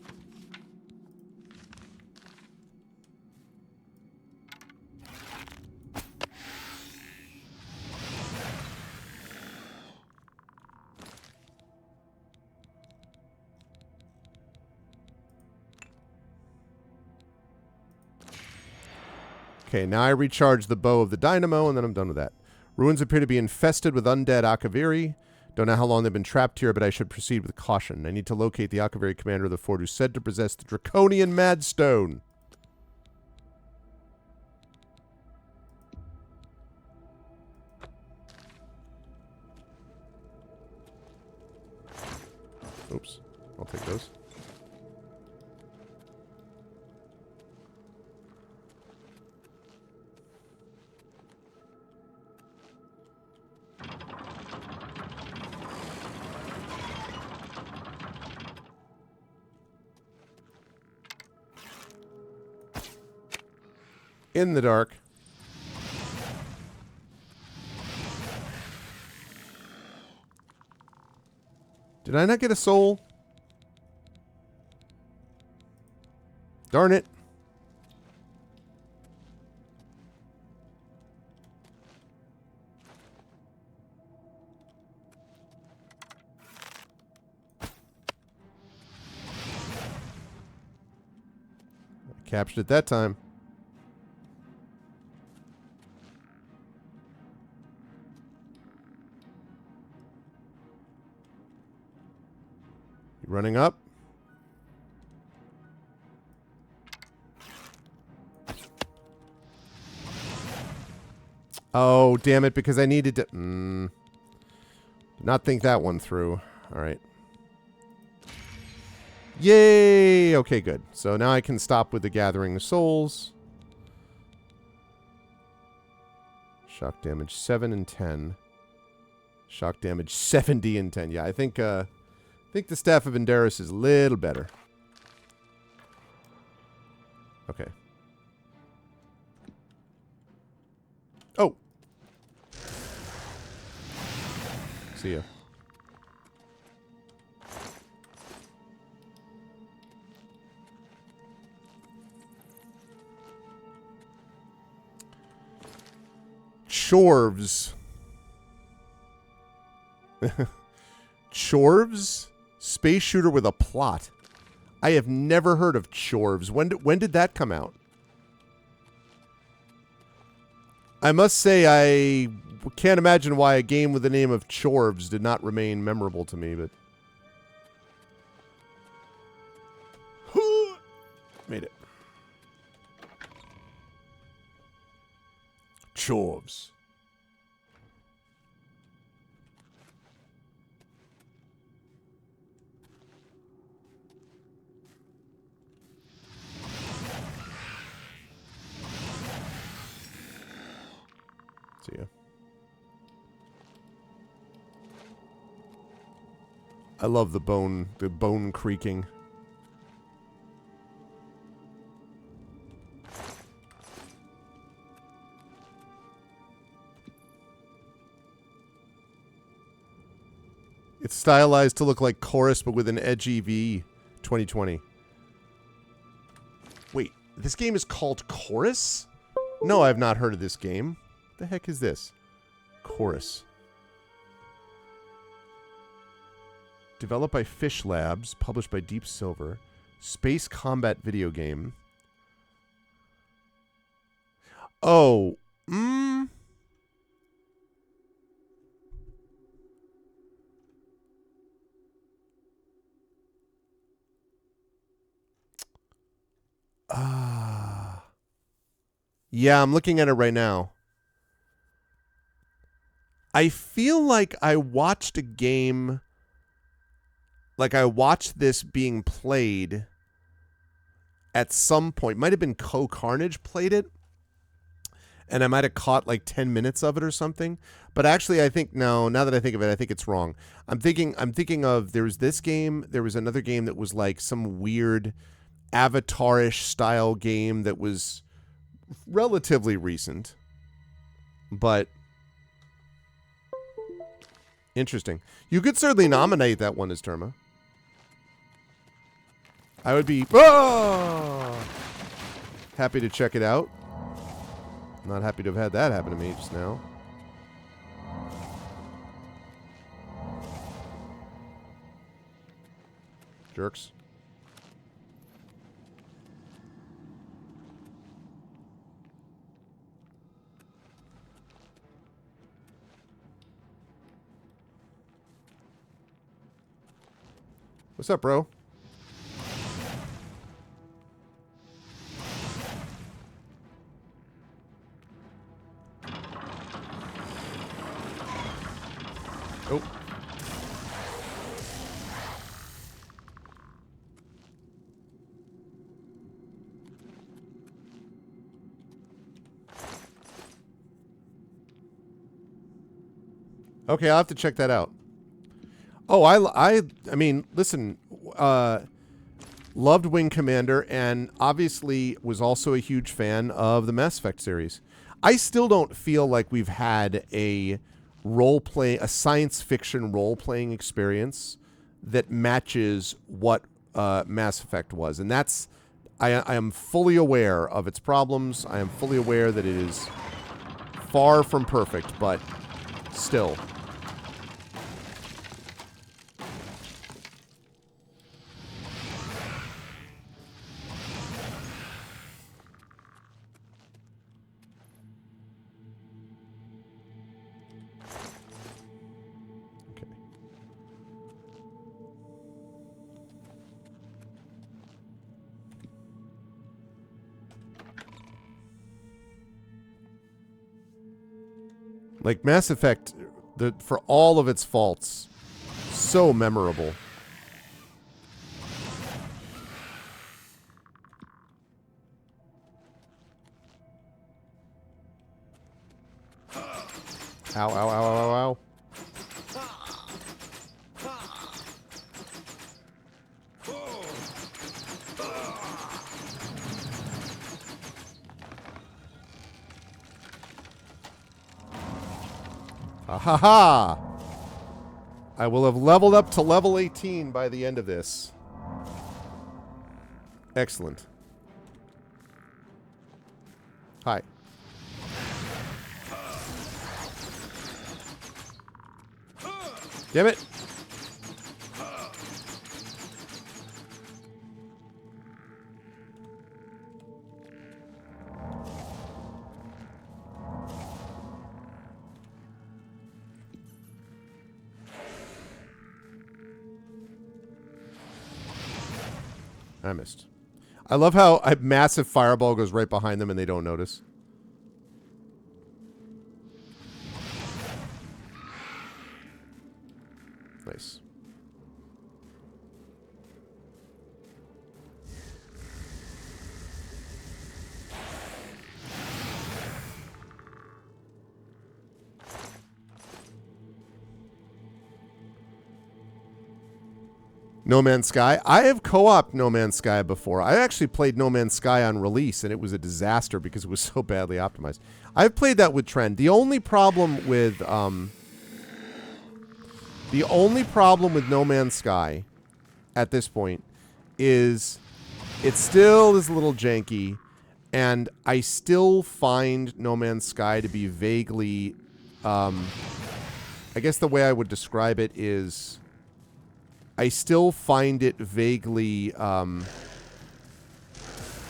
Okay, now I recharge the bow of the dynamo, and then I'm done with that. Ruins appear to be infested with undead Akaviri. Don't know how long they've been trapped here, but I should proceed with caution. I need to locate the Akaviri commander of the fort who's said to possess the Draconian Madstone. Oops. I'll take those. In the dark. Did I not get a soul? Darn it. I captured it that time. You running up? Oh, damn it, because I needed to... Did not think that one through. All right. Yay! Okay, good. So now I can stop with the gathering of souls. Shock damage 7 and 10. Shock damage 70 and 10. Yeah, I think the Staff of Enderis is a little better. Okay. Oh! See ya. Chorves. Chorves? Space shooter with a plot. I have never heard of Chorves. When did that come out? I must say I can't imagine why a game with the name of Chorves did not remain memorable to me, but... Made it. Chorves. See ya. I love the bone creaking. It's stylized to look like Chorus, but with an edgy V. 2020. Wait, this game is called Chorus? No, I've not heard of this game. What the heck is this? Chorus. Developed by Fish Labs, published by Deep Silver. Space combat video game. Oh, yeah, I'm looking at it right now. I feel like I watched a game, like I watched this being played at some point. Might have been Co-Carnage played it, and I might have caught like 10 minutes of it or something. But actually, I think, no, now that I think of it, I think it's wrong. I'm thinking of, there was this game, there was another game that was like some weird Avatar-ish style game that was relatively recent, but interesting. You could certainly nominate that one as Terma. I would be happy to check it out. Not happy to have had that happen to me just now. Jerks. What's up, bro? Oh. Okay, I'll have to check that out. Oh, I mean, listen, Loved Wing Commander, and obviously was also a huge fan of the Mass Effect series. I still don't feel like we've had a science fiction role-playing experience that matches what Mass Effect was. And that's, I am fully aware of its problems. I am fully aware that it is far from perfect, but still. Like, Mass Effect, for all of its faults, so memorable. Ow, ow, ow, ow, ow. Ha ha! I will have leveled up to level 18 by the end of this. Excellent. Hi. Damn it! I missed. I love how a massive fireball goes right behind them and they don't notice. Nice. No Man's Sky. I have co-opted No Man's Sky before. I actually played No Man's Sky on release, and it was a disaster because it was so badly optimized. I've played that with Trend. The only problem with No Man's Sky at this point is it still is a little janky, and I still find No Man's Sky to be vaguely, I guess the way I would describe it is, I still find it vaguely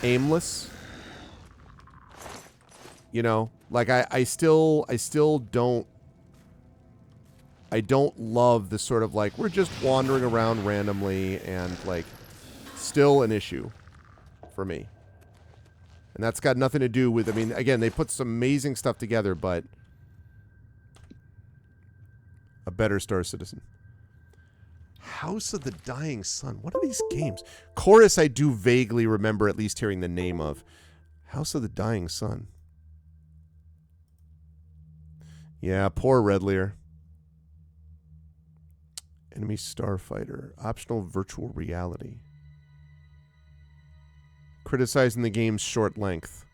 aimless. You know, like I still don't love the sort of like we're just wandering around randomly and like still an issue for me. And that's got nothing to do with, I mean, again, they put some amazing stuff together, but a better Star Citizen. House of the Dying Sun. What are these games? Chorus I do vaguely remember at least hearing the name of. House of the Dying Sun. Yeah, poor Red Lear. Enemy Starfighter. Optional virtual reality. Criticizing the game's short length.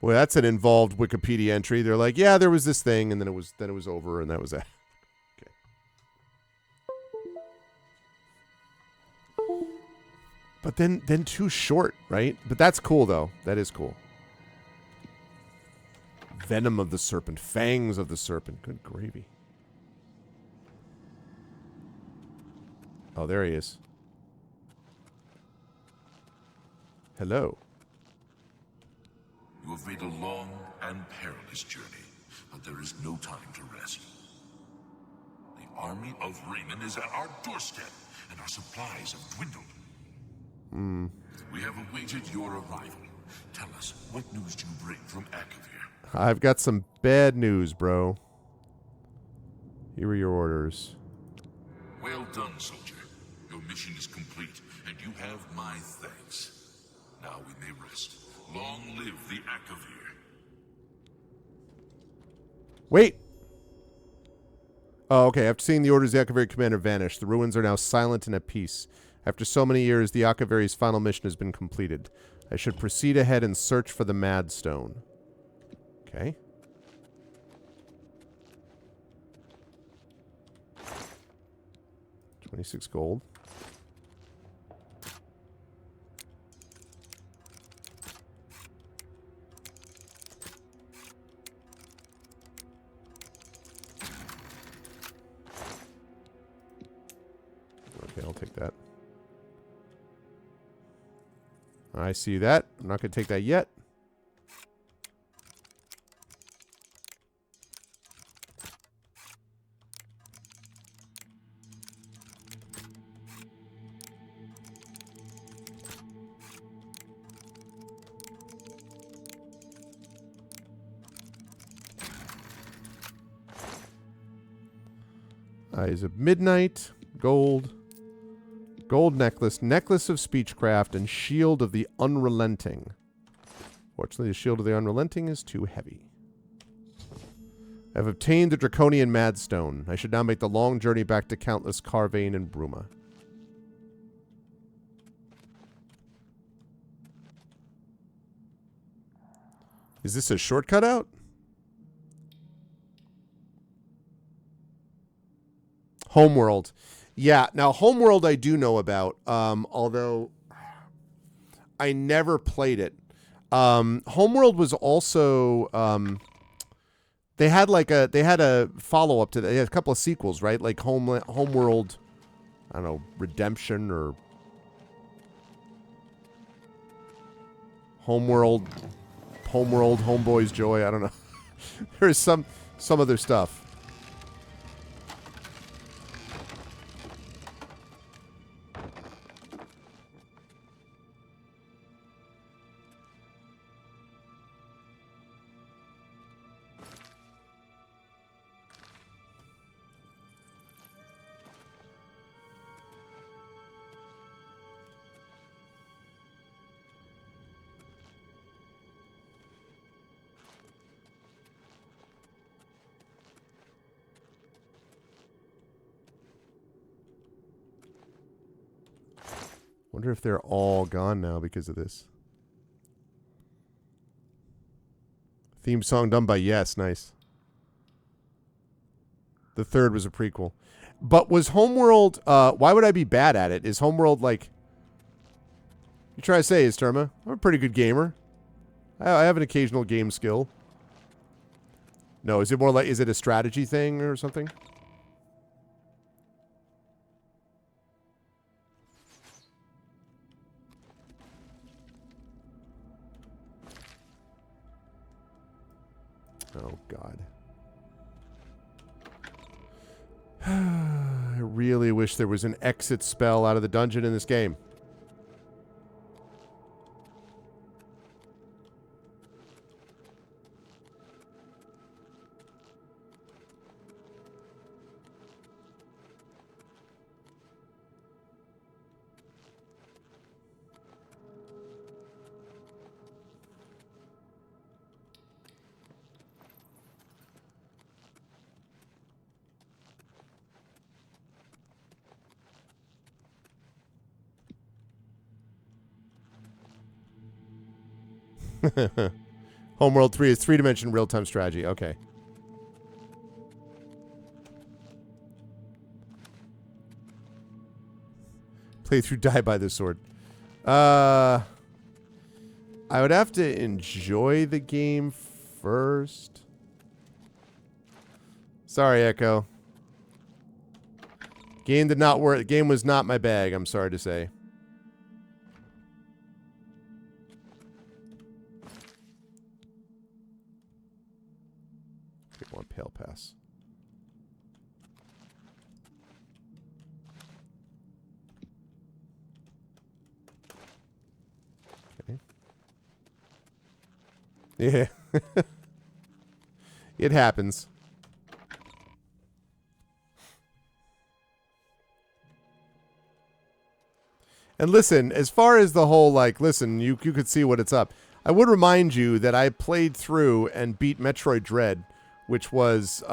Boy, that's an involved Wikipedia entry. They're like, yeah, there was this thing, and then it was over, and that was that. But then too short, right? But that's cool, though. That is cool. Venom of the Serpent. Fangs of the Serpent. Good gravy. Oh, there he is. Hello. You have made a long and perilous journey, but there is no time to rest. The army of Raymond is at our doorstep, and our supplies have dwindled. We have awaited your arrival. Tell us, what news do you bring from Akavir? I've got some bad news, bro. Here are your orders. Well done, soldier. Your mission is complete, and you have my thanks. Now we may rest. Long live the Akavir. Wait! Oh, okay. After seeing the orders, the Akavir commander vanished. The ruins are now silent and at peace. After so many years, the Akaveri's final mission has been completed. I should proceed ahead and search for the Mad Stone. Okay. $26 gold. Okay, I'll take that. I see that. I'm not going to take that yet. Eyes of Midnight, gold, gold necklace, necklace of speechcraft, and shield of the unrelenting. Fortunately, the shield of the unrelenting is too heavy. I've obtained the draconian madstone. I should now make the long journey back to Countless Carvane and Bruma. Is this a shortcut out? Homeworld. Yeah, now Homeworld I do know about, although I never played it. Homeworld was also they had a follow-up to that. They had a couple of sequels, right? Like Homeworld, I don't know, Redemption or Homeworld, Homeboy's Joy, I don't know. There's some other stuff. Wonder if they're all gone now because of this. Theme song done by Yes, nice. The third was a prequel. But was Homeworld, why would I be bad at it? Is Homeworld like... You try to say, Terma? I'm a pretty good gamer. I have an occasional game skill. No, is it more like, is it a strategy thing or something? Oh, God. I really wish there was an exit spell out of the dungeon in this game. Homeworld 3 is 3-dimension real-time strategy. Okay. Play through Die by the Sword. I would have to enjoy the game first. Sorry, Echo. Game did not work. The game was not my bag, I'm sorry to say. One Pale Pass. Okay. Yeah. It happens. And listen, as far as the whole, like, listen, you could see what it's up. I would remind you that I played through and beat Metroid Dread, which was,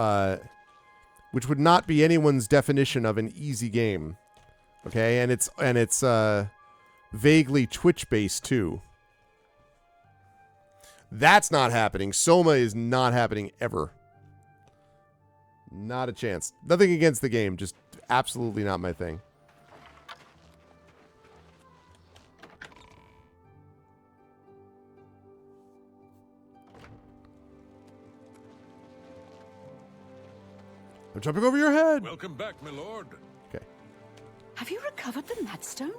which would not be anyone's definition of an easy game. Okay, and it's vaguely Twitch based too. That's not happening. Soma is not happening ever. Not a chance. Nothing against the game, just absolutely not my thing. I'm jumping over your head. Welcome back, my lord. Okay. Have you recovered the Madstone?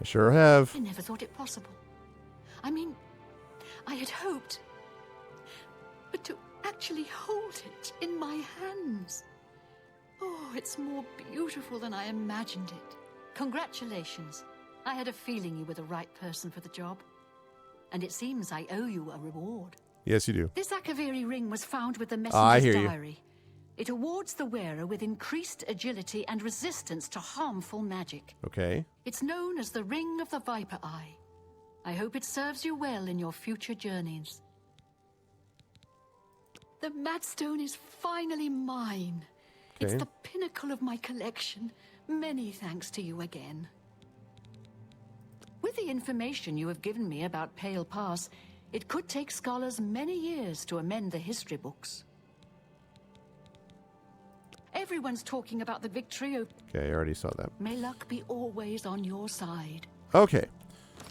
I sure have. I never thought it possible. I mean, I had hoped. But to actually hold it in my hands. Oh, it's more beautiful than I imagined it. Congratulations. I had a feeling you were the right person for the job. And it seems I owe you a reward. Yes, you do. This Akaviri ring was found with the I messenger's hear you. diary. It awards the wearer with increased agility and resistance to harmful magic. Okay. It's known as the Ring of the Viper Eye. I hope it serves you well in your future journeys. The Madstone is finally mine. It's Okay. the pinnacle of my collection. Many thanks to you again. With the information you have given me about Pale Pass, it could take scholars many years to amend the history books. Everyone's talking about the victory of... Okay, I already saw that. May luck be always on your side. Okay.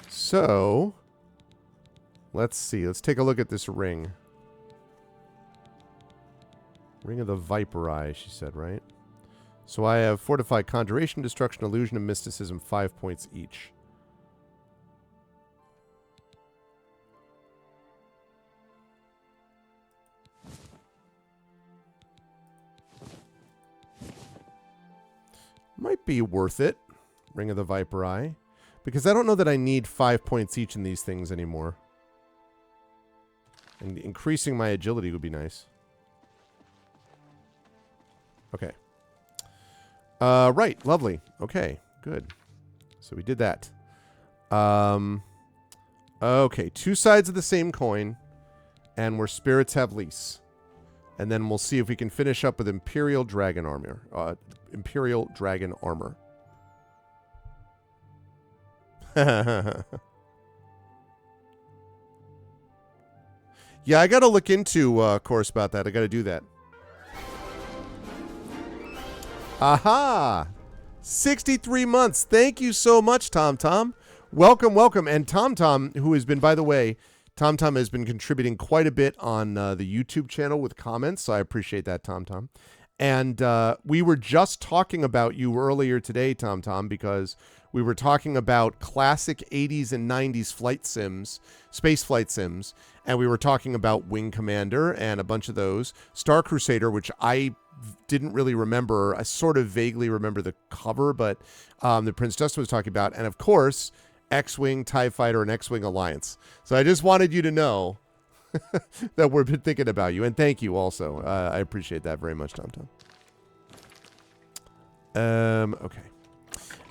So, let's see. Let's take a look at this ring. Ring of the Viper Eye, she said, right? So I have Fortified Conjuration, Destruction, Illusion, and Mysticism, 5 points each. Might be worth it, Ring of the Viper Eye. Because I don't know that I need 5 points each in these things anymore. And increasing my agility would be nice. Okay. Right, lovely. Okay, good. So we did that. Okay, 2 sides of the same coin. And where spirits have lease. And then we'll see if we can finish up with Imperial Dragon Armor. Imperial Dragon Armor. Yeah, I got to look into course about that. I got to do that. Aha! 63 months. Thank you so much, TomTom. Welcome, welcome. And TomTom, who has been, by the way, TomTom has been contributing quite a bit on the YouTube channel with comments, so I appreciate that, TomTom. And we were just talking about you earlier today, TomTom, because we were talking about classic 80s and 90s flight sims, space flight sims, and we were talking about Wing Commander and a bunch of those. Star Crusader, which I didn't really remember. I sort of vaguely remember the cover, but that Prince Justin was talking about. And, of course, X-Wing, TIE Fighter, and X-Wing Alliance. So I just wanted you to know that we've been thinking about you. And thank you also. I appreciate that very much, TomTom. Okay.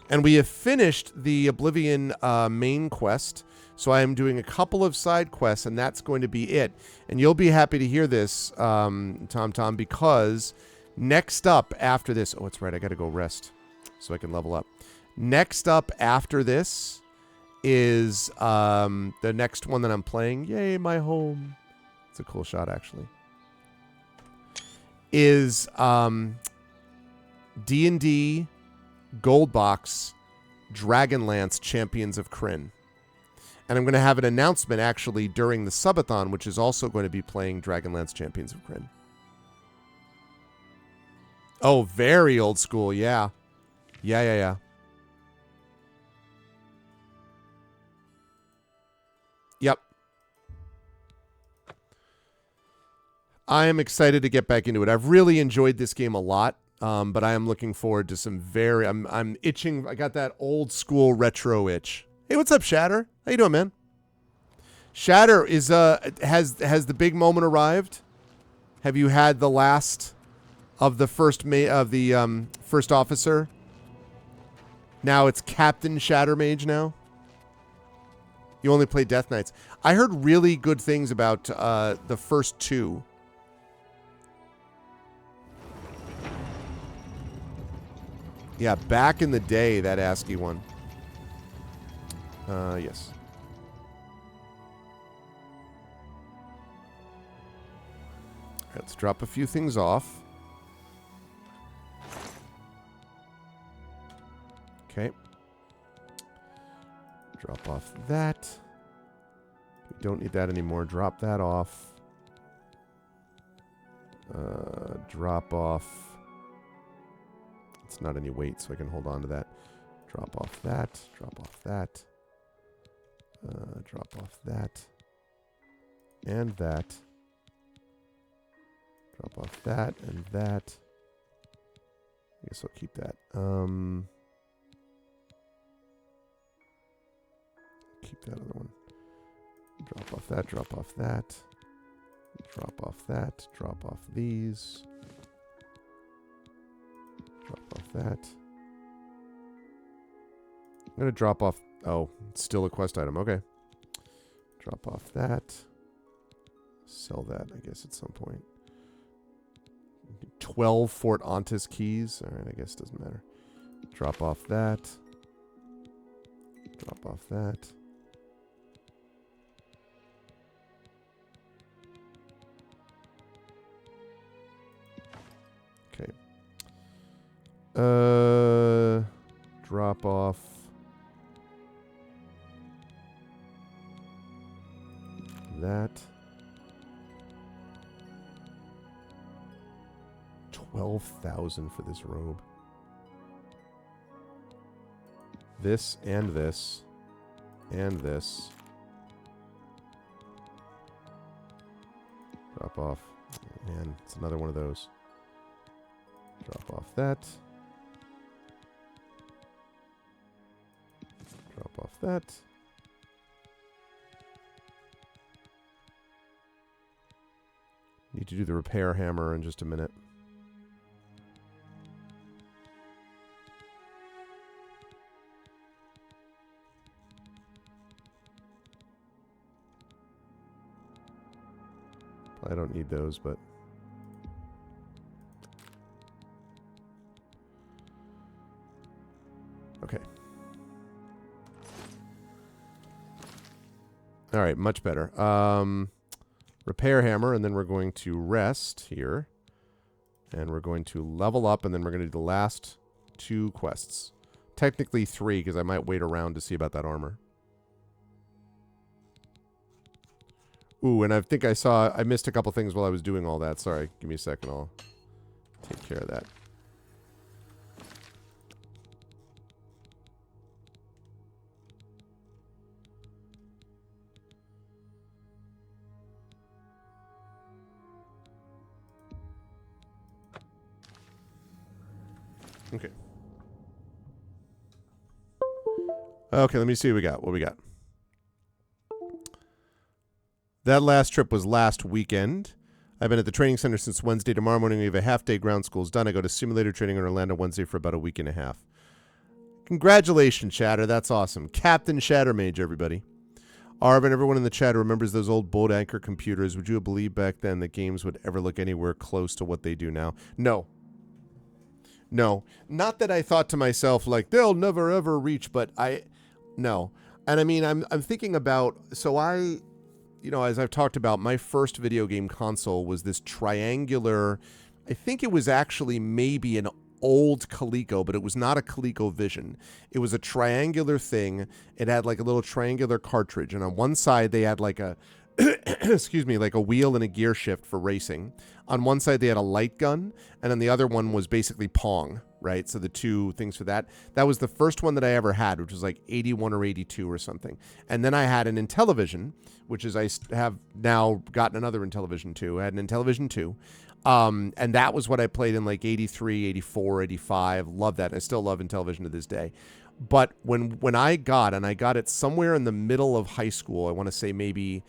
And we have finished the Oblivion main quest. So I am doing a couple of side quests, and that's going to be it. And you'll be happy to hear this, TomTom, because next up after this... Oh, that's right. I got to go rest so I can level up. Next up after this is the next one that I'm playing. Yay, my home. It's a cool shot, actually. Is D&D Gold Box Dragonlance Champions of Krynn. And I'm going to have an announcement, actually, during the subathon, which is also going to be playing Dragonlance Champions of Krynn. Oh, very old school, yeah. Yeah. Yep. I am excited to get back into it. I've really enjoyed this game a lot, but I am looking forward to some very... I'm itching. I got that old school retro itch. Hey, what's up, Shatter? How you doing, man? Shatter is has the big moment arrived? Have you had the last of the first first officer? Now it's Captain Shattermage now. You only play Death Knights. I heard really good things about the first 2. Yeah, back in the day, that ASCII one. Yes. All right, let's drop a few things off. Okay. Drop off that. We don't need that anymore. Drop that off. Drop off. It's not any weight, so I can hold on to that. Drop off that. Drop off that. Drop off that. And that. Drop off that and that. I guess I'll keep that. Keep that other one. Drop off that, drop off that. Drop off that, drop off these. Drop off that. I'm going to drop off... Oh, it's still a quest item. Okay. Drop off that. Sell that, I guess, at some point. 12 Fort Ontis keys. All right, I guess it doesn't matter. Drop off that. Drop off that. Okay. Drop off that. 12,000 for this robe. This and this and this. Drop off. Man, it's another one of those. Drop off that. Drop off that. Need to do the repair hammer in just a minute. I don't need those, but... Okay. All right, much better. Repair hammer, and then we're going to rest here. And we're going to level up, and then we're going to do the last 2 quests. Technically 3, because I might wait around to see about that armor. Ooh, and I think I missed a couple things while I was doing all that. Sorry, give me a second. I'll take care of that. Okay. Okay, let me see what we got. What we got. That last trip was last weekend. I've been at the training center since Wednesday. Tomorrow morning we have a half-day ground school's done. I go to simulator training in Orlando Wednesday for about a week and a half. Congratulations, Shatter. That's awesome. Captain Shattermage, everybody. Arvin, everyone in the chat remembers those old boat anchor computers. Would you have believed back then that games would ever look anywhere close to what they do now? No. No. Not that I thought to myself, like, they'll never ever reach, but no. And I mean, I'm thinking about, so you know, as I've talked about, my first video game console was this triangular, I think it was actually maybe an old Coleco, but it was not a ColecoVision. It was a triangular thing. It had like a little triangular cartridge, and on one side they had like a, excuse me, like a wheel and a gear shift for racing. On one side they had a light gun, and on the other one was basically Pong, right? So the 2 things for that. That was the first one that I ever had, which was like 81 or 82 or something. And then I had an Intellivision, which is I have now gotten another Intellivision 2. I had an Intellivision 2. And that was what I played in like 83, 84, 85. Love that. I still love Intellivision to this day. But when I got it somewhere in the middle of high school, I want to say maybe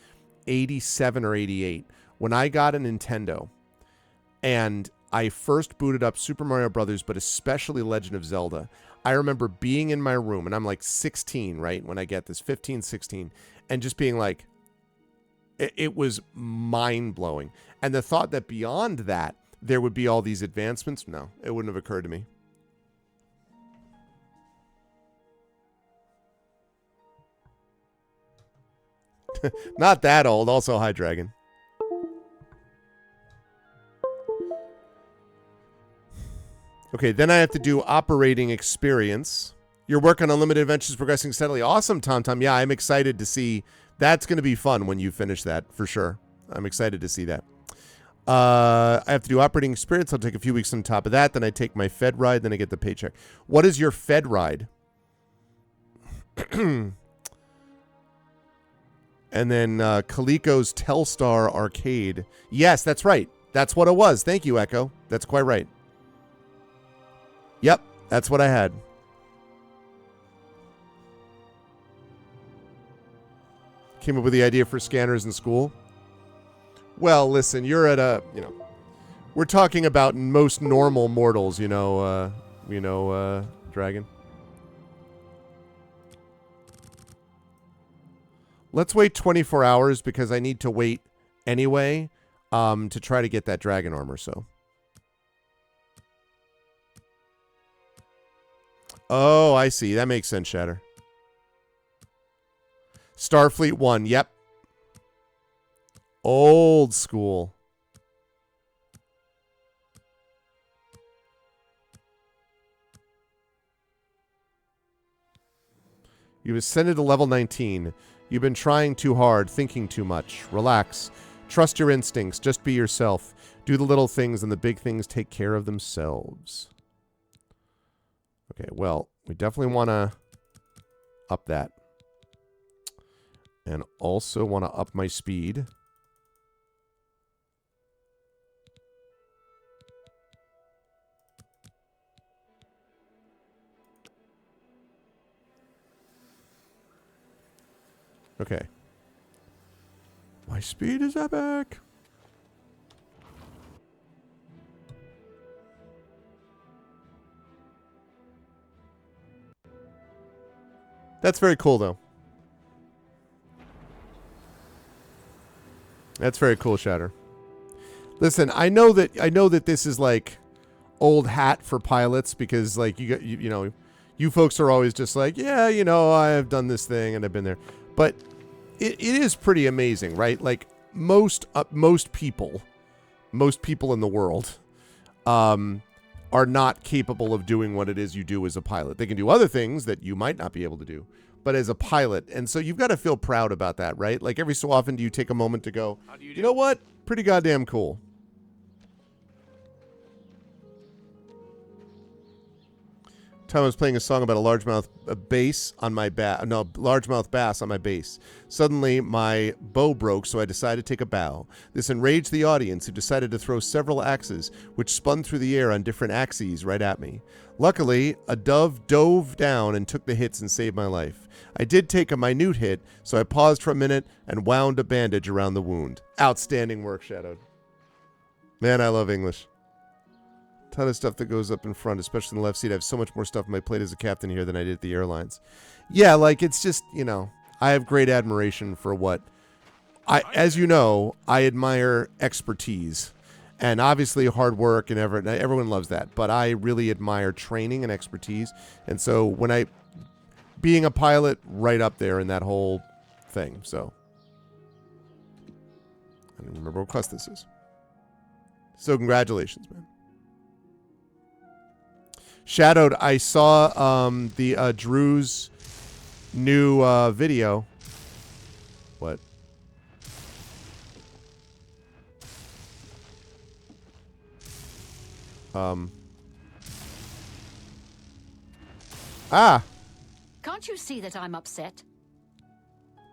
87 or 88, when I got a Nintendo and I first booted up Super Mario Brothers, but especially Legend of Zelda. I remember being in my room, and I'm like 16, right, when I get this, 15, 16, and just being like, it was mind-blowing. And the thought that beyond that, there would be all these advancements, no, it wouldn't have occurred to me. Not that old. Also, hi, Dragon. Okay, then I have to do operating experience. Your work on Unlimited Adventures is progressing steadily. Awesome, TomTom. Yeah, I'm excited to see. That's going to be fun when you finish that, for sure. I'm excited to see that. I have to do operating experience. I'll take a few weeks on top of that. Then I take my Fed ride. Then I get the paycheck. What is your Fed ride? And then Coleco's Telstar Arcade. Yes, that's right. That's what it was. Thank you, Echo. That's quite right. Yep, that's what I had. Came up with the idea for scanners in school. Well, listen, you're at a, we're talking about most normal mortals, Dragon. Let's wait 24 hours because I need to wait anyway to try to get that dragon armor, so. Oh, I see. That makes sense, Shatter. Starfleet 1, yep. Old school. You've ascended to level 19. You've been trying too hard, thinking too much. Relax. Trust your instincts. Just be yourself. Do the little things and the big things take care of themselves. Okay, well, we definitely want to up that. And also want to up my speed. Okay. My speed is epic. That's very cool, though. That's very cool, Shatter. Listen, I know that this is like old hat for pilots because like you folks are always just like, yeah, I've done this thing and I've been there. But it is pretty amazing, right? Like most people in the world are not capable of doing what it is you do as a pilot. They can do other things that you might not be able to do, but as a pilot. And so you've got to feel proud about that, right? Like every so often do you take a moment to go, you know what? Pretty goddamn cool. Time I was playing a song about a largemouth bass on my largemouth bass on my bass. Suddenly, my bow broke, so I decided to take a bow. This enraged the audience, who decided to throw several axes, which spun through the air on different axes right at me. Luckily, a dove dove down and took the hits and saved my life. I did take a minute hit, so I paused for a minute and wound a bandage around the wound. Outstanding work, Shadowed. Man, I love English. Ton of stuff that goes up in front, especially in the left seat. I have so much more stuff on my plate as a captain here than I did at the airlines. Yeah, like it's just, I have great admiration for what as you know, I admire expertise and obviously hard work and everyone loves that, but I really admire training and expertise. And so being a pilot, right up there in that whole thing. So I don't remember what quest this is. So congratulations, man. Shadowed, I saw the Drew's new video. What? Can't you see that I'm upset?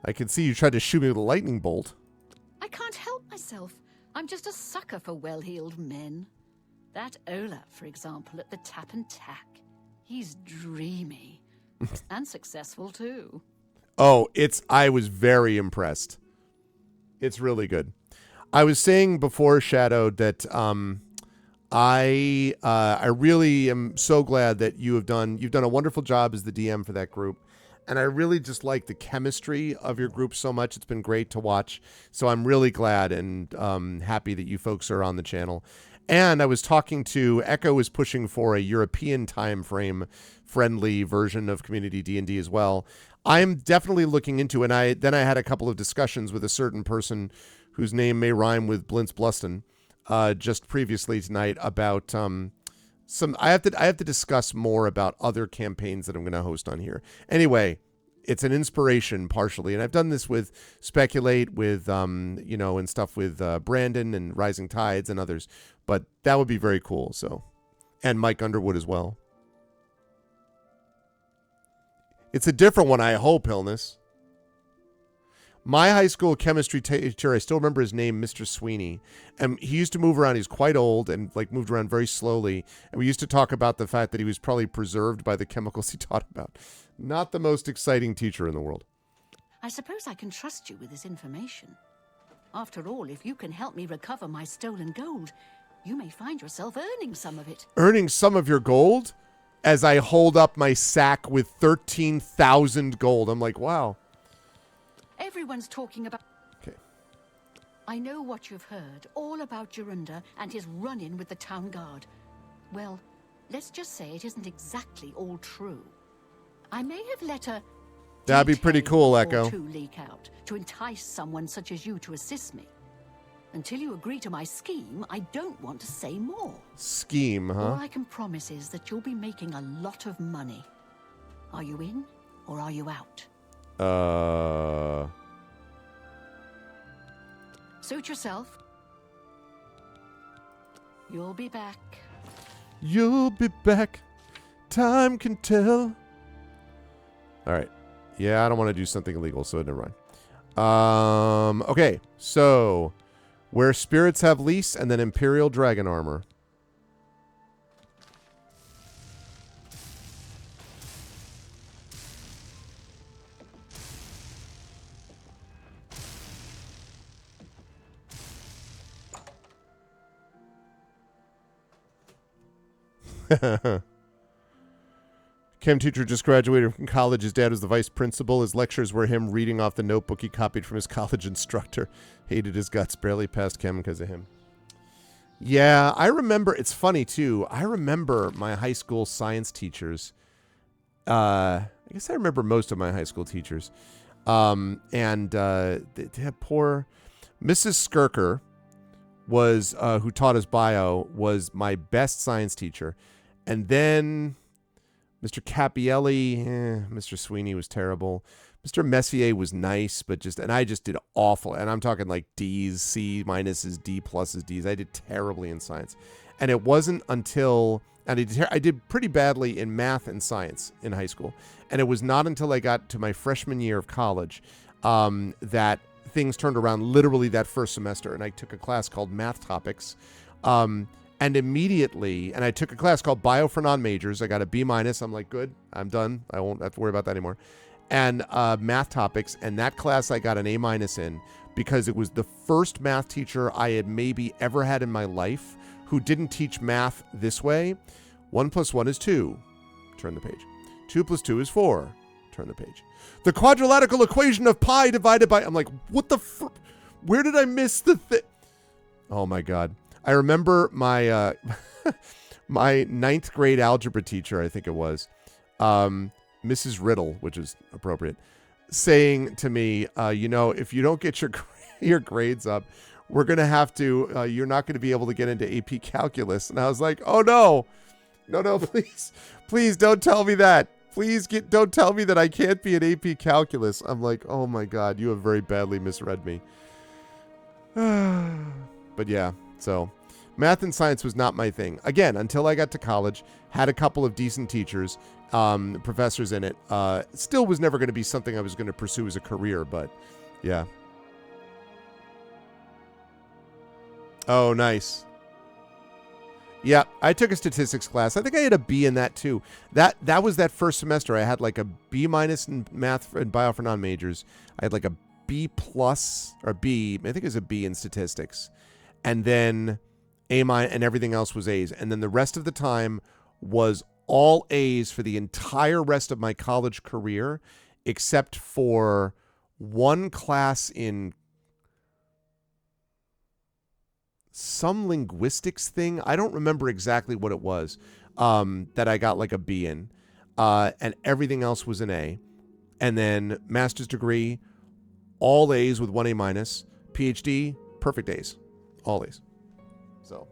I can see you tried to shoot me with a lightning bolt. I can't help myself. I'm just a sucker for well-heeled men. That Ola, for example, at the Tap and Tack. He's dreamy. And successful, too. Oh, I was very impressed. It's really good. I was saying before, Shadow, that I really am so glad that you've done a wonderful job as the DM for that group. And I really just like the chemistry of your group so much. It's been great to watch. So I'm really glad and happy that you folks are on the channel. And I was talking to Echo is pushing for a European time frame friendly version of Community D&D as well. I'm definitely looking into it. And I had a couple of discussions with a certain person whose name may rhyme with Blintz Bluston just previously tonight about I have to discuss more about other campaigns that I'm going to host on here. Anyway, it's an inspiration partially, and I've done this with Speculate, with and stuff with Brandon and Rising Tides and others. But that would be very cool. So, and Mike Underwood as well. It's a different one, I hope, Illness. My high school chemistry teacher, I still remember his name, Mr. Sweeney. And he used to move around. He's quite old and moved around very slowly. And we used to talk about the fact that he was probably preserved by the chemicals he taught about. Not the most exciting teacher in the world. I suppose I can trust you with this information. After all, if you can help me recover my stolen gold, you may find yourself earning some of it. Earning some of your gold? As I hold up my sack with 13,000 gold. I'm like, wow. Everyone's talking about... Okay. I know what you've heard, all about Jorunda and his run-in with the town guard. Well, let's just say it isn't exactly all true. I may have let a... That'd be pretty cool, Echo. ...or two leak out to entice someone such as you to assist me. Until you agree to my scheme, I don't want to say more. Scheme, huh? All I can promise is that you'll be making a lot of money. Are you in, or are you out? Suit yourself. You'll be back. You'll be back. Time can tell. All right. Yeah, I don't want to do something illegal, so never mind. Okay, so where spirits have lease and then Imperial Dragon Armor. Chem teacher just graduated from college. His dad was the vice principal. His lectures were him reading off the notebook he copied from his college instructor. Hated his guts. Barely passed chem because of him. Yeah, I remember. It's funny, too. I remember my high school science teachers. I guess I remember most of my high school teachers. Poor Mrs. Skirker was, who taught us bio, was my best science teacher. And then Mr. Capielli, Mr. Sweeney was terrible. Mr. Messier was nice, but I just did awful. And I'm talking like D's, C minuses, D pluses, D's. I did terribly in science. And it wasn't until, and I did pretty badly in math and science in high school. And it was not until I got to my freshman year of college that things turned around literally that first semester. And I took a class called Math Topics. And immediately, and I took a class called Bio for Non-Majors. I got a B minus. I'm like, good, I'm done. I won't have to worry about that anymore. And Math Topics, and that class I got an A minus in because it was the first math teacher I had maybe ever had in my life who didn't teach math this way. 1 + 1 is 2. Turn the page. 2 + 2 is 4. Turn the page. The quadrilateral equation of pi divided by... I'm like, what the... Where did I miss the thing? Oh, my God. I remember my my 9th grade algebra teacher, I think it was, Mrs. Riddle, which is appropriate, saying to me, if you don't get your grades up, we're going to have to, you're not going to be able to get into AP Calculus. And I was like, oh, no, please don't tell me that. Don't tell me that I can't be in AP Calculus. I'm like, oh, my God, you have very badly misread me. But yeah. So, math and science was not my thing. Again, until I got to college, had a couple of decent teachers, professors in it. Still was never going to be something I was going to pursue as a career, but yeah. Oh, nice. Yeah, I took a statistics class. I think I had a B in that too. That was that first semester. I had like a B minus in math and bio for non-majors. I had like a B plus or B. I think it was a B in statistics. And then A minus, and everything else was A's. And then the rest of the time was all A's for the entire rest of my college career, except for one class in some linguistics thing. I don't remember exactly what it was that I got like a B in. And everything else was an A. And then master's degree, all A's with 1 A minus. PhD, perfect A's. All A's. So,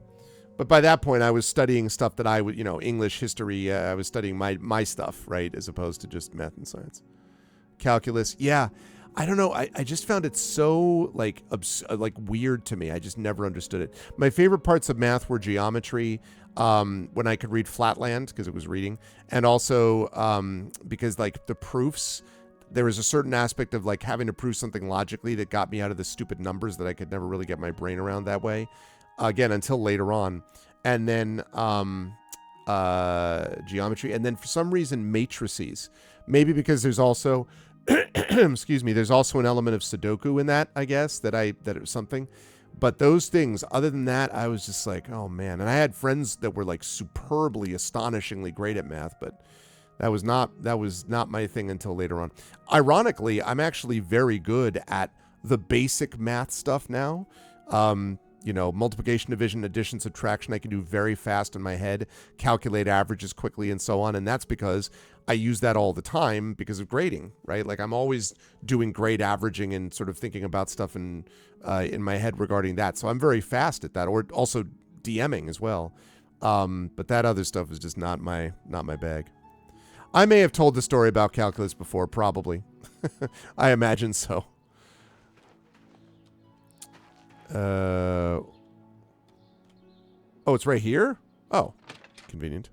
but by that point, I was studying stuff that I would, English, history. I was studying my stuff, right, as opposed to just math and science. Calculus, yeah. I don't know. I just found it so like weird to me. I just never understood it. My favorite parts of math were geometry, when I could read Flatland because it was reading, and also because like the proofs. There was a certain aspect of like having to prove something logically that got me out of the stupid numbers that I could never really get my brain around that way. Again, until later on. And then geometry. And then for some reason, matrices. Maybe because there's also, excuse me, there's also an element of Sudoku in that, I guess, that it was something. But those things, other than that, I was just like, oh man. And I had friends that were like superbly, astonishingly great at math, but that was not my thing until later on. Ironically, I'm actually very good at the basic math stuff now. Multiplication, division, addition, subtraction, I can do very fast in my head, calculate averages quickly and so on. And that's because I use that all the time because of grading, right? Like I'm always doing grade averaging and sort of thinking about stuff in my head regarding that. So I'm very fast at that, or also DMing as well. But that other stuff is just not my bag. I may have told the story about calculus before, probably. I imagine so. Oh, it's right here? Oh, convenient.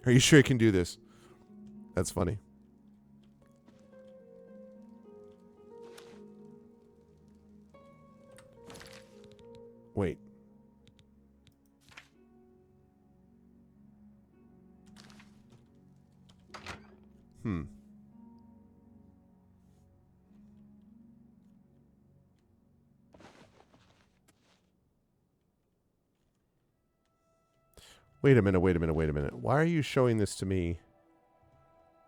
Are you sure you can do this? That's funny. Wait. Wait a minute. Why are you showing this to me?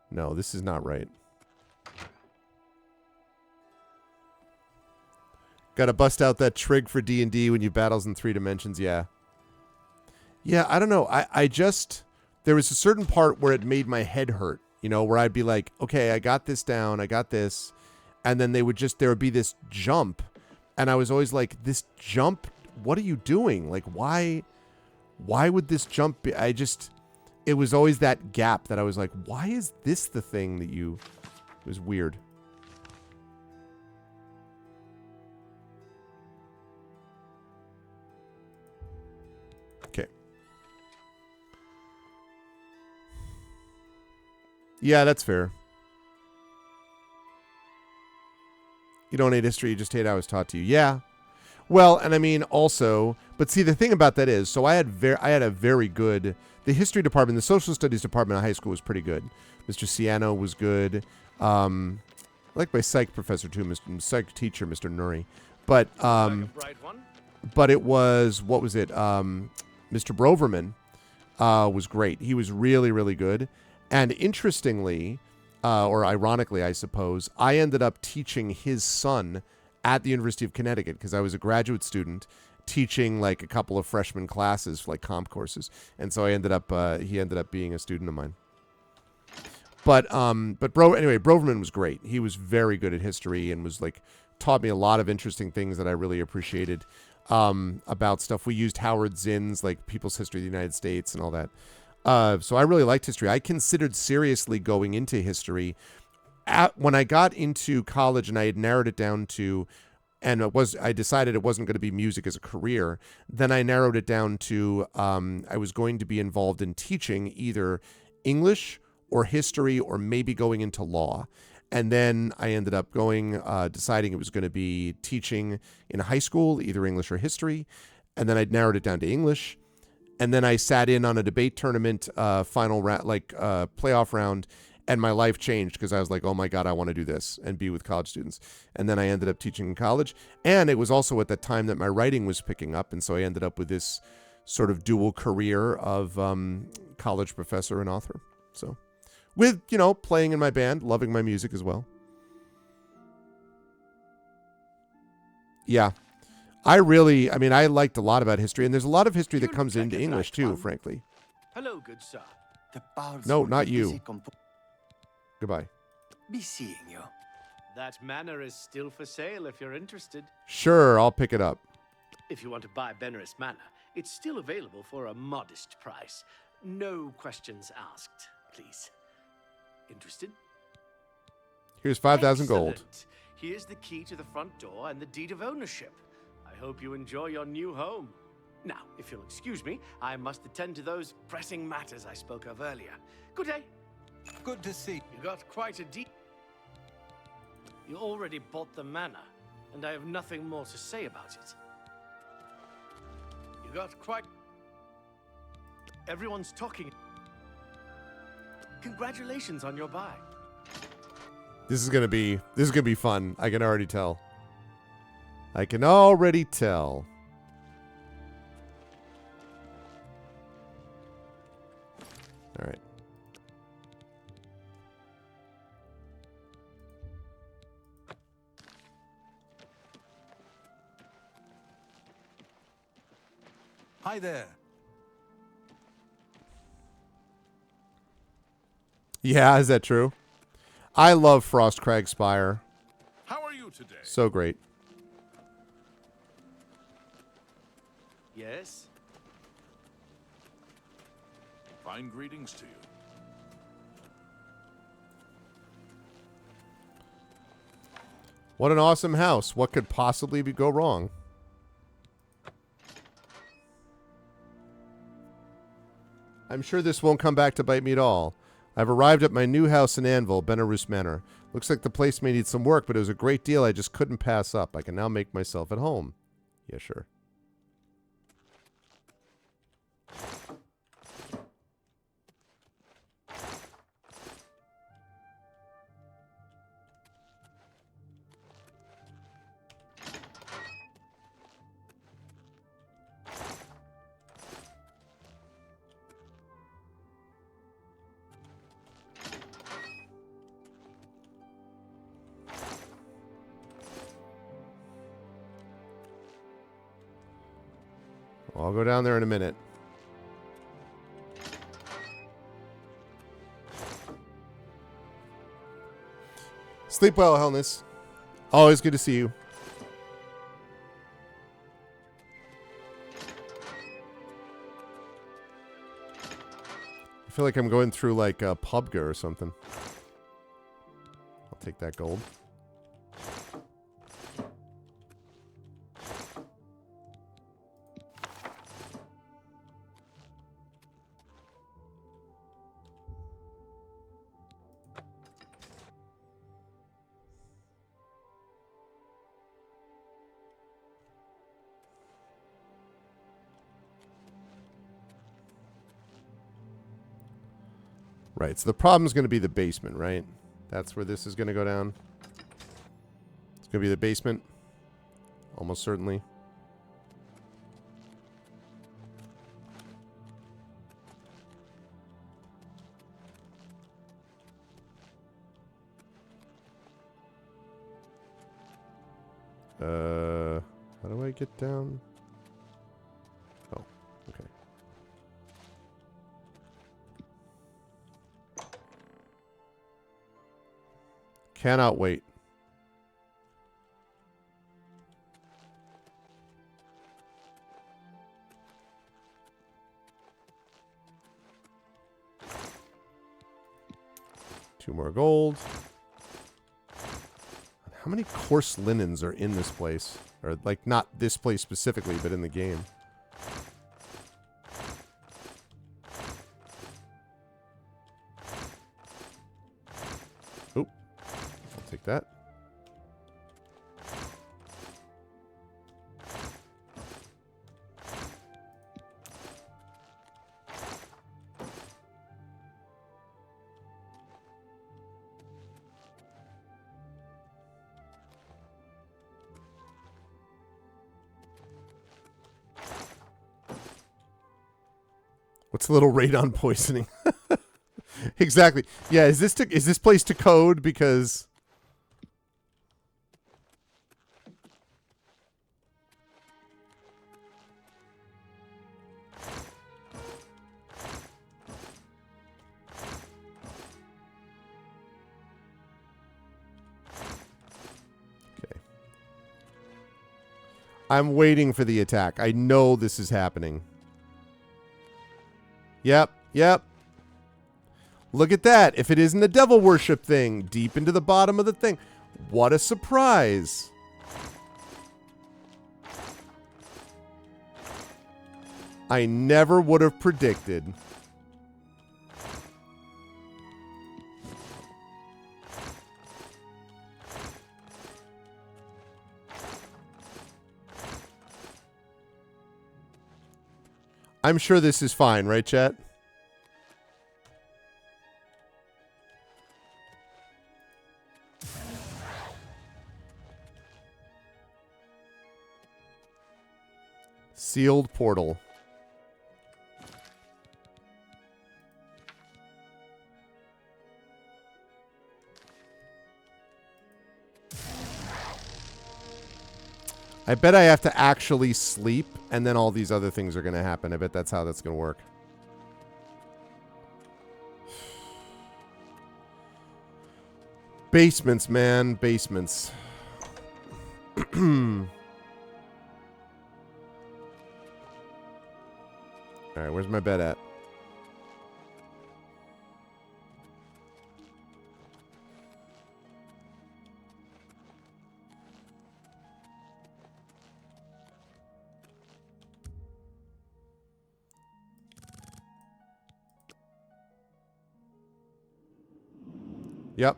No, this is not right. Gotta bust out that trig for D&D when you battles in 3 dimensions, yeah. Yeah, I don't know. I just... There was a certain part where it made my head hurt, where I'd be like, okay, I got this down, I got this. And then there would be this jump. And I was always like, this jump, what are you doing? Like, why would this jump be? It was always that gap that I was like, why is this the thing that it was weird. Okay. Yeah, that's fair. You don't hate history, you just hate how it was taught to you. Yeah. Well, and I mean also, but see the thing about that is, so I had a very good, the history department, the social studies department at high school was pretty good. Mr. Ciano was good. I like my psych professor too, psych teacher, Mr. Nuri. But it was, what was it? Mr. Broverman was great. He was really, really good. And interestingly, or ironically, I suppose, I ended up teaching his son at the University of Connecticut because I was a graduate student teaching like a couple of freshman classes, like comp courses, and so he ended up being a student of mine. But Broverman was great. He was very good at history and was like taught me a lot of interesting things that I really appreciated about stuff. We used Howard Zinn's like People's History of the United States and all that. So I really liked history. I considered seriously going into history. When I got into college and I had narrowed it down to, I decided it wasn't going to be music as a career, then I narrowed it down to I was going to be involved in teaching either English or history or maybe going into law. And then I ended up deciding it was going to be teaching in high school, either English or history. And then I narrowed it down to English. And then I sat in on a debate tournament final round, playoff round. And my life changed because I was like, oh my God, I want to do this and be with college students. And then I ended up teaching in college. And it was also at that time that my writing was picking up. And so I ended up with this sort of dual career of college professor and author. So with, playing in my band, loving my music as well. Yeah. I mean, I liked a lot about history, and there's a lot of history that comes into English, too, frankly. Hello, good sir. No, not you. Goodbye. Be seeing you. That manor is still for sale if you're interested. Sure, I'll pick it up. If you want to buy Benaris Manor, it's still available for a modest price. No questions asked, please. Interested? Here's 5,000 gold. Excellent. Here's the key to the front door and the deed of ownership. I hope you enjoy your new home. Now, if you'll excuse me, I must attend to those pressing matters I spoke of earlier. Good day. Good to see. You got quite a deal. You already bought the manor, and I have nothing more to say about it. You got quite... Everyone's talking. Congratulations on your buy. This is gonna be fun. I can already tell. I can already tell. All right. Hi there. Yeah, is that true? I love Frostcrag Spire. How are you today? So great. Yes? Fine greetings to you. What an awesome house. What could possibly go wrong? I'm sure this won't come back to bite me at all. I've arrived at my new house in Anvil, Benaris Manor. Looks like the place may need some work, but it was a great deal I just couldn't pass up. I can now make myself at home. Yeah, sure. I'll go down there in a minute. Sleep well, Helness. Always good to see you. I feel like I'm going through like a PUBG or something. I'll take that gold. Right, so the problem is going to be the basement, right? That's where this is going to go down. It's going to be the basement. Almost certainly. How do I get down? Oh, okay. Cannot wait. Two more gold. How many coarse linens are in this place? Or, like, not this place specifically, but in the game. Oop. I'll take that. What's a little radon poisoning? Exactly. Yeah, is this place to code? Because I'm waiting for the attack. I know this is happening. Yep, yep. Look at that. If it isn't a devil worship thing, deep into the bottom of the thing. What a surprise. I never would have predicted. I'm sure this is fine, right, chat? Sealed portal. I bet I have to actually sleep, and then all these other things are going to happen. I bet that's how that's going to work. Basements, man. Basements. Alright, where's my bed at? Yep.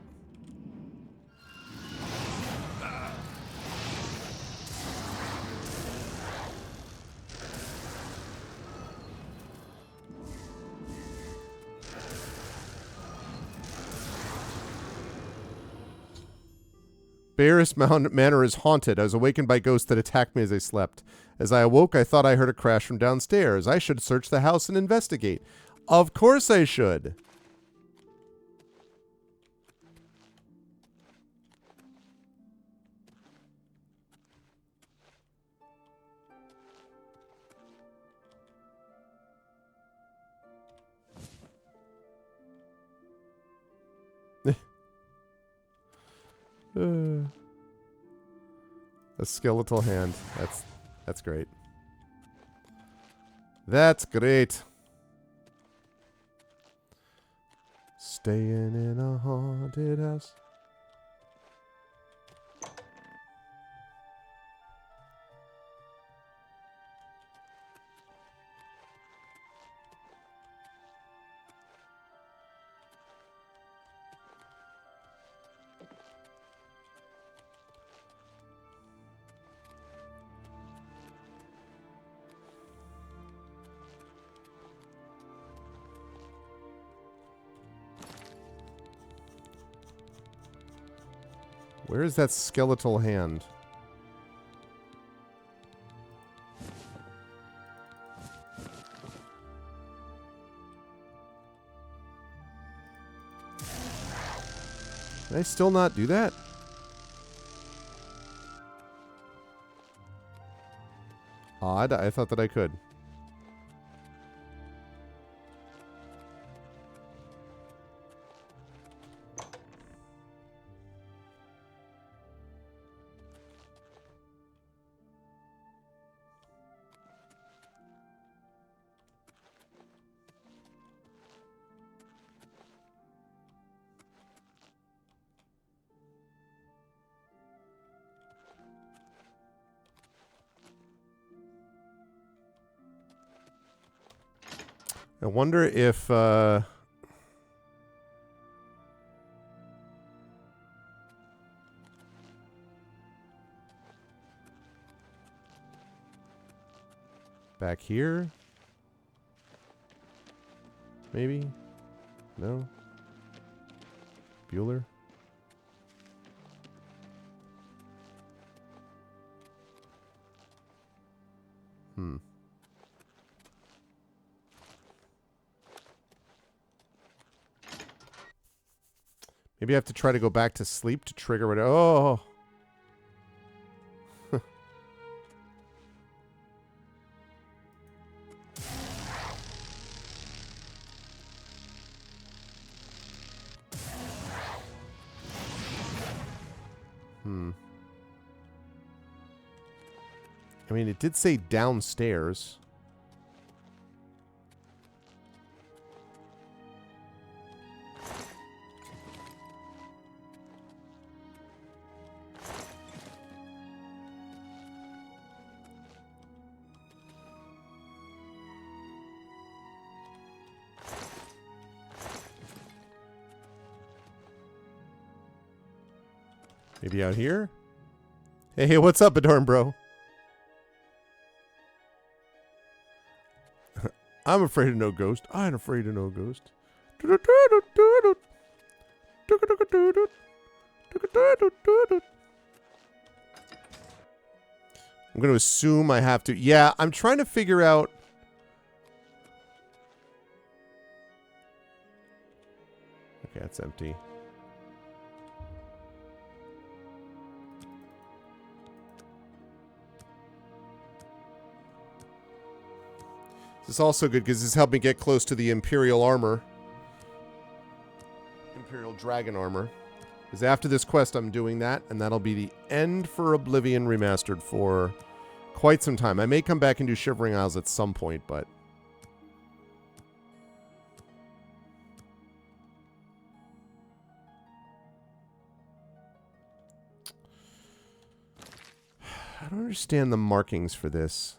Barris Manor is haunted. I was awakened by ghosts that attacked me as I slept. As I awoke, I thought I heard a crash from downstairs. I should search the house and investigate. Of course I should. A skeletal hand. That's great. That's great. Staying in a haunted house. Where is that skeletal hand? Can I still not do that? Odd. I thought that I could. I wonder if back here? Maybe? No? Bueller? Maybe I have to try to go back to sleep to trigger it. Oh. I mean, it did say downstairs. Maybe out here? Hey, what's up, Adorn bro? I'm afraid of no ghost. I'm afraid of no ghost. I'm going to assume I have to. Yeah, I'm trying to figure out. Okay, that's empty. This is also good because this helped me get close to the Imperial armor. Imperial Dragon armor. Because after this quest, I'm doing that, and that'll be the end for Oblivion Remastered for quite some time. I may come back and do Shivering Isles at some point, but... I don't understand the markings for this.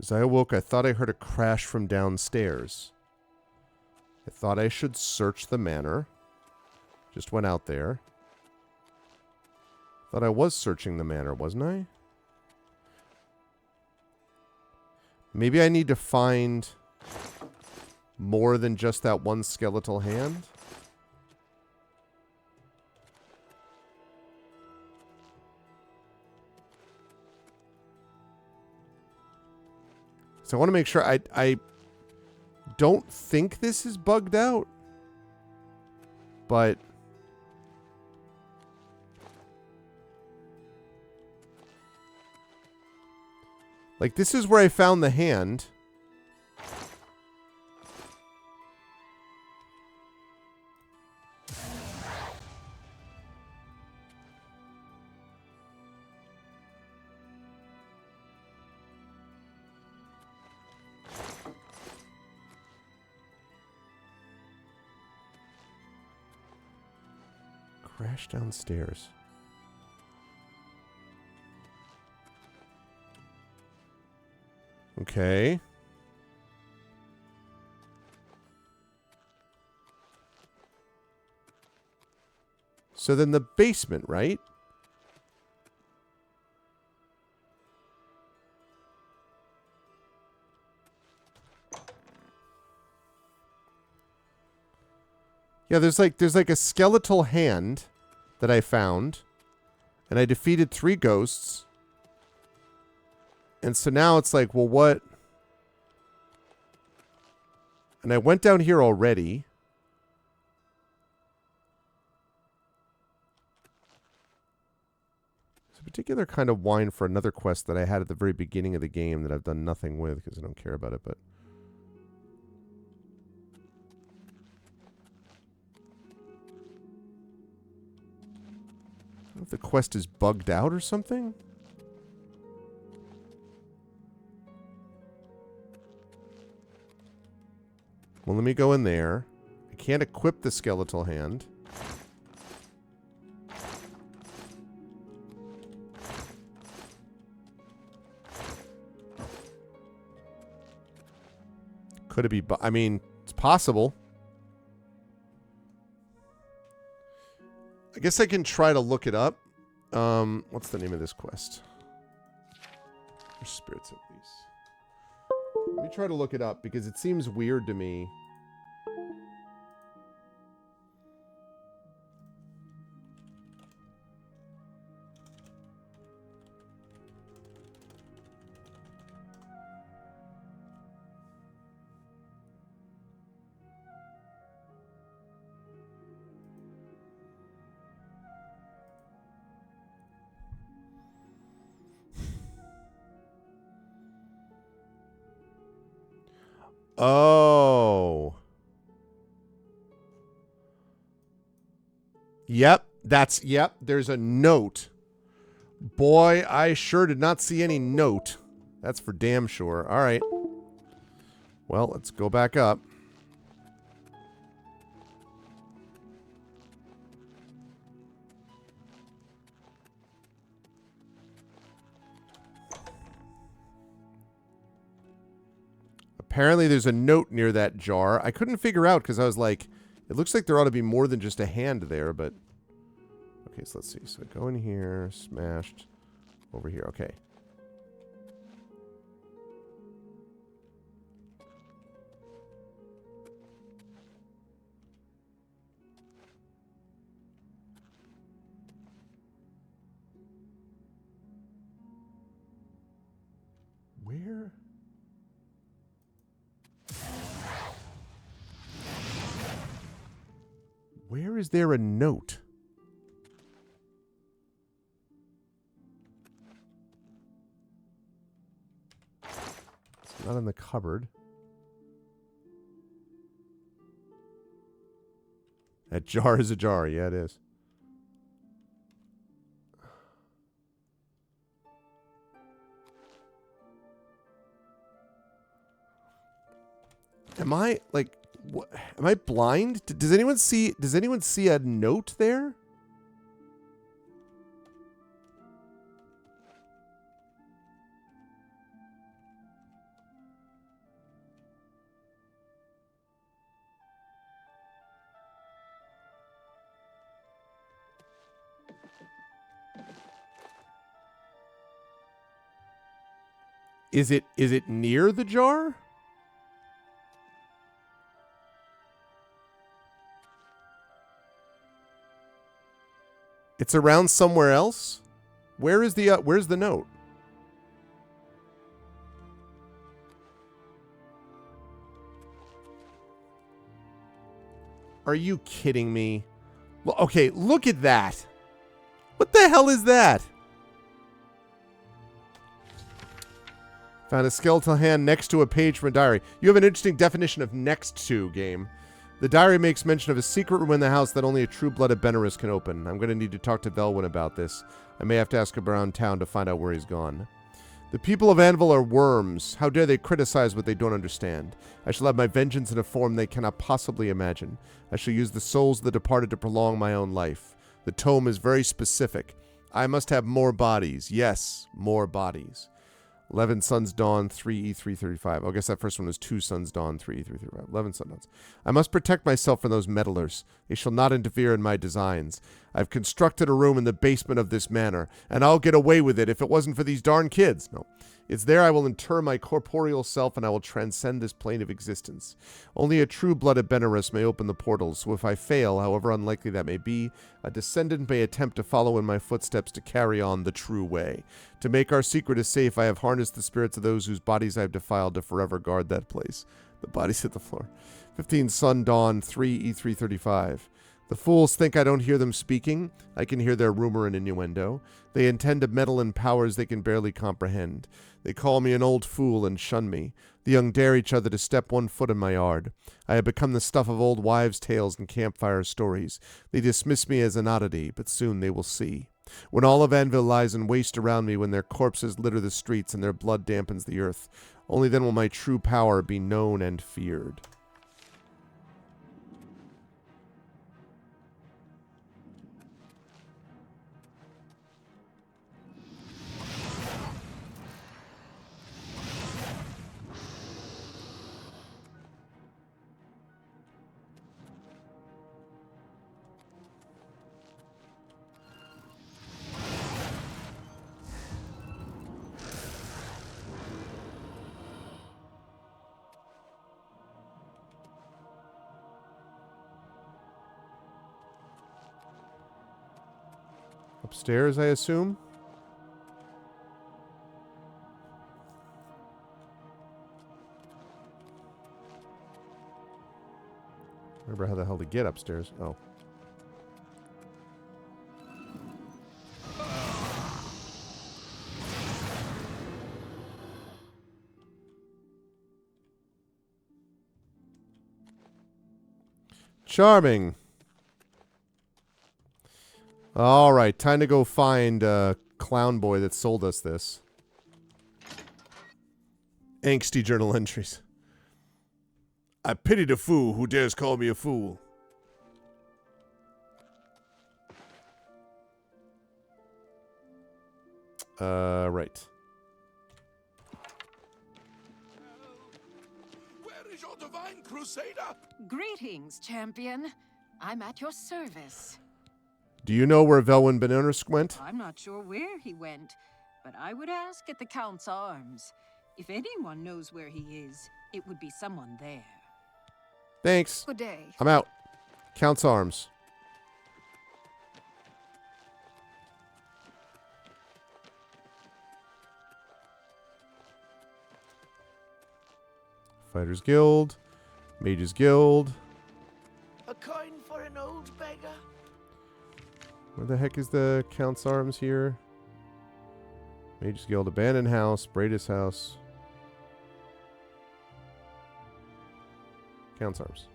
As I awoke, I thought I heard a crash from downstairs. I thought I should search the manor. Just went out there. Thought I was searching the manor, wasn't I? Maybe I need to find more than just that one skeletal hand. So I want to make sure I don't think this is bugged out, but like this is where I found the hand. Crash downstairs. Okay. So then the basement, right? Yeah, there's like a skeletal hand that I found, and I defeated 3 ghosts. And so now it's like, well, what? And I went down here already. There's a particular kind of wine for another quest that I had at the very beginning of the game that I've done nothing with because I don't care about it, but... I don't know if the quest is bugged out or something. Well, let me go in there. I can't equip the skeletal hand. Could it be... I mean, it's possible. I guess I can try to look it up. What's the name of this quest? Spirits of Peace. Let me try to look it up because it seems weird to me. Oh. Yep. Yep. There's a note. Boy, I sure did not see any note. That's for damn sure. All right. Well, let's go back up. Apparently there's a note near that jar. I couldn't figure out because I was like, it looks like there ought to be more than just a hand there, but... Okay, so let's see. So go in here, smashed, over here. Okay. Where? Where is there a note? It's not in the cupboard. That jar is a jar. Yeah, it is. Am I like? What, am I blind? Does anyone see? Does anyone see a note there? Is it near the jar? It's around somewhere else? Where's the note? Are you kidding me? Well, okay, look at that. What the hell is that? Found a skeletal hand next to a page from a diary. You have an interesting definition of next to, game. The diary makes mention of a secret room in the house that only a true-blooded Benaris can open. I'm going to need to talk to Velwyn about this. I may have to ask around town to find out where he's gone. The people of Anvil are worms. How dare they criticize what they don't understand? I shall have my vengeance in a form they cannot possibly imagine. I shall use the souls of the departed to prolong my own life. The tome is very specific. I must have more bodies. Yes, more bodies. 11 Suns Dawn, 3E335. I guess that first one was 2 Suns Dawn, 3E335. 11 Sun Dawns. I must protect myself from those meddlers. They shall not interfere in my designs. I've constructed a room in the basement of this manor, and I'll get away with it if it wasn't for these darn kids. No. It's there I will inter my corporeal self, and I will transcend this plane of existence. Only a true-blooded Benaris may open the portals, so if I fail, however unlikely that may be, a descendant may attempt to follow in my footsteps to carry on the true way. To make our secret as safe, I have harnessed the spirits of those whose bodies I have defiled to forever guard that place. The bodies hit the floor. 15 Sun Dawn, 3E335. The fools think I don't hear them speaking. I can hear their rumor and innuendo. They intend to meddle in powers they can barely comprehend. They call me an old fool and shun me. The young dare each other to step one foot in my yard. I have become the stuff of old wives' tales and campfire stories. They dismiss me as an oddity, but soon they will see. When all of Anvil lies in waste around me, when their corpses litter the streets and their blood dampens the earth, only then will my true power be known and feared. Upstairs, I assume? Remember how the hell to get upstairs. Oh. Charming. All right, time to go find Clown Boy that sold us this. Angsty journal entries. I pity the fool who dares call me a fool. Right. Where is your divine crusader? Greetings, champion. I'm at your service. Do you know where Velwyn Benonus went? I'm not sure where he went, but I would ask at the Count's Arms. If anyone knows where he is, it would be someone there. Thanks. Good day. I'm out. Count's Arms. Fighters Guild. Mages Guild. A coin for an old beggar? Where the heck is the Count's Arms here? Mages Guild, Abandoned House, Bradis House. Count's Arms.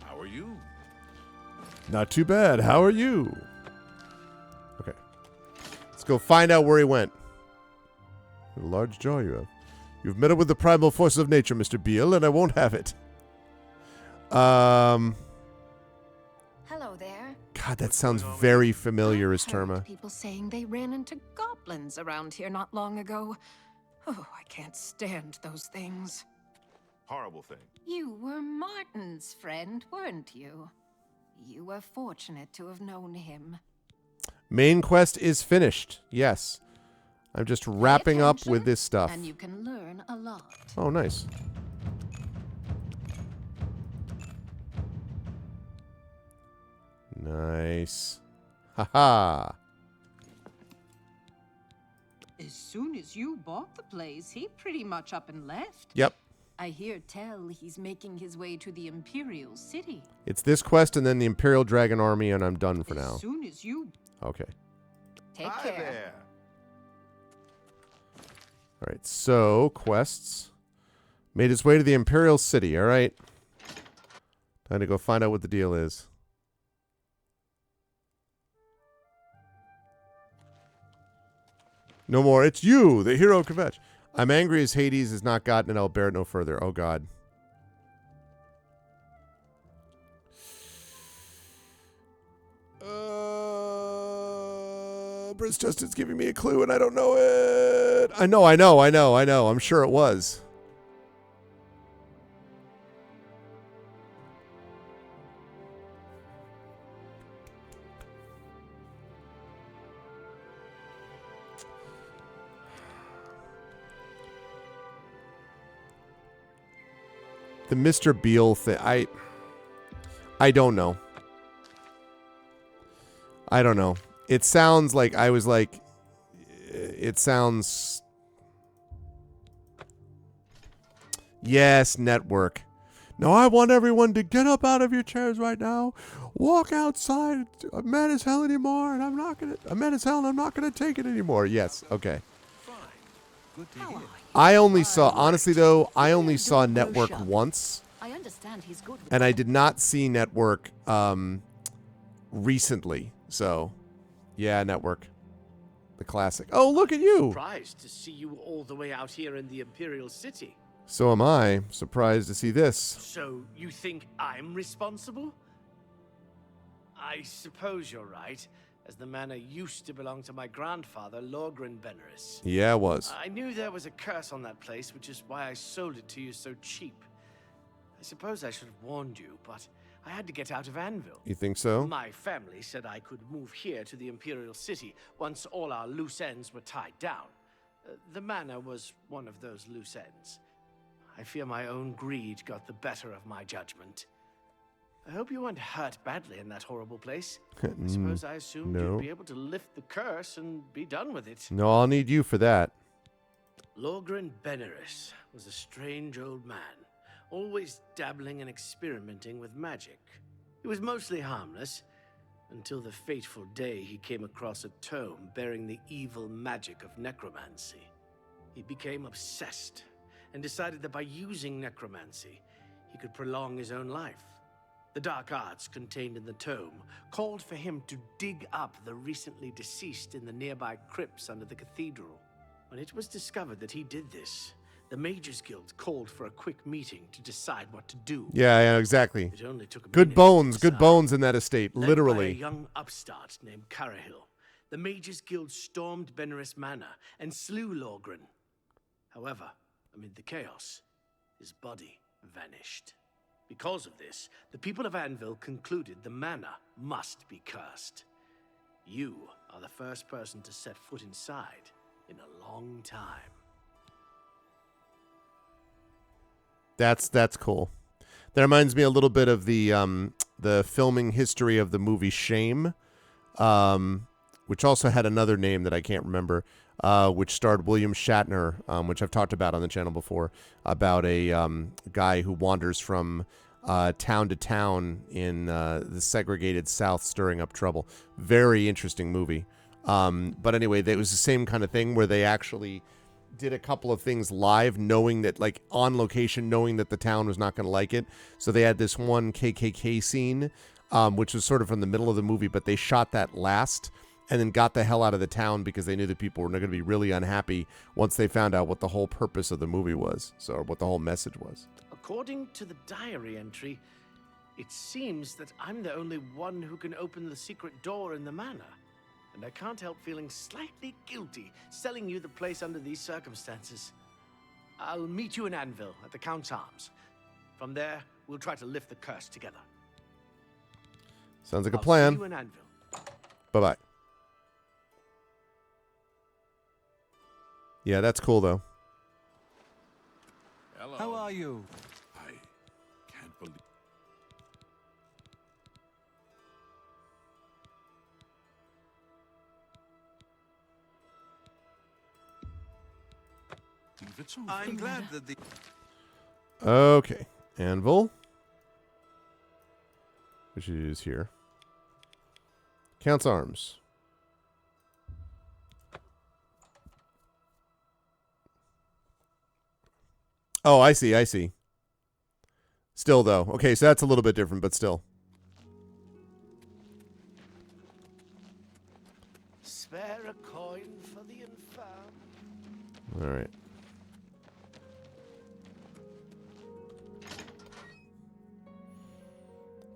How are you? Not too bad. How are you? Okay. Let's go find out where he went. What a large jaw you have. You've met up with the primal forces of nature, Mr. Beale, and I won't have it. Hello there. God, that sounds very familiar as Terma. People saying they ran into goblins around here not long ago. Oh, I can't stand those things. Horrible thing. You were Martin's friend, weren't you? You were fortunate to have known him. Main quest is finished. Yes. I'm just wrapping up with this stuff. And you can learn a lot. Oh, nice. Nice. Haha. As soon as you bought the place, he pretty much up and left. Yep. I hear tell he's making his way to the Imperial City. It's this quest and then the Imperial Dragon Army, and I'm done for now. As soon as you... Okay. Take care. There. All right, so quests. Made its way to the Imperial City, all right. Time to go find out what the deal is. No more. It's you, the hero Kvetch. I'm angry as Hades has not gotten it. I'll bear it no further. Oh, God. Britt's Justin's giving me a clue and I don't know it. I know. I'm sure it was. The Mr. Beale thing. I don't know. I don't know. It sounds like I was like, it sounds. Yes, network. No, I want everyone to get up out of your chairs right now. Walk outside. I'm mad as hell anymore, and I'm mad as hell, and I'm not gonna take it anymore. Yes, okay. Good to hear. I only saw, honestly though, I only saw network once. I understand he's good with And I did not see network recently. So, yeah, network. The classic. Oh, look at you. Surprised to see you all the way out here in the Imperial City. So am I. Surprised to see this. So you think I'm responsible? I suppose you're right, as the manor used to belong to my grandfather, Lorgren Beneris. Yeah, it was. I knew there was a curse on that place, which is why I sold it to you so cheap. I suppose I should have warned you, but I had to get out of Anvil. You think so? My family said I could move here to the Imperial City once all our loose ends were tied down. The manor was one of those loose ends. I fear my own greed got the better of my judgment. I hope you weren't hurt badly in that horrible place. I suppose I assumed no. you'd be able to lift the curse and be done with it. No, I'll need you for that. Lorgren Beneris was a strange old man, always dabbling and experimenting with magic. He was mostly harmless, until the fateful day he came across a tome bearing the evil magic of necromancy. He became obsessed and decided that by using necromancy, he could prolong his own life. The dark arts contained in the tome called for him to dig up the recently deceased in the nearby crypts under the cathedral. When it was discovered that he did this, the Mages Guild called for a quick meeting to decide what to do. Yeah, exactly. It only took a good minute bones, to good decide. bones in that estate, Led literally. by a young upstart named Carahil, the Mages Guild stormed Benaris Manor and slew Lorgren. However, amid the chaos, his body vanished. Because of this, the people of Anvil concluded the manor must be cursed. You are the first person to set foot inside in a long time. That's cool. That reminds me a little bit of the filming history of the movie Shame, which also had another name that I can't remember, which starred William Shatner, which I've talked about on the channel before, about a guy who wanders from town to town in the segregated South, stirring up trouble. Very interesting movie. But anyway, it was the same kind of thing where they actually did a couple of things live, knowing that, like, on location, knowing that the town was not going to like it. So they had this one KKK scene, which was sort of from the middle of the movie, but they shot that last and then got the hell out of the town because they knew that people were going to be really unhappy once they found out what the whole purpose of the movie was, so what the whole message was. According to the diary entry, it seems that I'm the only one who can open the secret door in the manor. And I can't help feeling slightly guilty selling you the place under these circumstances. I'll meet you in Anvil at the Count's Arms. From there, we'll try to lift the curse together. Sounds like a I'll plan. See you in Anvil. Bye-bye. Yeah, that's cool, though. Hello. How are you? I can't believe... It's over. I'm glad that the... Okay. Anvil. Which is here. Count's Arms. Oh, I see, I see. Still, though. Okay, so that's a little bit different, but still. Spare a coin for the infirm. All right.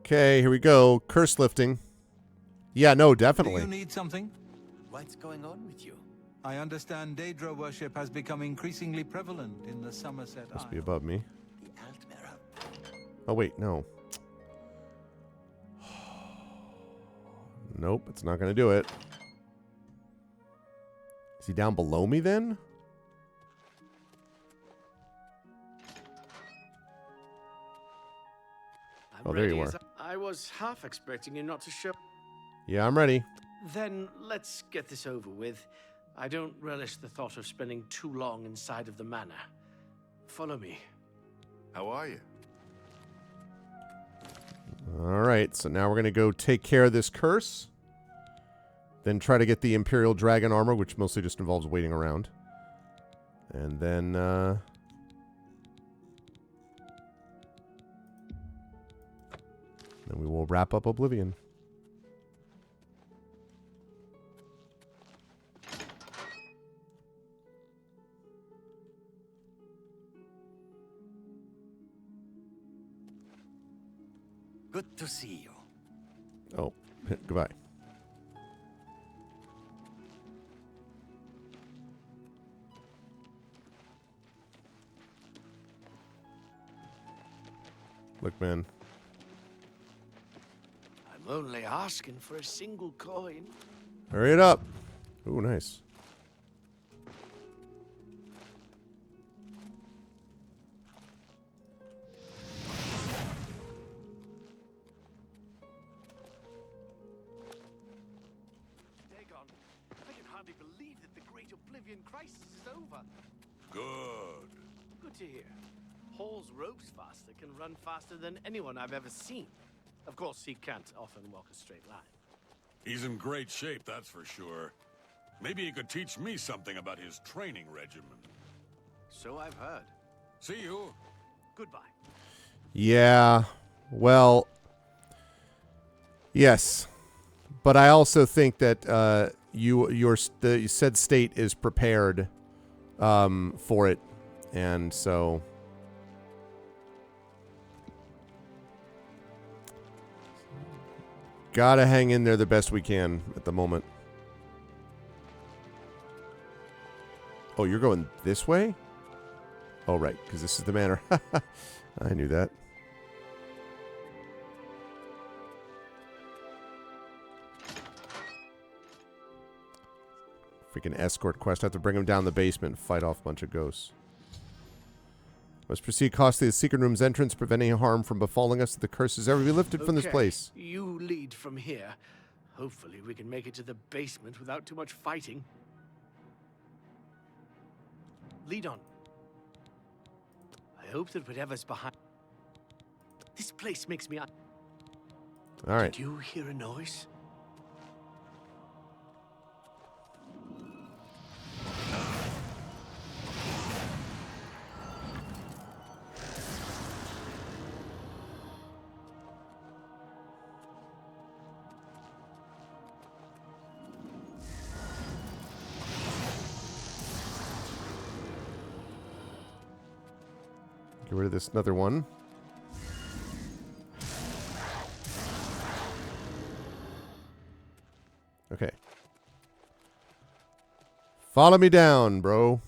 Okay, here we go. Curse lifting. Yeah, no, definitely. Do you need something? What's going on with you? I understand Daedra worship has become increasingly prevalent in the Somerset Must be Isles. above me. The Altmere. Oh, wait, no. Nope, it's not going to do it. Is he down below me then? Oh, there you are. I was half expecting you not to show. Yeah, I'm ready. Then let's get this over with. I don't relish the thought of spending too long inside of the manor. Follow me. How are you? All right, so now we're going to go take care of this curse. Then try to get the Imperial Dragon armor, which mostly just involves waiting around. And then, then we will wrap up Oblivion. Good to see you. Oh, goodbye. Look, man. I'm only asking for a single coin. Hurry it up. Ooh, nice. Dagon, I can hardly believe that the Great Oblivion Crisis is over. Good. Good to hear. Hall's ropes faster can run faster than anyone I've ever seen. Of course, he can't often walk a straight line. He's in great shape, that's for sure. Maybe he could teach me something about his training regimen. So I've heard. See you. Goodbye. Yeah, well, yes. But I also think that the said state is prepared for it. And so... Gotta hang in there the best we can at the moment. Oh, you're going this way? Oh, right, because this is the manor. I knew that. Freaking escort quest. I have to bring him down the basement and fight off a bunch of ghosts. Must proceed cautiously to the secret room's entrance, prevent any harm from befalling us. The curse is ever be lifted from this place. You lead from here. Hopefully we can make it to the basement without too much fighting. Lead on. I hope that whatever's behind... This place makes me... All right. Did you hear a noise? Get rid of this another one. Okay. Follow me down, bro.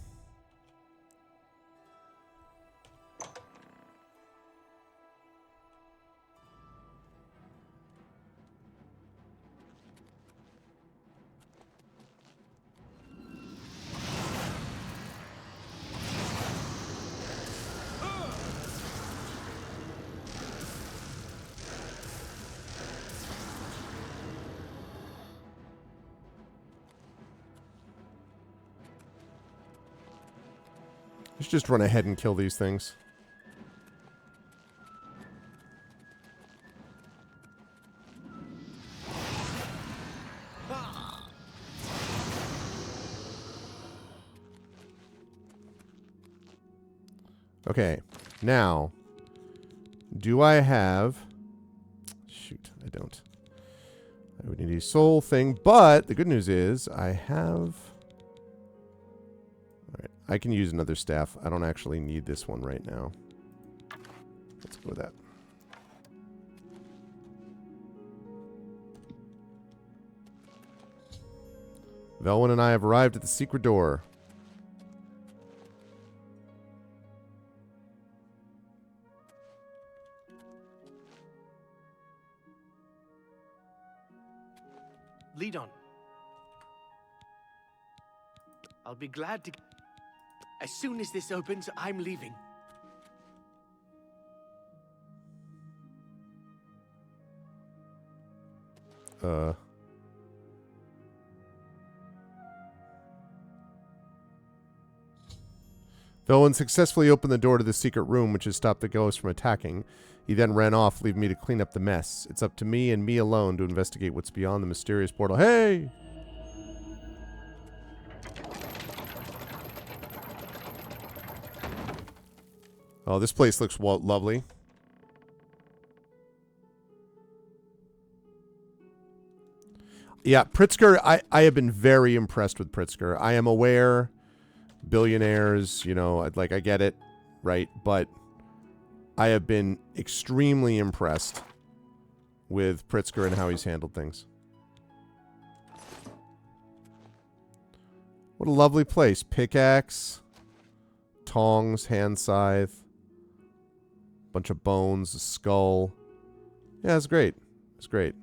Let's just run ahead and kill these things. Okay, now, do I have... Shoot, I don't. I would need a soul thing, but the good news is I have... Alright, I can use another staff. I don't actually need this one right now. Let's go with that. Velwyn and I have arrived at the secret door. Lead on. I'll be glad to... As soon as this opens, I'm leaving. Velwyn successfully opened the door to the secret room, which has stopped the ghost from attacking. He then ran off, leaving me to clean up the mess. It's up to me and me alone to investigate what's beyond the mysterious portal. Hey! Oh, this place looks lovely. Yeah, Pritzker, I have been very impressed with Pritzker. I am aware, billionaires, you know, I get it, right? But I have been extremely impressed with Pritzker and how he's handled things. What a lovely place. Pickaxe, tongs, hand scythe, bunch of bones, a skull. Yeah, it's great. It's great.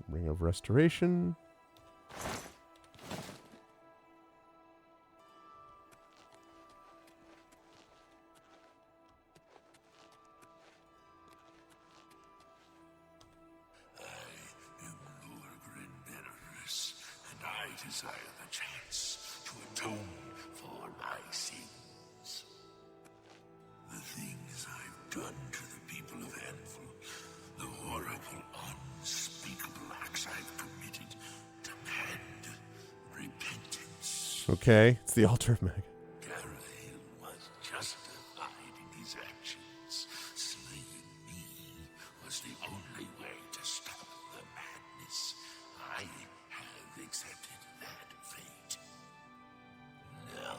Ring of Restoration. desire the chance to atone for my sins. The things I've done to the people of Anvil, the horrible, unspeakable acts I've committed, demand repentance. Okay, it's the altar of Mag. Garahil was justified in his actions. Slaying me was the only way to stop the madness. I have accepted that fate. Now,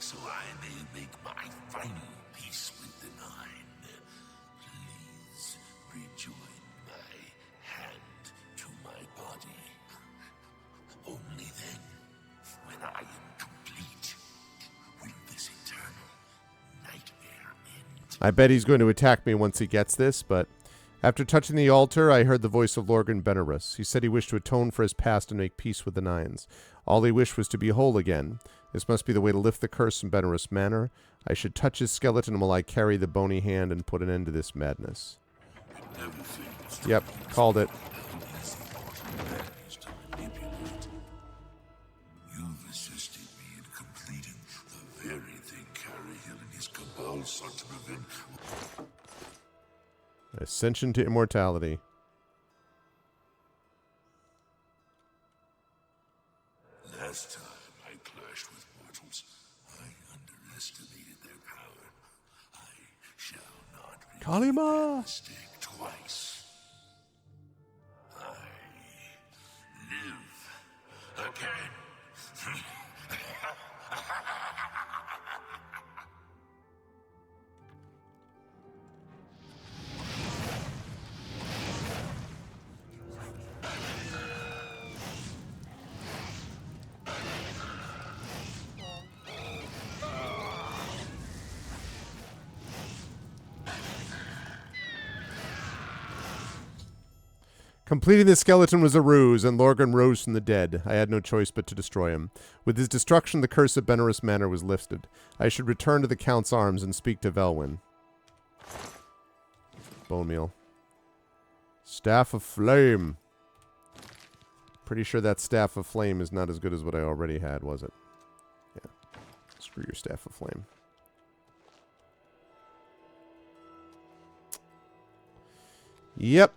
so I may make my final peace with the Nine, please rejoin my hand to my body. Only then, when I am complete, will this eternal nightmare end. I bet he's going to attack me once he gets this, but after touching the altar, I heard the voice of Lorgan Benerus. He said he wished to atone for his past and make peace with the Nines. All he wished was to be whole again. This must be the way to lift the curse in Benerus Manor. I should touch his skeleton while I carry the bony hand and put an end to this madness. Yep, called it. You've assisted me in completing the very thing Garahil and his cabal sought to prevent. Ascension to immortality. Last time I clashed with mortals, I underestimated their power. I shall not repeat Kalima! that mistake twice. I live again. Completing the skeleton was a ruse, and Lorgan rose from the dead. I had no choice but to destroy him. With his destruction, the curse of Benerus Manor was lifted. I should return to the Count's arms and speak to Velwyn. Bone meal. Staff of Flame. Pretty sure that Staff of Flame is not as good as what I already had, was it? Yeah. Screw your Staff of Flame. Yep.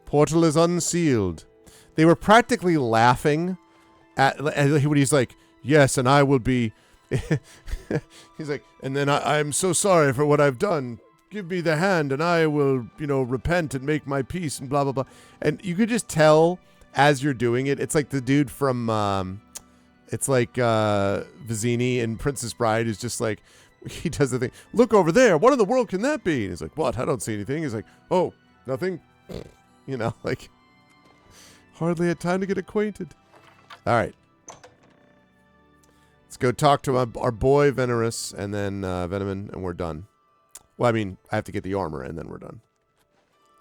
Portal is unsealed. They were practically laughing at when he's like, yes, and I will be... he's like, and then I'm so sorry for what I've done. Give me the hand and I will, repent and make my peace and blah, blah, blah. And you could just tell as you're doing it. It's like the dude from... it's like Vizzini in Princess Bride is just like, he does the thing. Look over there. What in the world can that be? And he's like, what? I don't see anything. He's like, oh, nothing. Like, hardly had time to get acquainted. All right. Let's go talk to our boy Venerus and then Venomon, and we're done. Well, I mean, I have to get the armor, and then we're done.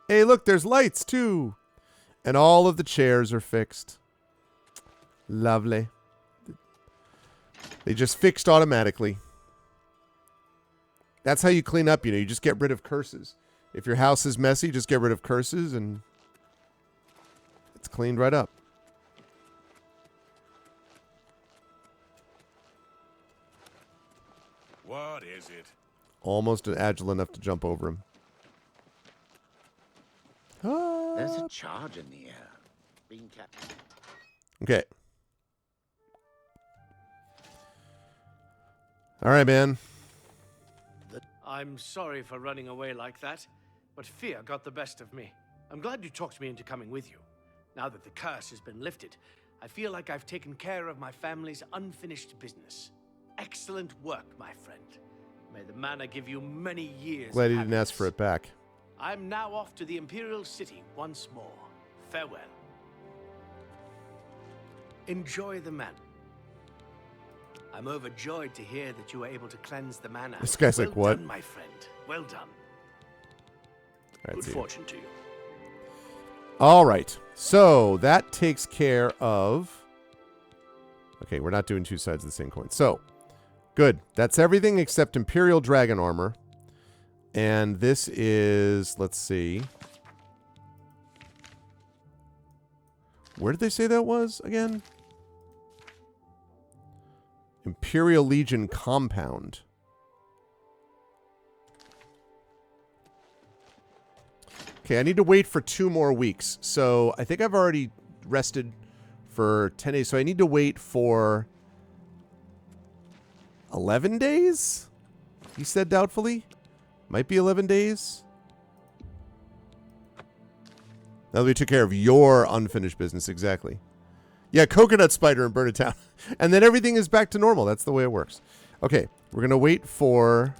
Hey, look, there's lights, too. And all of the chairs are fixed. Lovely. They just fixed automatically. That's how you clean up, you just get rid of curses. If your house is messy, just get rid of curses, and it's cleaned right up. What is it? Almost agile enough to jump over him. There's a charge in the air. Being kept. Okay. All right, man. I'm sorry for running away like that, but fear got the best of me. I'm glad you talked me into coming with you. Now that the curse has been lifted, I feel like I've taken care of my family's unfinished business. Excellent work, my friend. May the manor give you many years. Glad of he didn't ask for it back. I'm now off to the Imperial City once more. Farewell. Enjoy the manor. I'm overjoyed to hear that you were able to cleanse the manor. This guy's like, what? Well done, my friend. Well done. Right, Good fortune to you. All right. So that takes care of... Okay, we're not doing two sides of the same coin. So Good. That's everything except Imperial Dragon Armor. And this is, let's see. Where did they say that was again? Imperial Legion Compound. Okay, I need to wait for 2 more weeks. So I think I've already rested for 10 days. So I need to wait for 11 days? He said doubtfully. Might be 11 days. Now that we took care of your unfinished business, exactly. Yeah, coconut spider and burn it down. And then everything is back to normal. That's the way it works. Okay, we're going to wait for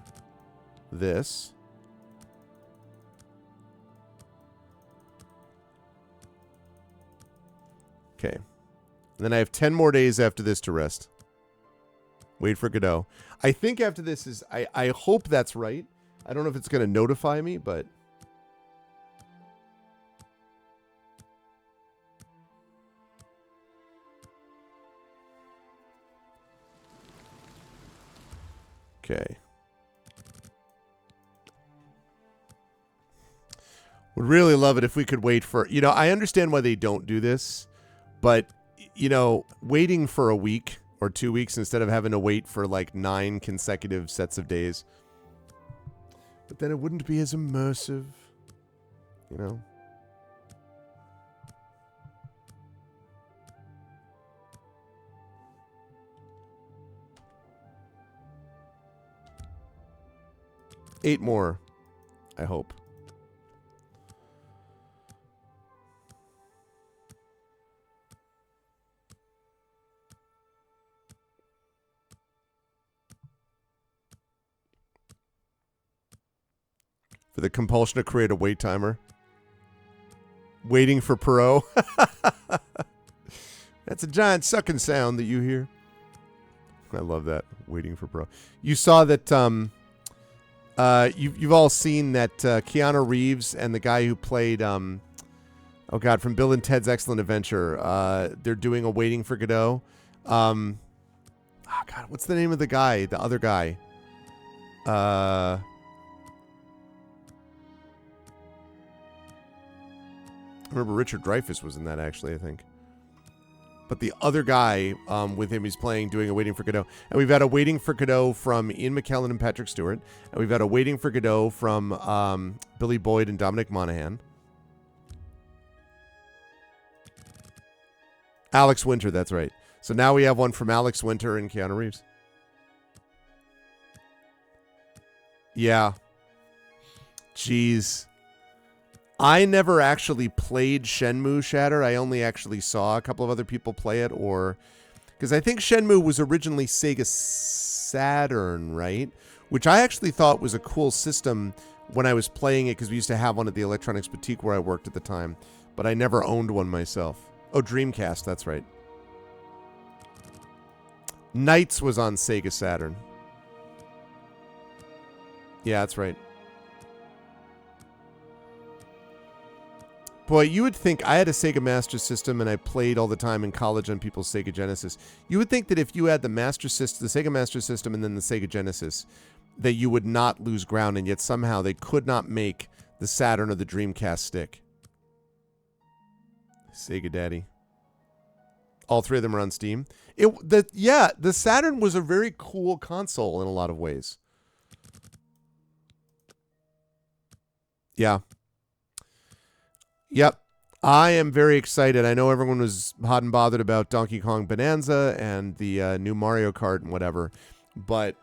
this. Okay. And then I have 10 more days after this to rest. Wait for Godot. I think after this is... I hope that's right. I don't know if it's going to notify me, but... Okay. Would really love it if we could wait for... You know, I understand why they don't do this, but, you know, waiting for a week or 2 weeks instead of having to wait for, like, 9 consecutive sets of days. But then it wouldn't be as immersive, you know? Eight more, I hope. For the compulsion to create a wait timer. Waiting for Perot. That's a giant sucking sound that you hear. I love that. Waiting for Perot. You saw that... You've all seen that Keanu Reeves and the guy who played, oh God, from Bill and Ted's Excellent Adventure, they're doing a Waiting for Godot. Oh God, what's the name of the guy? The other guy. I remember Richard Dreyfuss was in that, actually, I think. But the other guy with him, he's playing, doing a Waiting for Godot. And we've had a Waiting for Godot from Ian McKellen and Patrick Stewart. And we've had a Waiting for Godot from Billy Boyd and Dominic Monaghan. Alex Winter, that's right. So now we have one from Alex Winter and Keanu Reeves. Yeah. Jeez. I never actually played Shenmue Shatter. I only actually saw a couple of other people play it, or... Because I think Shenmue was originally Sega Saturn, right? Which I actually thought was a cool system when I was playing it, because we used to have one at the Electronics Boutique where I worked at the time. But I never owned one myself. Oh, Dreamcast, that's right. Knights was on Sega Saturn. Yeah, that's right. Boy, you would think... I had a Sega Master System, and I played all the time in college on people's Sega Genesis. You would think that if you had the Master System, the Sega Master System, and then the Sega Genesis, that you would not lose ground, and yet somehow they could not make the Saturn or the Dreamcast stick. Sega Daddy. All three of them are on Steam. The Saturn was a very cool console in a lot of ways. Yeah. Yep. I am very excited. I know everyone was hot and bothered about Donkey Kong Bonanza and the new Mario Kart and whatever. But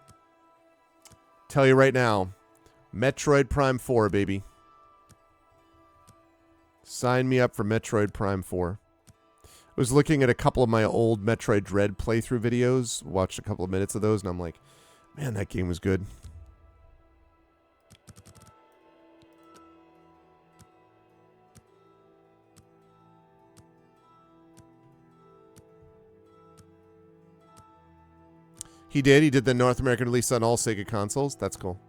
tell you right now, Metroid Prime 4, baby. Sign me up for Metroid Prime 4. I was looking at a couple of my old Metroid Dread playthrough videos, watched a couple of minutes of those, and I'm like, man, that game was good. He did. He did the North American release on all Sega consoles. That's cool.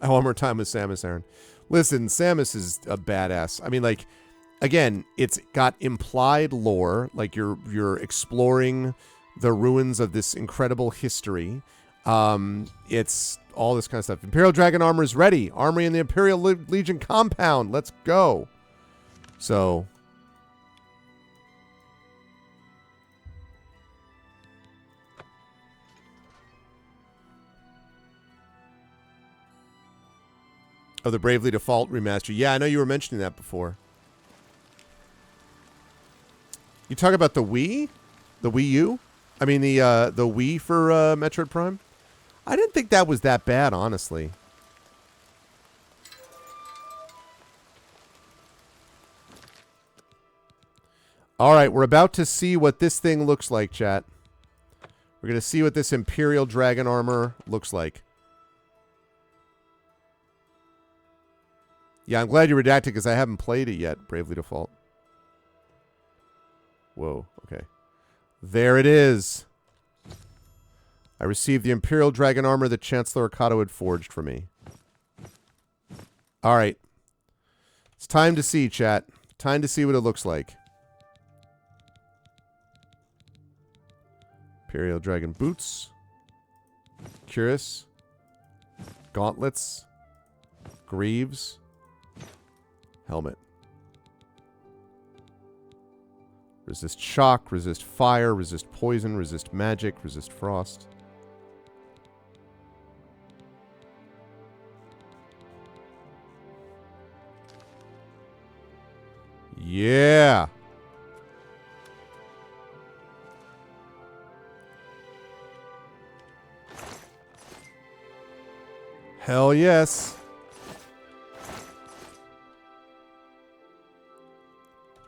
One more time with Samus Aran. Listen, Samus is a badass. I mean, like, again, it's got implied lore. Like, you're exploring the ruins of this incredible history. It's all this kind of stuff. Imperial Dragon armor is ready. Armory in the Imperial Legion compound. Let's go. So... Oh, the Bravely Default remaster. Yeah, I know you were mentioning that before. You talk about the Wii? The Wii U? I mean, the Wii for Metroid Prime? I didn't think that was that bad, honestly. All right, we're about to see what this thing looks like, chat. We're going to see what this Imperial Dragon armor looks like. Yeah, I'm glad you redacted because I haven't played it yet, Bravely Default. Whoa, okay. There it is. I received the Imperial Dragon armor that Chancellor Okato had forged for me. All right. It's time to see, chat. Time to see what it looks like. Imperial Dragon boots. Cuirass. Gauntlets. Greaves. Helmet. Resist shock, resist fire, resist poison, resist magic, resist frost. Yeah. Hell yes.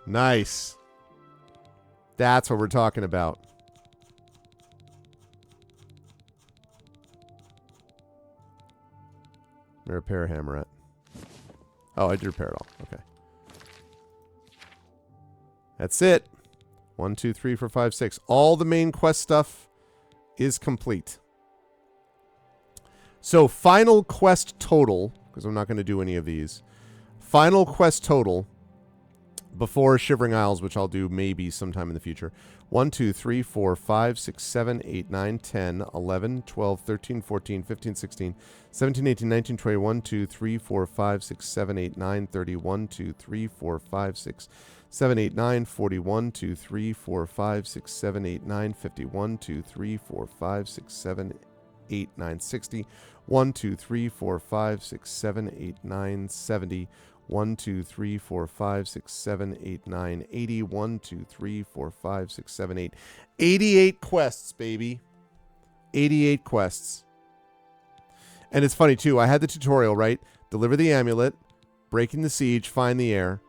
Nice. That's what we're talking about. Where repair hammer at? Oh, I did repair it all. Okay. That's it. 1, 2, 3, 4, 5, 6. All the main quest stuff is complete. So, final quest total, because I'm not going to do any of these. Final quest total before Shivering Isles, which I'll do maybe sometime in the future. 1, 2, 3, 4, 5, 6, 7, 8, 9, 10, 11, 12, 13, 14, 15, 16, 17, 18, 19, 20, 1, 2, 3, 4, 5, 6, 7, 8, 9, 30, 1, 2, 3, 4, 5, 6, 7, 8, 9, 40, 1, 2, 3, 4, 5, 6, 7, 8, 9, 50, 1, 2, 3, 4, 5, 6, 7, 8, 9, 60, 1, 2, 3, 4, 5, 6, 7, 8, 9, 70, 1, 2, 3, 4, 5, 6, 7, 8, 9, 80, 1, 2, 3, 4, 5, 6, 7, 8. 88 quests, baby. 88 quests. And it's funny, too. I had the tutorial, right? Deliver the amulet, breaking the siege, find the heir.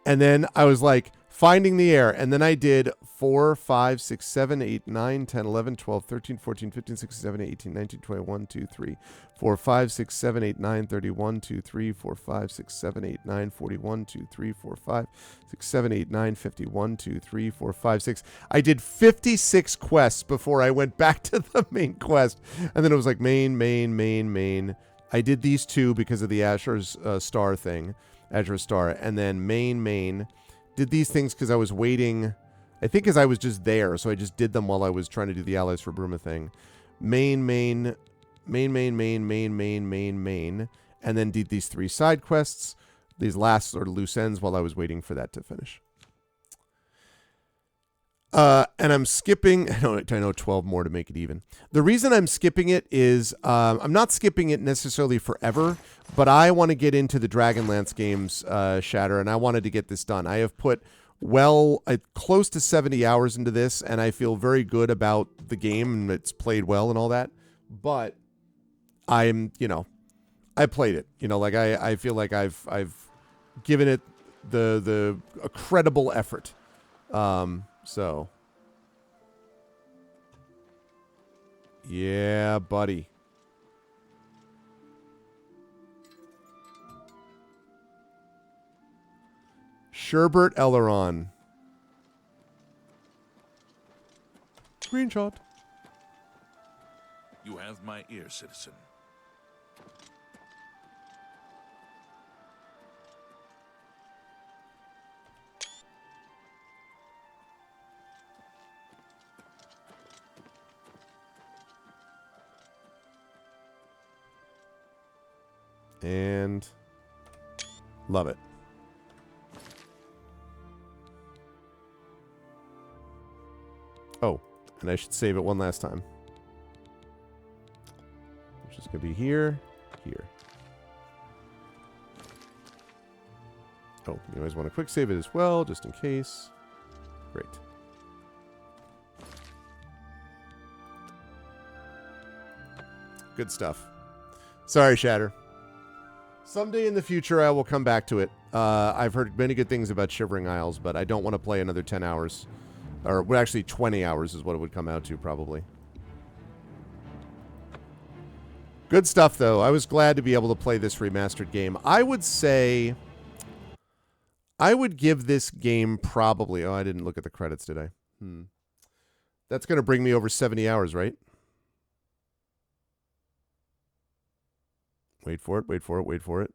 And then I was like, finding the heir. And then I did 4, 5, 6, 7, 8, 9, 10, 11, 12, 13, 14, 15, 16, 17, 18, 19, 20, 1, 2, 3, 4, 5, 6, 7, 8, 9, 30, 1, 2, 3, 4, 5, 6, 7, 8, 9, 40, 1, 2, 3, 4, 5, 6, 7, 8, 9, 50, 1, 2, 3, 4, 5, 6. I did 56 quests before I went back to the main quest. And then it was like main. I did these two because of the Azure Star thing. Azure Star. And then main. Did these things because I was waiting. I think because I was just there, so I just did them while I was trying to do the Allies for Bruma thing. Main, and then did these 3 side quests, these last sort of loose ends while I was waiting for that to finish. And I'm skipping, I know 12 more to make it even. The reason I'm skipping it is, I'm not skipping it necessarily forever, but I want to get into the Dragonlance games, Shatter, and I wanted to get this done. I have put close to 70 hours into this, and I feel very good about the game, and it's played well and all that, but I played it, like I feel like I've given it a credible effort. So yeah, buddy. Sherbert Elleron. Screenshot. You have my ear, citizen. And love it. Oh, and I should save it one last time. Which is going to be here, here. Oh, you always want to quick save it as well, just in case. Great. Good stuff. Sorry, Shatter. Someday in the future, I will come back to it. I've heard many good things about Shivering Isles, but I don't want to play another 10 hours. Or, well, actually, 20 hours is what it would come out to, probably. Good stuff, though. I was glad to be able to play this remastered game. I would say... I would give this game probably... Oh, I didn't look at the credits, did I? That's going to bring me over 70 hours, right? Wait for it, wait for it, wait for it.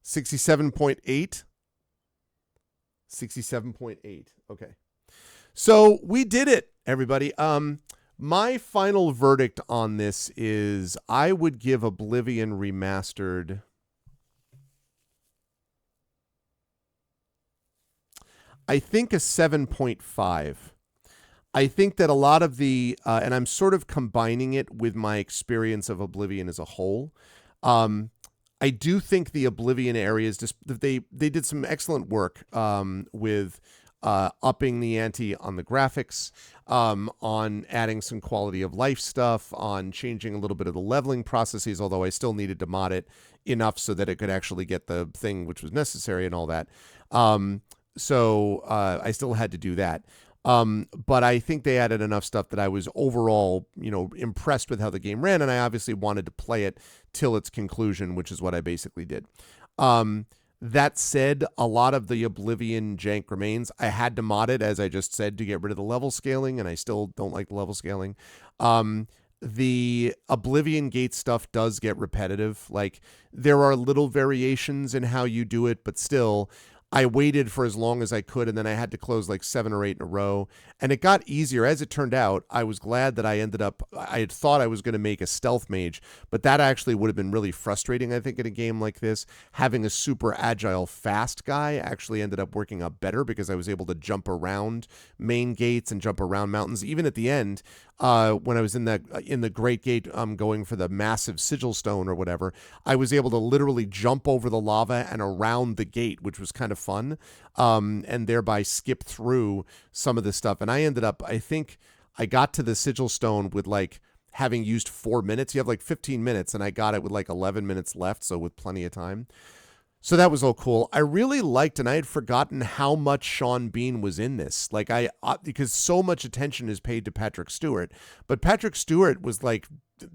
$67.8. 67.8. Okay. So we did it, everybody. My final verdict on this is I would give Oblivion Remastered... I think a 7.5. I think that a lot of the, and I'm sort of combining it with my experience of Oblivion as a whole. I do think the Oblivion areas, just they did some excellent work with upping the ante on the graphics, on adding some quality of life stuff, on changing a little bit of the leveling processes, although I still needed to mod it enough so that it could actually get the thing which was necessary and all that. So I still had to do that. But I think they added enough stuff that I was overall, impressed with how the game ran. And I obviously wanted to play it till its conclusion, which is what I basically did. That said, a lot of the Oblivion jank remains. I had to mod it, as I just said, to get rid of the level scaling. And I still don't like the level scaling. The Oblivion Gate stuff does get repetitive. Like, there are little variations in how you do it, but still... I waited for as long as I could, and then I had to close like 7 or 8 in a row. And it got easier. As it turned out, I was glad that I had thought I was going to make a stealth mage, but that actually would have been really frustrating, I think, in a game like this. Having a super agile, fast guy actually ended up working out better because I was able to jump around main gates and jump around mountains. Even at the end, when I was in the Great Gate going for the massive sigil stone or whatever, I was able to literally jump over the lava and around the gate, which was kind of fun, and thereby skip through some of the stuff. And I ended up, I think I got to the sigil stone with like having used 4 minutes. You have like 15 minutes, and I got it with like 11 minutes left, so with plenty of time. So that was all cool. I really liked, and I had forgotten how much Sean Bean was in this. Like because so much attention is paid to Patrick Stewart, but Patrick Stewart was like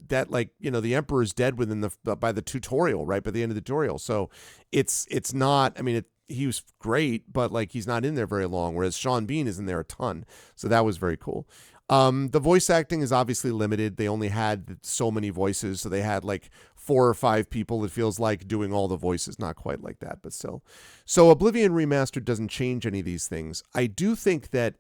that, like, the Emperor's dead by the tutorial, right? By the end of the tutorial. So it's not, I mean, he was great, but like he's not in there very long, whereas Sean Bean is in there a ton. So that was very cool. The voice acting is obviously limited. They only had so many voices, so they had like 4 or 5 people, it feels like, doing all the voices. Not quite like that, but still. So Oblivion Remastered doesn't change any of these things. I do think that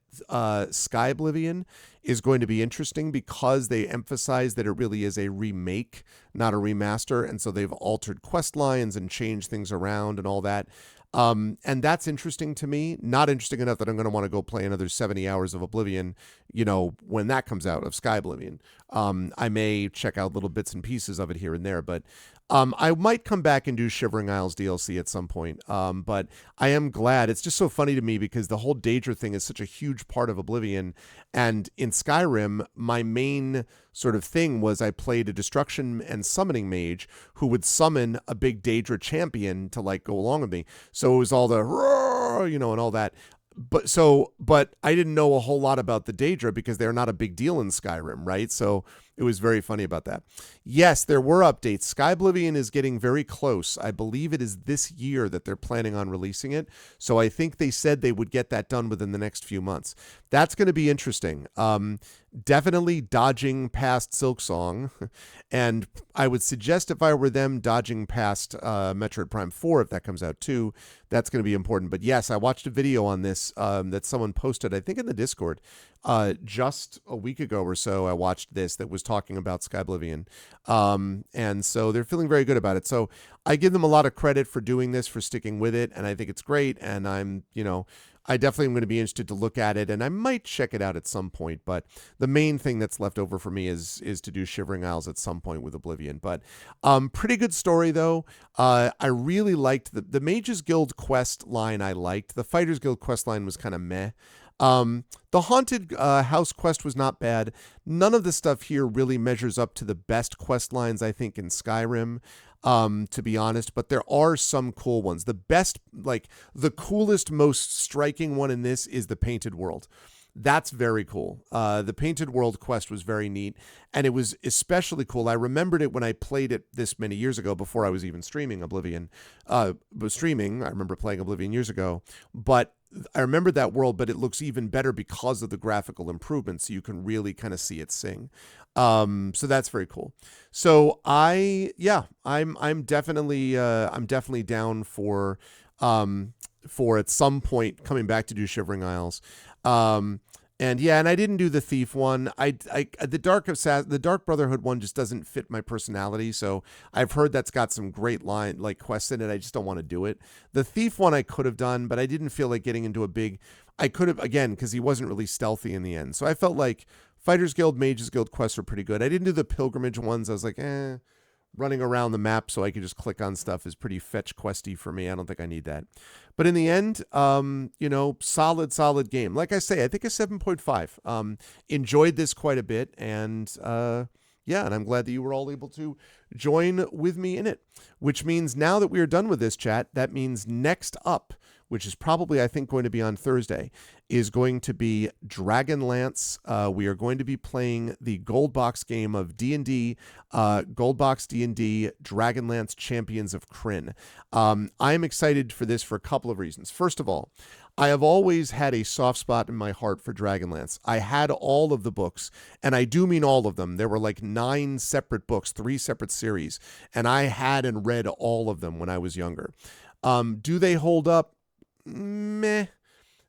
Sky Oblivion is going to be interesting because they emphasize that it really is a remake, not a remaster, and so they've altered quest lines and changed things around and all that. And that's interesting to me. Not interesting enough that I'm going to want to go play another 70 hours of Oblivion, when that comes out, of Sky Oblivion. I may check out little bits and pieces of it here and there, but I might come back and do Shivering Isles DLC at some point. But I am glad. It's just so funny to me because the whole Daedra thing is such a huge part of Oblivion. And in Skyrim, my main sort of thing was I played a destruction and summoning mage who would summon a big Daedra champion to like go along with me. So it was all the roar, and all that. But I didn't know a whole lot about the Daedra because they're not a big deal in Skyrim, right? So it was very funny about that. Yes, there were updates. Sky Oblivion is getting very close. I believe it is this year that they're planning on releasing it. So I think they said they would get that done within the next few months. That's going to be interesting. definitely dodging past Silksong, and I would suggest if I were them, dodging past Metroid Prime 4 if that comes out too. That's going to be important. But yes, I watched a video on this that someone posted, I think in the Discord, just a week ago or so. I watched this that was talking about Skyblivion, and so they're feeling very good about it. So I give them a lot of credit for doing this, for sticking with it, and I think it's great. And I definitely am going to be interested to look at it, and I might check it out at some point. But the main thing that's left over for me is to do Shivering Isles at some point with Oblivion. But pretty good story, though. I really liked the Mages Guild quest line. I liked the Fighters Guild quest line was kind of meh. The Haunted House quest was not bad. None of the stuff here really measures up to the best quest lines, I think, in Skyrim. To be honest, but there are some cool ones. The best, like the coolest, most striking one in this is the Painted World. That's very cool. The Painted World quest was very neat, and it was especially cool. I remembered it when I played it this many years ago before I was even streaming Oblivion. I remember playing Oblivion years ago, but I remember that world, but it looks even better because of the graphical improvements. So you can really kind of see it sing. So that's very cool. So I'm definitely down for at some point coming back to do Shivering Isles. And I didn't do the Thief one. The Dark Brotherhood one just doesn't fit my personality. So I've heard that's got some great quests in it. I just don't want to do it. The Thief one I could have done, but I didn't feel like getting into a big. I could have again because he wasn't really stealthy in the end. So I felt like Fighters Guild, Mages Guild quests were pretty good. I didn't do the pilgrimage ones. I was like, running around the map so I could just click on stuff is pretty fetch questy for me. I don't think I need that. But in the end, solid game. Like I say, I think a 7.5. Enjoyed this quite a bit, and and I'm glad that you were all able to join with me in it. Which means now that we are done with this chat, that means next up, which is probably, I think, going to be on Thursday, is going to be Dragonlance. We are going to be playing the Gold Box game of D&D, Gold Box D&D, Dragonlance Champions of Krynn. I am excited for this for a couple of reasons. First of all, I have always had a soft spot in my heart for Dragonlance. I had all of the books, and I do mean all of them. There were like 9 separate books, 3 separate series, and I had and read all of them when I was younger. Do they hold up? Meh.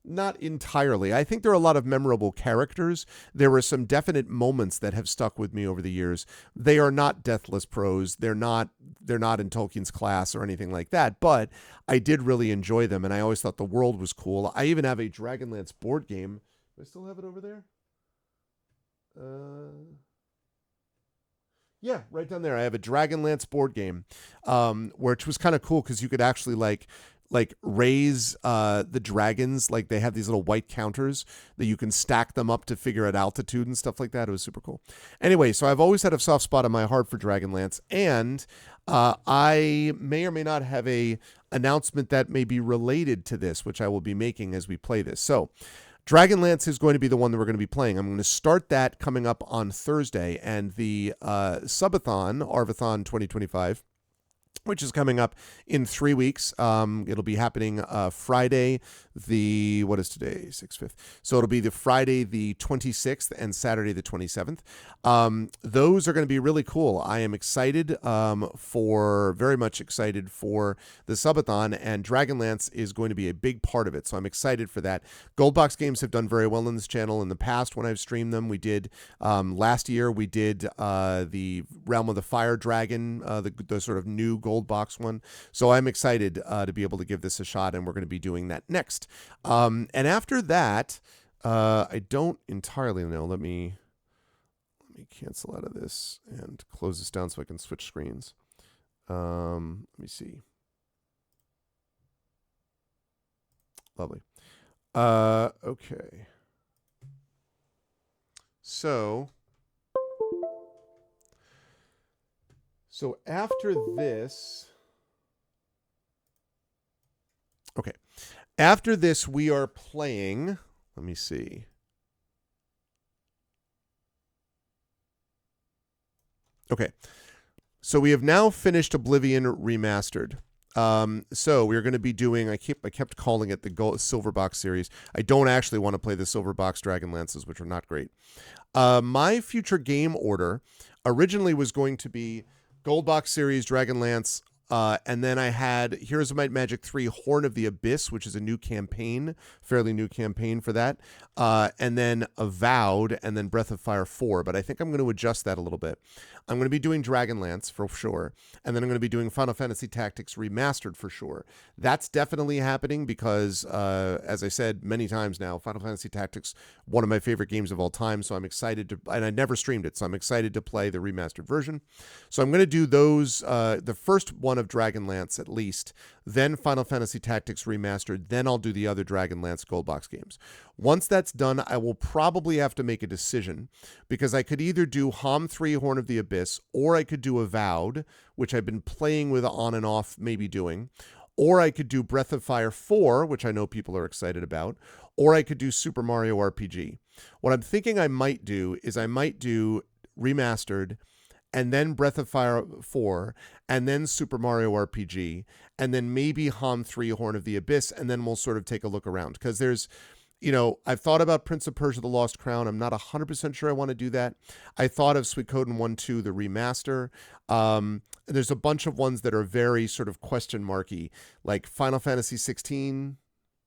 Not entirely. I think there are a lot of memorable characters. There were some definite moments that have stuck with me over the years. They are not deathless prose. They're not in Tolkien's class or anything like that, but I did really enjoy them, and I always thought the world was cool. I even have a Dragonlance board game. Do I still have it over there? Yeah, right down there. I have a Dragonlance board game, which was kind of cool because you could actually like raise the dragons. Like they have these little white counters that you can stack them up to figure out altitude and stuff like that. It was super cool. Anyway, so I've always had a soft spot in my heart for Dragonlance, and I may or may not have a announcement that may be related to this, which I will be making as we play this. So Dragonlance is going to be the one that we're going to be playing. I'm going to start that coming up on Thursday, and the Subathon, Arvathon 2025, which is coming up in 3 weeks. It'll be happening Friday, what is today? 6/5. So it'll be the Friday the 26th and Saturday the 27th. Those are going to be really cool. I am excited very much excited for the Subathon, and Dragonlance is going to be a big part of it. So I'm excited for that. Goldbox games have done very well on this channel in the past when I've streamed them. We did, last year, we did the Realm of the Fire Dragon, the sort of new Gold Box one. So I'm excited to be able to give this a shot, and we're going to be doing that next. And after that, I don't entirely know. Let me cancel out of this and close this down so I can switch screens. Let me see. Lovely. Okay. So after this, okay. After this, we are playing, let me see. Okay. So we have now finished Oblivion Remastered. So we're going to be doing, I kept calling it the Silver Box series. I don't actually want to play the Silver Box Dragonlances, which are not great. My future game order originally was going to be Gold Box Series, Dragonlance, and then I had Heroes of Might and Magic 3 Horn of the Abyss, which is a new campaign, fairly new campaign for that, and then Avowed, and then Breath of Fire 4, but I think I'm going to adjust that a little bit. I'm going to be doing Dragonlance for sure, and then I'm going to be doing Final Fantasy Tactics Remastered for sure. That's definitely happening because, as I said many times now, Final Fantasy Tactics, one of my favorite games of all time, so I'm excited to, and I never streamed it, so I'm excited to play the remastered version. So I'm going to do those, the first one of Dragonlance at least, then Final Fantasy Tactics Remastered, then I'll do the other Dragonlance Gold Box games. Once that's done, I will probably have to make a decision because I could either do HOM 3 Horn of the Abyss or I could do Avowed, which I've been playing with on and off, maybe doing, or I could do Breath of Fire 4, which I know people are excited about, or I could do Super Mario RPG. What I'm thinking I might do is I might do Remastered, and then Breath of Fire 4, and then Super Mario RPG, and then maybe HOM 3 Horn of the Abyss, and then we'll sort of take a look around. Because there's, I've thought about Prince of Persia: The Lost Crown. I'm not 100% sure I want to do that. I thought of Suikoden 1-2, the remaster. There's a bunch of ones that are very sort of question marky, like Final Fantasy 16.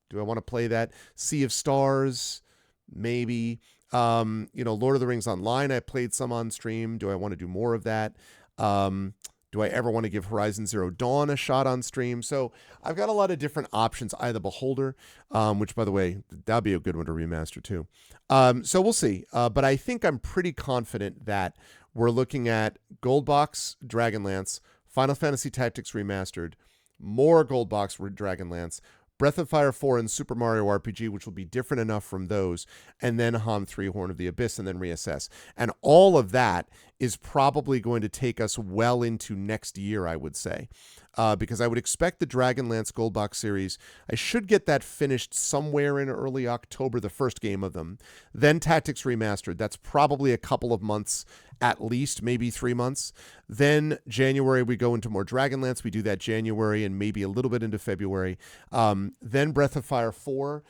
Do I want to play that? Sea of Stars, maybe. Lord of the Rings Online, I played some on stream. Do I want to do more of that? Do I ever want to give Horizon Zero Dawn a shot on stream? So I've got a lot of different options. Eye of the Beholder, which, by the way, that'd be a good one to remaster too. So we'll see. But I think I'm pretty confident that we're looking at Gold Box Dragonlance, Final Fantasy Tactics Remastered, more Gold Box Dragonlance, Breath of Fire 4 and Super Mario RPG, which will be different enough from those, and then HOM 3 Horn of the Abyss, and then reassess. And all of that is probably going to take us well into next year, I would say. Because I would expect the Dragonlance Gold Box series, I should get that finished somewhere in early October, the first game of them. Then Tactics Remastered, that's probably a couple of months at least, maybe 3 months. Then January, we go into more Dragonlance. We do that January and maybe a little bit into February. Then Breath of Fire 4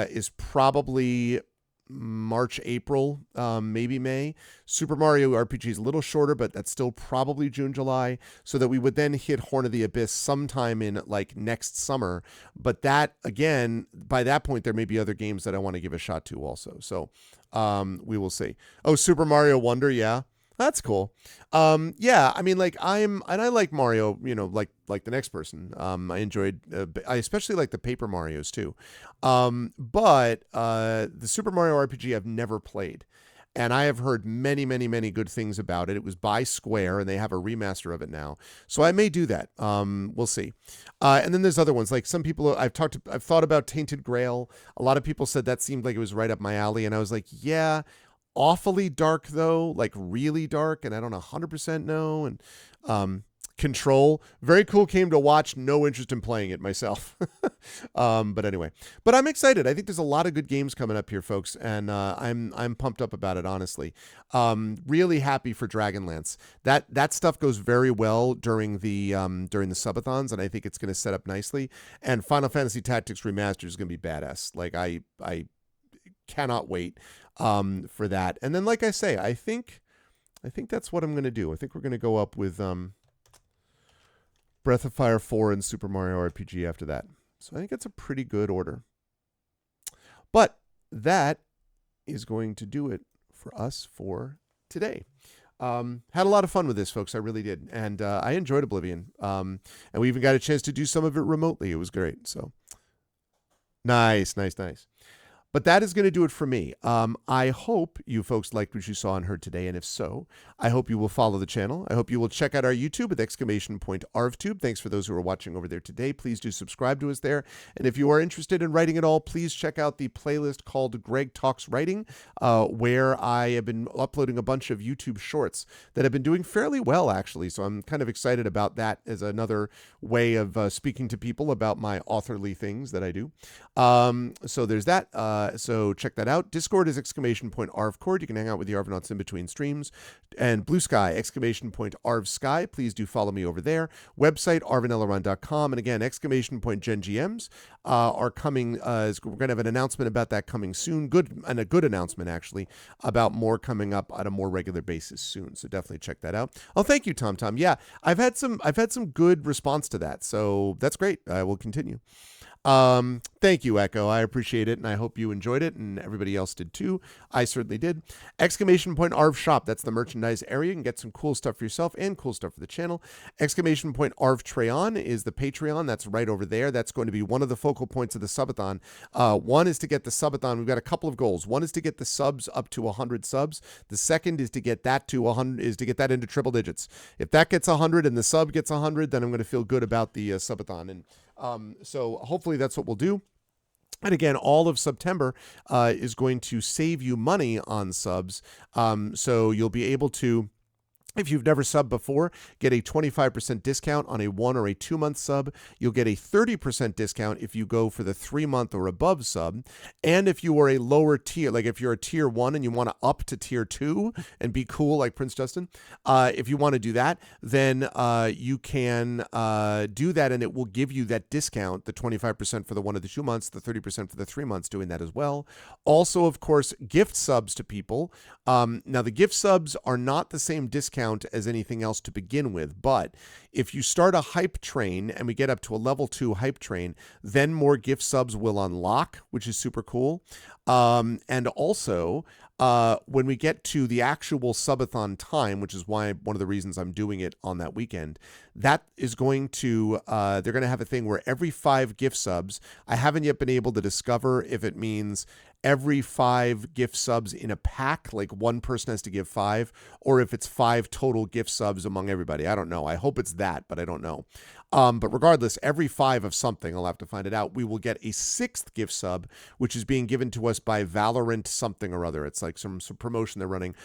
is probably March, April, maybe May. Super Mario RPG is a little shorter, but that's still probably June, July, so that we would then hit Horn of the Abyss sometime in like next summer. But that, again, by that point, there may be other games that I want to give a shot to also. So we will see. Oh, Super Mario Wonder, yeah. That's cool. Yeah, I mean, like I like Mario, like the next person. I enjoyed, I especially like the Paper Marios too. But the Super Mario RPG I've never played, and I have heard many, many, many good things about it. It was by Square, and they have a remaster of it now, so I may do that. We'll see. And then there's other ones, like some people I've thought about Tainted Grail. A lot of people said that seemed like it was right up my alley, and I was like, yeah. Awfully dark though, like really dark, and I don't 100% know. And Control, very cool game to watch. No interest in playing it myself. But anyway, but I'm excited. I think there's a lot of good games coming up here, folks, and I'm pumped up about it. Honestly, really happy for Dragonlance. That stuff goes very well during the subathons, and I think it's going to set up nicely. And Final Fantasy Tactics Remastered is going to be badass. Like I cannot wait for that. And then, like I say, I think that's what I'm going to do. I think we're going to go up with Breath of Fire 4 and Super Mario RPG after that. So I think that's a pretty good order. But that is going to do it for us for today. Had a lot of fun with this, folks. I really did. And I enjoyed Oblivion. And we even got a chance to do some of it remotely. It was great. So nice. But that is going to do it for me. I hope you folks liked what you saw and heard today, and if so, I hope you will follow the channel. I hope you will check out our YouTube with !ArvTube. Thanks for those who are watching over there today. Please do subscribe to us there. And if you are interested in writing at all, please check out the playlist called Greg Talks Writing, where I have been uploading a bunch of YouTube shorts that have been doing fairly well, actually. So I'm kind of excited about that as another way of speaking to people about my authorly things that I do. So there's that. So check that out. Discord is !ArvCord. You can hang out with the Arvanauts in between streams. And Blue Sky, !ArvSky. Please do follow me over there. Website, arvanelleron.com. And again, !GenGMs are coming. We're going to have an announcement about that coming soon. A good announcement, actually, about more coming up on a more regular basis soon. So definitely check that out. Oh, thank you, TomTom. Yeah, I've had some good response to that. So that's great. I will continue. Thank you, Echo. I appreciate it, and I hope you enjoyed it, and everybody else did too. I certainly did. !Arv Shop. That's the merchandise area. You can get some cool stuff for yourself and cool stuff for the channel. !Arv Treon is the Patreon. That's right over there. That's going to be one of the focal points of the subathon. One is to get the subathon. We've got a couple of goals. One is to get the subs up to 100 subs. The second is to get that to 100. Is to get that into triple digits. If that gets 100 and the sub gets 100, then I'm going to feel good about the subathon. And so hopefully that's what we'll do. And again, all of September is going to save you money on subs. So you'll be able to, if you've never subbed before, get a 25% discount on a 1 or a 2 month sub. You'll get a 30% discount if you go for the 3 month or above sub. And if you are a lower tier, like if you're a tier 1 and you want to up to tier 2 and be cool like Prince Justin, if you want to do that, then you can do that, and it will give you that discount, the 25% for the 1 or the 2 months, the 30% for the 3 months, doing that as well. Also, of course, gift subs to people. Now, the gift subs are not the same discount as anything else to begin with, but if you start a hype train and we get up to a level 2 hype train, then more gift subs will unlock, which is super cool. And also, when we get to the actual subathon time, which is why one of the reasons I'm doing it on that weekend, that is going to, they're going to have a thing where every 5 gift subs, I haven't yet been able to discover if it means every 5 gift subs in a pack, like one person has to give 5, or if it's 5 total gift subs among everybody. I don't know. I hope it's that, but I don't know. But regardless, every 5 of something, I'll have to find it out, we will get a 6th gift sub, which is being given to us by Valorant something or other. It's like some promotion they're running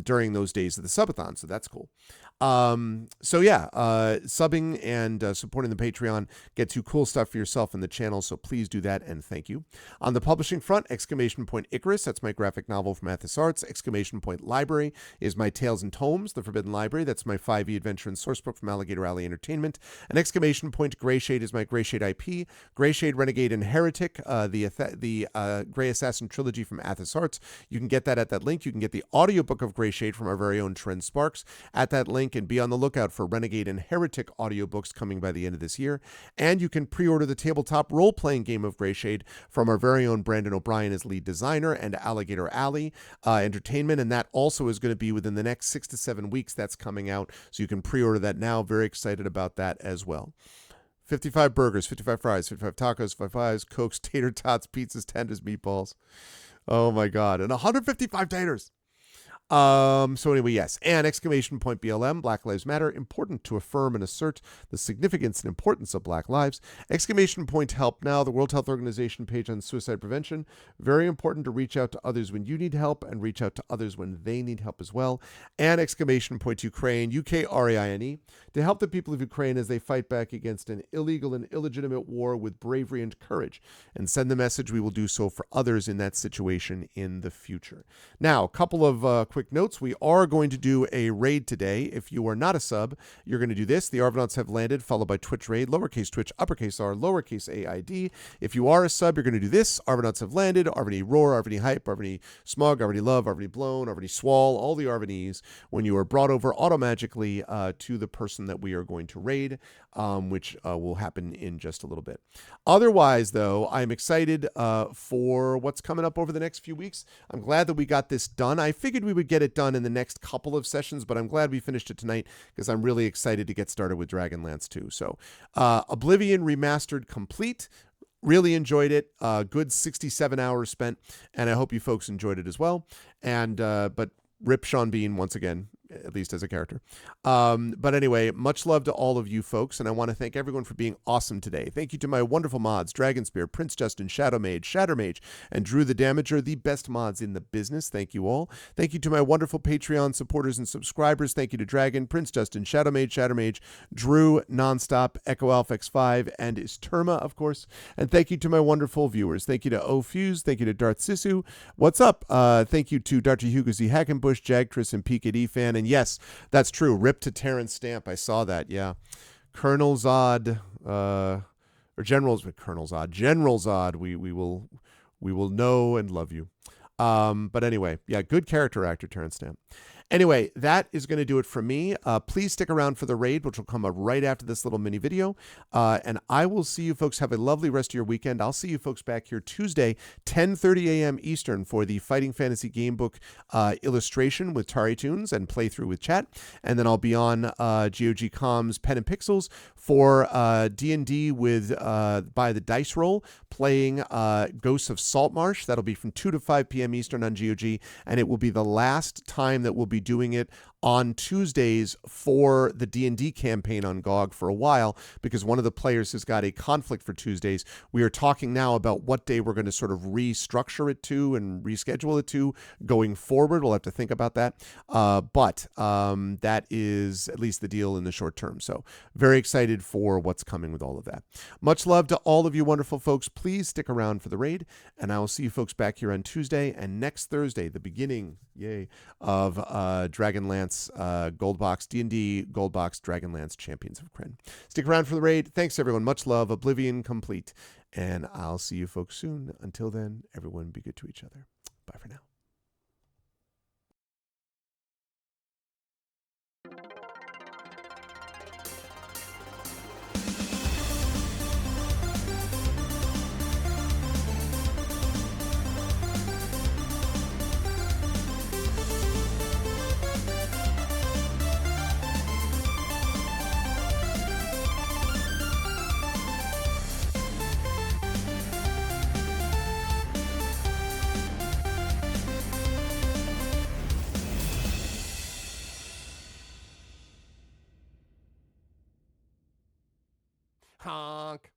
during those days of the subathon, so that's cool. So yeah, subbing and supporting the Patreon gets you cool stuff for yourself in the channel, so please do that, and thank you. On the publishing front, !Icarus, that's my graphic novel from Athos Arts. !Library is my Tales and Tomes, The Forbidden Library. That's my 5e adventure and sourcebook from Alligator Alley Entertainment. And !Greyshade is my Greyshade IP. Greyshade, Renegade, and Heretic, the Grey Assassin trilogy from Athos Arts. You can get that at that link. You can get the audiobook of Greyshade from our very own Trent Sparks at that link, and be on the lookout for Renegade and Heretic audiobooks coming by the end of this year. And you can pre-order the tabletop role-playing game of Greyshade from our very own Brandon O'Brien as lead designer and Alligator Alley Entertainment, and that also is going to be within the next 6 to 7 weeks. That's coming out, so you can pre-order that now. Very excited about that as well. 55 burgers, 55 fries, 55 tacos, 5 pies, Cokes, tater tots, pizzas, tenders, meatballs. Oh my God. And 155 taters. So anyway, yes. And !BLM, Black Lives Matter, important to affirm and assert the significance and importance of Black lives. !Help Now, the World Health Organization page on suicide prevention. Very important to reach out to others when you need help and reach out to others when they need help as well. And !Ukraine, UKRAINE, to help the people of Ukraine as they fight back against an illegal and illegitimate war with bravery and courage, and send the message we will do so for others in that situation in the future. Now, a couple of quick notes. We are going to do a raid today. If you are not a sub, you're going to do this. The Arvanauts have landed, followed by Twitch raid, lowercase twitch, uppercase R, lowercase AID. If you are a sub, you're going to do this. Arvanauts have landed, Arvany roar, Arvany hype, Arvany smug, Arvany love, Arvany blown, Arvany swall, all the Arvanys when you are brought over automagically to the person that we are going to raid, which will happen in just a little bit. Otherwise, though, I'm excited for what's coming up over the next few weeks. I'm glad that we got this done. I figured we would get it done in the next couple of sessions, but I'm glad we finished it tonight because I'm really excited to get started with Dragonlance 2. So Oblivion Remastered complete. Really enjoyed it. Good 67 hours spent, and I hope you folks enjoyed it as well. And but rip Sean Bean once again. at least as a character. But anyway, much love to all of you folks, and I want to thank everyone for being awesome today. Thank you to my wonderful mods, Dragonspear, Prince Justin, Shadow Mage, Shattermage, and Drew the Damager, the best mods in the business. Thank you all. Thank you to my wonderful Patreon supporters and subscribers. Thank you to Dragon, Prince Justin, Shadow Mage, Shattermage, Drew, Nonstop, Echo Alpha X5, and Isterma, of course. And thank you to my wonderful viewers. Thank you to Ofuse. Thank you to Darth Sisu. What's up? Thank you to Dr. Hugo Z. Hackenbush, Jagtris, and PKD fan. And yes, that's true. Rip to Terrence Stamp. I saw that. Yeah. Colonel Zod, or General Zod. General Zod. We will know and love you. But anyway, yeah, good character actor, Terrence Stamp. Anyway, that is going to do it for me. Please stick around for the raid, which will come up right after this little mini video. And I will see you folks. Have a lovely rest of your weekend. I'll see you folks back here Tuesday, 10:30 a.m. Eastern for the Fighting Fantasy Gamebook illustration with Tari Tunes and playthrough with chat. And then I'll be on GOG Comms Pen and Pixels for D&D with by the Dice Roll, playing Ghosts of Saltmarsh. That'll be from 2 to 5 p.m. Eastern on GOG. And it will be the last time that we'll be doing it on Tuesdays for the D&D campaign on GOG for a while, because one of the players has got a conflict for Tuesdays. We are talking now about what day we're going to sort of restructure it to and reschedule it to going forward. We'll have to think about that. But that is at least the deal in the short term. So very excited for what's coming with all of that. Much love to all of you wonderful folks. Please stick around for the raid, and I will see you folks back here on Tuesday and next Thursday, the beginning, yay, of Dragonlance Goldbox, D&D Goldbox Dragonlance Champions of Krynn. Stick around for the raid. Thanks, everyone. Much love. Oblivion complete. And I'll see you folks soon. Until then, everyone be good to each other. Bye for now. Honk.